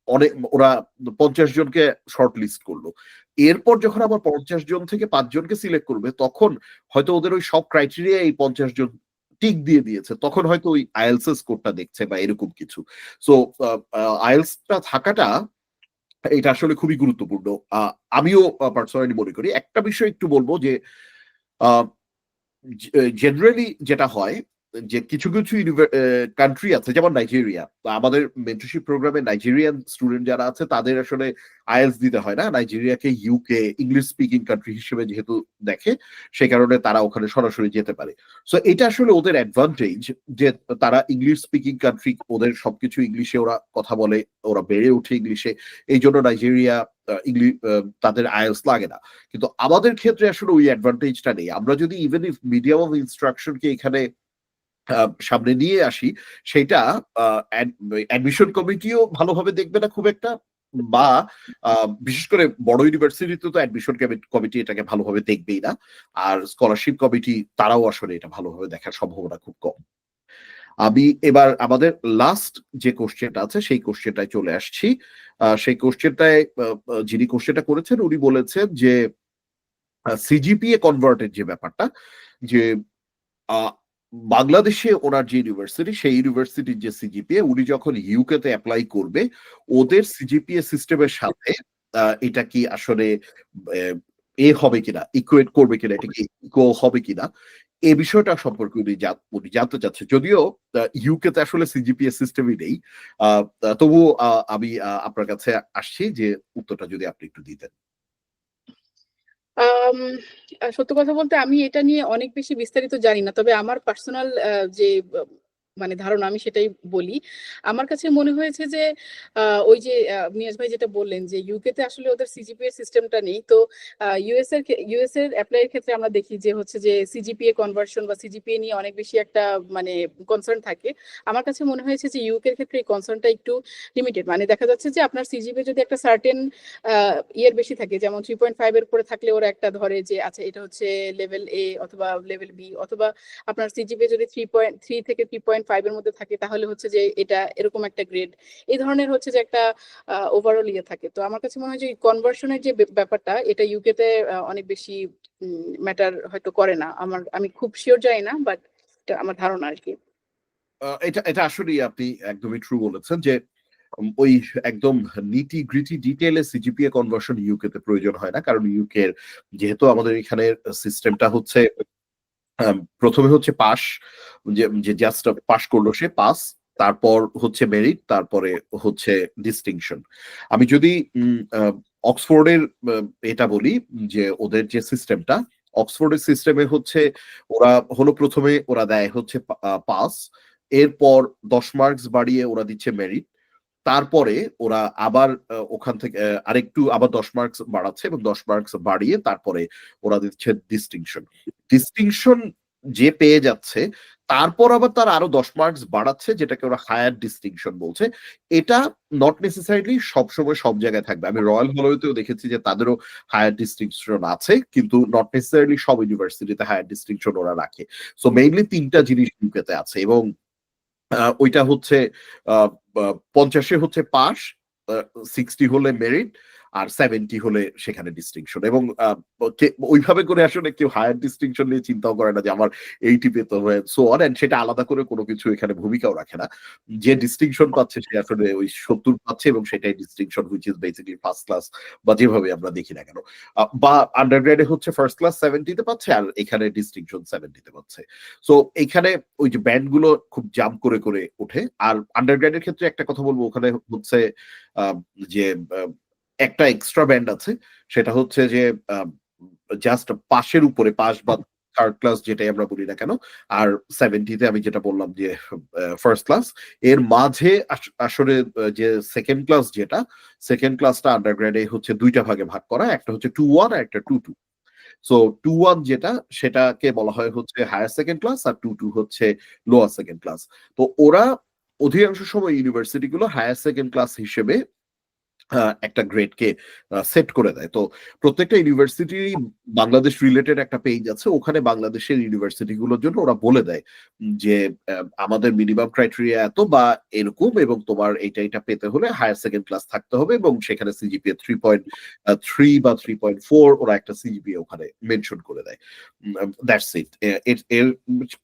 অনেক ওরা 50 জনকে শর্ট লিস্ট করলো, এরপর যখন আবার 50 জন থেকে 5 জনকে সিলেক্ট করবে তখন হয়তো ওদের ওই সব ক্রাইটেরিয়া এই 50 জন টিক দিয়ে দিয়েছে, তখন হয়তো ওই আইএলস স্কোরটা দেখছে বা এরকম কিছু। সো আইএলসটা থাকাটা এটা আসলে খুবই গুরুত্বপূর্ণ। আমিও পার্সোনালি মনে করি একটা বিষয় একটু বলবো যে জেনারেলি যেটা হয় যে কিছু কিছু কান্ট্রি আছে যেমন নাইজেরিয়া, আমাদের মেন্টরশিপ প্রোগ্রামে নাইজেরিয়ান স্টুডেন্ট যারা আছে তাদের আসলে আইএলস দিতে হয় না, নাইজেরিয়াকে ইউকে ইংলিশ স্পিকিং কান্ট্রি হিসেবে যেহেতু দেখে সেই কারণে তারা ওখানে সরাসরি যেতে পারে। সো এটা আসলে ওদের অ্যাডভান্টেজ যে তারা ইংলিশ স্পিকিং কান্ট্রি, ওদের সবকিছু ইংলিশে ওরা কথা বলে, ওরা বেড়ে ওঠে ইংলিশে, এই জন্য নাইজেরিয়া ইংলিশ তাদের আইএলস লাগে না। কিন্তু আমাদের ক্ষেত্রে আসলে ওই অ্যাডভান্টেজটা নেই। আমরা যদি ইভেন ইফ মিডিয়াম অফ ইনস্ট্রাকশনকে এখানে সামনে নিয়ে আসি, সেটা অ্যাডমিশন কমিটিও ভালোভাবে দেখবে না খুব একটা, বা বিশেষ করে বড় ইউনিভার্সিটিতে তো অ্যাডমিশন কমিটি এটাকে ভালোভাবে দেখবেই না, আর স্কলারশিপ কমিটি তারাও আসলে এটা ভালোভাবে দেখার সম্ভাবনা খুব কম। আমি এবার আমাদের লাস্ট যে কোশ্চেনটা আছে সেই কোশ্চেনটায় চলে আসছি। সেই কোশ্চেনটায় যিনি কোশ্চেনটা করেছেন উনি বলেছেন যে সিজিপিএ কনভার্টের যে ব্যাপারটা, যে বাংলাদেশে ওনার যে ইউনিভার্সিটি সেই ইউনিভার্সিটির যে সিজিপিএ উনি যখন ইউকে তে অ্যাপ্লাই করবে ওদের সিজিপিএ সিস্টেমের সাথে এটা কি আসলে এ হবে কিনা, ইকুয়েট করবে কিনা, এটা কি ইকো হবে কিনা, এই বিষয়টা সম্পর্কে উনি জানতে চাচ্ছে। যদিও ইউকে তে আসলে সিজিপিএ সিস্টেমই নেই। তবুও আমি আপনার কাছে আসছি যে উত্তরটা যদি আপনি একটু দিতেন। আম সত্য কথা বলতে আমি এটা নিয়ে অনেক বেশি বিস্তারিত জানি না। তবে আমার পার্সোনাল যে মানে ধারণা আমি সেটাই বলি। আমার কাছে মনে হয়েছে যে ওই যে মিয়াজ ভাই যেটা বললেন যে ইউকে তে আসলে ওদের সিজিপিএ সিস্টেমটা নেই। তো ইউএস এর এপ্লাই এর ক্ষেত্রে আমরা দেখি যে হচ্ছে যে সিজিপিএ কনভার্সন বা সিজিপিএ নিয়ে অনেক বেশি একটা মানে কনসার্ন থাকে। আমার কাছে মনে হয়েছে যে ইউকে এর ক্ষেত্রে এই কনসার্নটা একটু লিমিটেড। মানে দেখা যাচ্ছে যে আপনার সিজিপিএ যদি একটা সার্টেন ইয়ের বেশি থাকে, যেমন 3.5 এর উপরে থাকলে ওরা একটা ধরে যে আচ্ছা এটা হচ্ছে লেভেল এ অথবা লেভেল বি, অথবা আপনার সিজিপিএ যদি 3.3 থেকে 3.5 এর মধ্যে থাকে তাহলে হচ্ছে যে এটা এরকম একটা গ্রেড। এই ধরনের হচ্ছে যে একটা ওভারঅল ইয়ে থাকে। তো আমার কাছে মনে হয় যে কনভার্সনের যে ব্যাপারটা এটা ইউকে তে অনেক বেশি ম্যাটার হয়তো করে না। আমি খুব শিওর জানি না, বাট এটা আমার ধারণা আর কি। এটা এটা আসলেই আপনি একদমই ট্রু বলেছেন যে ওই একদম নিটি গ্রিটি ডিটেইলে সিজিপিএ কনভার্সন ইউকে তে প্রয়োজন হয় না, কারণ ইউকে এর যেহেতু আমাদের এখানে সিস্টেমটা হচ্ছে প্রথমে হচ্ছে পাস, যে জাস্ট পাস করলো সে পাস, তারপর হচ্ছে মেরিট, তারপরে হচ্ছে ডিস্টিংশন। আমি যদি অক্সফোর্ডের এটা বলি যে ওদের যে সিস্টেমটা, অক্সফোর্ডের সিস্টেমে হচ্ছে ওরা হলো প্রথমে ওরা দেয় হচ্ছে পাস, এরপর 10 মার্কস বাড়িয়ে ওরা দিচ্ছে মেরিট, তারপরে ওরা আবার ওখান থেকে আরেকটু আবার 10 মার্কস বাড়াচ্ছে এবং 10 মার্কস বাড়িয়ে তারপরে ওরা দিচ্ছে ডিস্টিংশন। ডিস্টিংশন যে পেয়ে যাচ্ছে তারপর আবার তার আরো 10 মার্কস বাড়াচ্ছে, যেটাকে ওরা হায়ার ডিস্টিংশন বলছে। এটা নট নেসেসারিলি সবসময় সব জায়গায় থাকবে। আমি রয়্যাল হলোতেও দেখেছি যে তাদেরও হায়ার ডিস্টিংশন আছে, কিন্তু নট নেসেসারিলি সব ইউনিভার্সিটিতে হায়ার ডিস্টিংশন ওরা রাখে। সো মেইনলি তিনটা জিনিস ইউকেতে আছে, এবং ওইটা হচ্ছে 50-এ হচ্ছে পাস, 60 হলে মেরিট, আর 70 হলে সেখানে ডিস্টিংশন। এবং ওইভাবে করে আসলে কেউ হায়ার ডিস্টিংশন নিয়ে চিন্তাও করে না যে আমার 80 পেতে হবে সো অন, এন্ড সেটা আলাদা করে কোনো কিছু এখানে ভূমিকাও রাখে না। যে ডিস্টিংশন পাচ্ছে সে আসলে ওই 70 পাচ্ছে এবং সেটাই distinction, which is basically first class, বা যেভাবে আমরা দেখি না কেন। বা আন্ডারগ্রেডে হচ্ছে ফার্স্ট ক্লাস 70 তে পাচ্ছে, আর এখানে ডিস্টিংশন 70 তে পাচ্ছে। সো এখানে ওই যে ব্যান্ড গুলো খুব জাম্প করে করে ওঠে। আর আন্ডারগ্রেডের ক্ষেত্রে একটা কথা বলবো, ওখানে হচ্ছে আহ, যে একটা এক্সট্রা ব্যান্ড আছে, সেটা হচ্ছে যে জাস্ট পাশের উপরে, পাশ বা থার্ড ক্লাস যেটাই আমরা বলি না কেন, আর 70-তে আমি যেটা বললাম যে ফার্স্ট ক্লাস, এর মাঝে আসলে যে সেকেন্ড ক্লাস, যেটা সেকেন্ড ক্লাসটা আন্ডারগ্রেডে হচ্ছে দুইটা ভাগে ভাগ করা, একটা হচ্ছে 2-1 আর একটা 2-2। সো 2-1 যেটা, সেটাকে বলা হয় হচ্ছে হায়ার সেকেন্ড ক্লাস, আর 2-2 হচ্ছে লোয়ার সেকেন্ড ক্লাস। তো ওরা অধিকাংশ সময় ইউনিভার্সিটি গুলো হায়ার সেকেন্ড ক্লাস হিসেবে একটা গ্রেডকে সেট করে দেয়। তো প্রত্যেকটা ইউনিভার্সিটি বাংলাদেশ রিলেটেড একটা পেজ আছে, ওখানে বাংলাদেশের ইউনিভার্সিটি গুলোর জন্য ওরা বলে দেয় যে আমাদের মিনিমাম ক্রাইটেরিয়া এত বা এরকম, এবং তোমার এইটা এটা পেতে হলে হায়ার সেকেন্ড ক্লাস থাকতে হবে, এবং সেখানে সিজিপিএ 3.3 বা 3.4 ওরা একটা সিজিপিএ ওখানে মেনশন করে দেয়। That's it. এর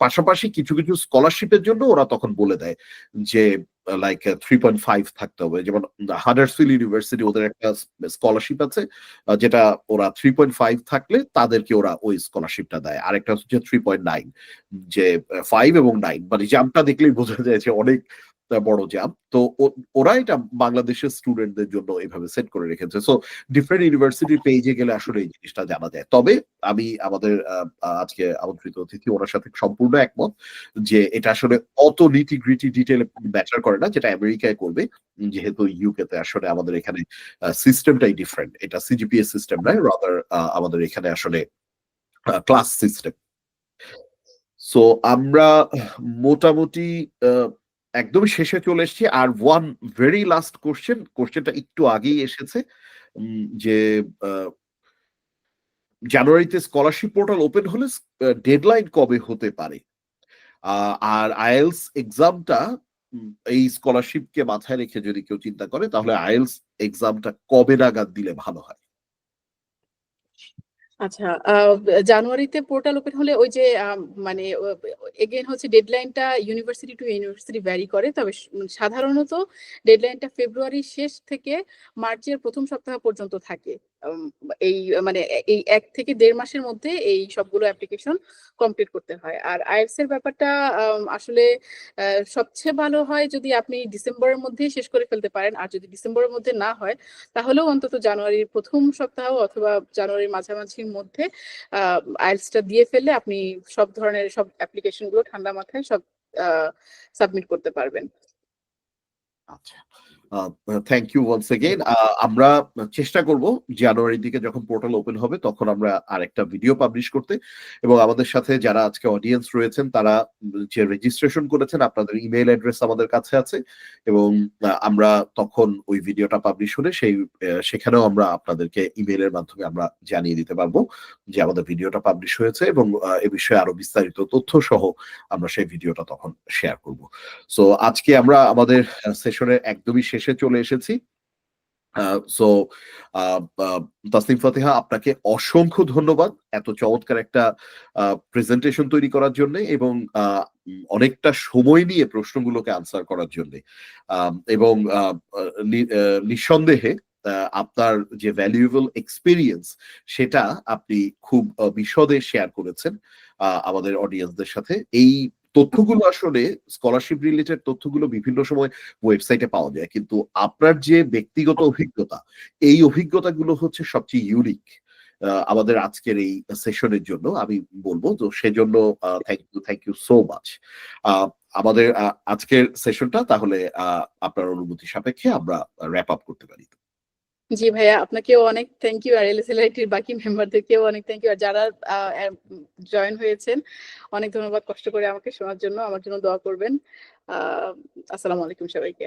পাশাপাশি কিছু কিছু স্কলারশিপের জন্য ওরা তখন বলে দেয় যে লাইক 3.5 থাকতে হবে। যেমন হাডার্সফিল্ড ইউনিভার্সিটি, ওদের একটা স্কলারশিপ আছে, যেটা ওরা 3.5 থাকলে তাদেরকে ওরা ওই স্কলারশিপটা দেয়। আরেকটা হচ্ছে 3.9, যে 5 এবং 9, মানে জাম্পটা দেখলেই বোঝা যায় যে অনেক বড় জাম্প। তো ওরা এটা বাংলাদেশের স্টুডেন্টদের জন্য এভাবে সেট করে রেখেছে। সো ডিফারেন্ট ইউনিভার্সিটির পেজে গেলে আসলে এই জিনিসটা জানা যায়। তবে আমি আমাদের আজকে আমন্ত্রিত অতিথি ওনার সাথে সম্পূর্ণ একমত যে এটা আসলে অত নিটি গ্রিটি ডিটেইলে ম্যাটার করে না, যেটা আমেরিকায় করবে, যেহেতু ইউকে তে আসলে আমাদের এখানে সিস্টেমটাই ডিফারেন্ট। এটা সিজিপিএ সিস্টেম নয়, রাদার আমাদের এখানে আসলে ক্লাস সিস্টেম। সো আমরা মোটামুটি আহ, একদম শেষে চলে এসেছি। আর ওয়ান ভেরি লাস্ট কোশ্চেনটা একটু আগেই এসেছে, যে জানুয়ারিতে স্কলারশিপ পোর্টাল ওপেন হলে ডেডলাইন কবে হতে পারে? আর আইএলস এক্সামটা, এই স্কলারশিপকে মাথায় রেখে যদি কেউ চিন্তা করে, তাহলে আইএলস এক্সামটা কবে নাগাদ দিলে ভালো হয়? আচ্ছা, জানুয়ারিতে পোর্টাল ওপেন হলে ওই যে মানে এগেইন হচ্ছে ডেডলাইনটা ইউনিভার্সিটি টু ইউনিভার্সিটি ভ্যারি করে। তবে সাধারণত ডেডলাইনটা ফেব্রুয়ারির শেষ থেকে মার্চের প্রথম সপ্তাহ পর্যন্ত থাকে। উম, এই মানে এই 1 থেকে 1.5 মাসের মধ্যে এই সবগুলো অ্যাপ্লিকেশন কমপ্লিট করতে হয়। আর আইএলটিএস এর ব্যাপারটা আসলে সবচেয়ে ভালো হয় যদি আপনি ডিসেম্বরের মধ্যেই শেষ করে ফেলতে পারেন। আর যদি ডিসেম্বরের মধ্যে না হয় তাহলেও অন্তত জানুয়ারির ১ম সপ্তাহ অথবা জানুয়ারির মাঝামাঝির মধ্যে আইএলটিএসটা দিয়ে ফেললে আপনি সব ধরনের সব অ্যাপ্লিকেশন গুলো ঠান্ডা মাথায় সব সাবমিট করতে পারবেন। আচ্ছা। Thank you once again. আমরা চেষ্টা করব জানুয়ারির দিকে যখন পোর্টাল ওপেন হবে তখন আমরা আরেকটা ভিডিও পাবলিশ করতে এবং আমাদের সাথে যারা আজকে অডিয়েন্স রয়েছেন তারা যে রেজিস্ট্রেশন করেছেন আপনাদের ইমেইল অ্যাড্রেস আমাদের কাছে আছে এবং আমরা তখন ওই ভিডিওটা পাবলিশ হলে সেখানেও আমরা আপনাদেরকে ইমেইলের মাধ্যমে আমরা জানিয়ে দিতে পারবো যে আমাদের ভিডিওটা পাবলিশ হয়েছে এবং এ বিষয়ে আরো বিস্তারিত তথ্য সহ আমরা সেই ভিডিওটা তখন শেয়ার করব। সো আজকে আমরা আমাদের সেশনের একদমই শেষে চলে এসেছি। সো তাসনিম ফাতিহা আপনাকে অসংখ্য ধন্যবাদ এত চমৎকার একটা প্রেজেন্টেশন তৈরি করার জন্য এবং অনেকটা সময় নিয়ে প্রশ্নগুলোকে আনসার করার জন্য এবং নিঃসন্দেহে আপনার যে ভ্যালুয়েবল এক্সপিরিয়েন্স সেটা আপনি খুব বিশদে শেয়ার করেছেন আমাদের অডিয়েন্সদের সাথে। এই তথ্যগুলো আসলে স্কলারশিপ রিলেটেড তথ্যগুলো বিভিন্ন সময় ওয়েবসাইটে পাওয়া যায় কিন্তু আপনার যে ব্যক্তিগত অভিজ্ঞতা এই অভিজ্ঞতাগুলো হচ্ছে সবচেয়ে ইউনিক আমাদের আজকের এই সেশনের জন্য আমি বলবো তো সেজন্য থ্যাংক ইউ সো মাচ। আমাদের আজকের সেশনটা তাহলে আপনার অনুমতি সাপেক্ষে আমরা র্যাপ আপ করতে পারি। জি ভাইয়া, আপনাকেও অনেক থ্যাংক ইউ আর এলএসএলআইটির বাকি মেম্বারদেরকেও অনেক থ্যাংক ইউ আর যারা জয়েন হয়েছেন অনেক ধন্যবাদ কষ্ট করে আমাকে শোনার জন্য, আমার জন্য দোয়া করবেন। আসসালামু আলাইকুম সবাইকে।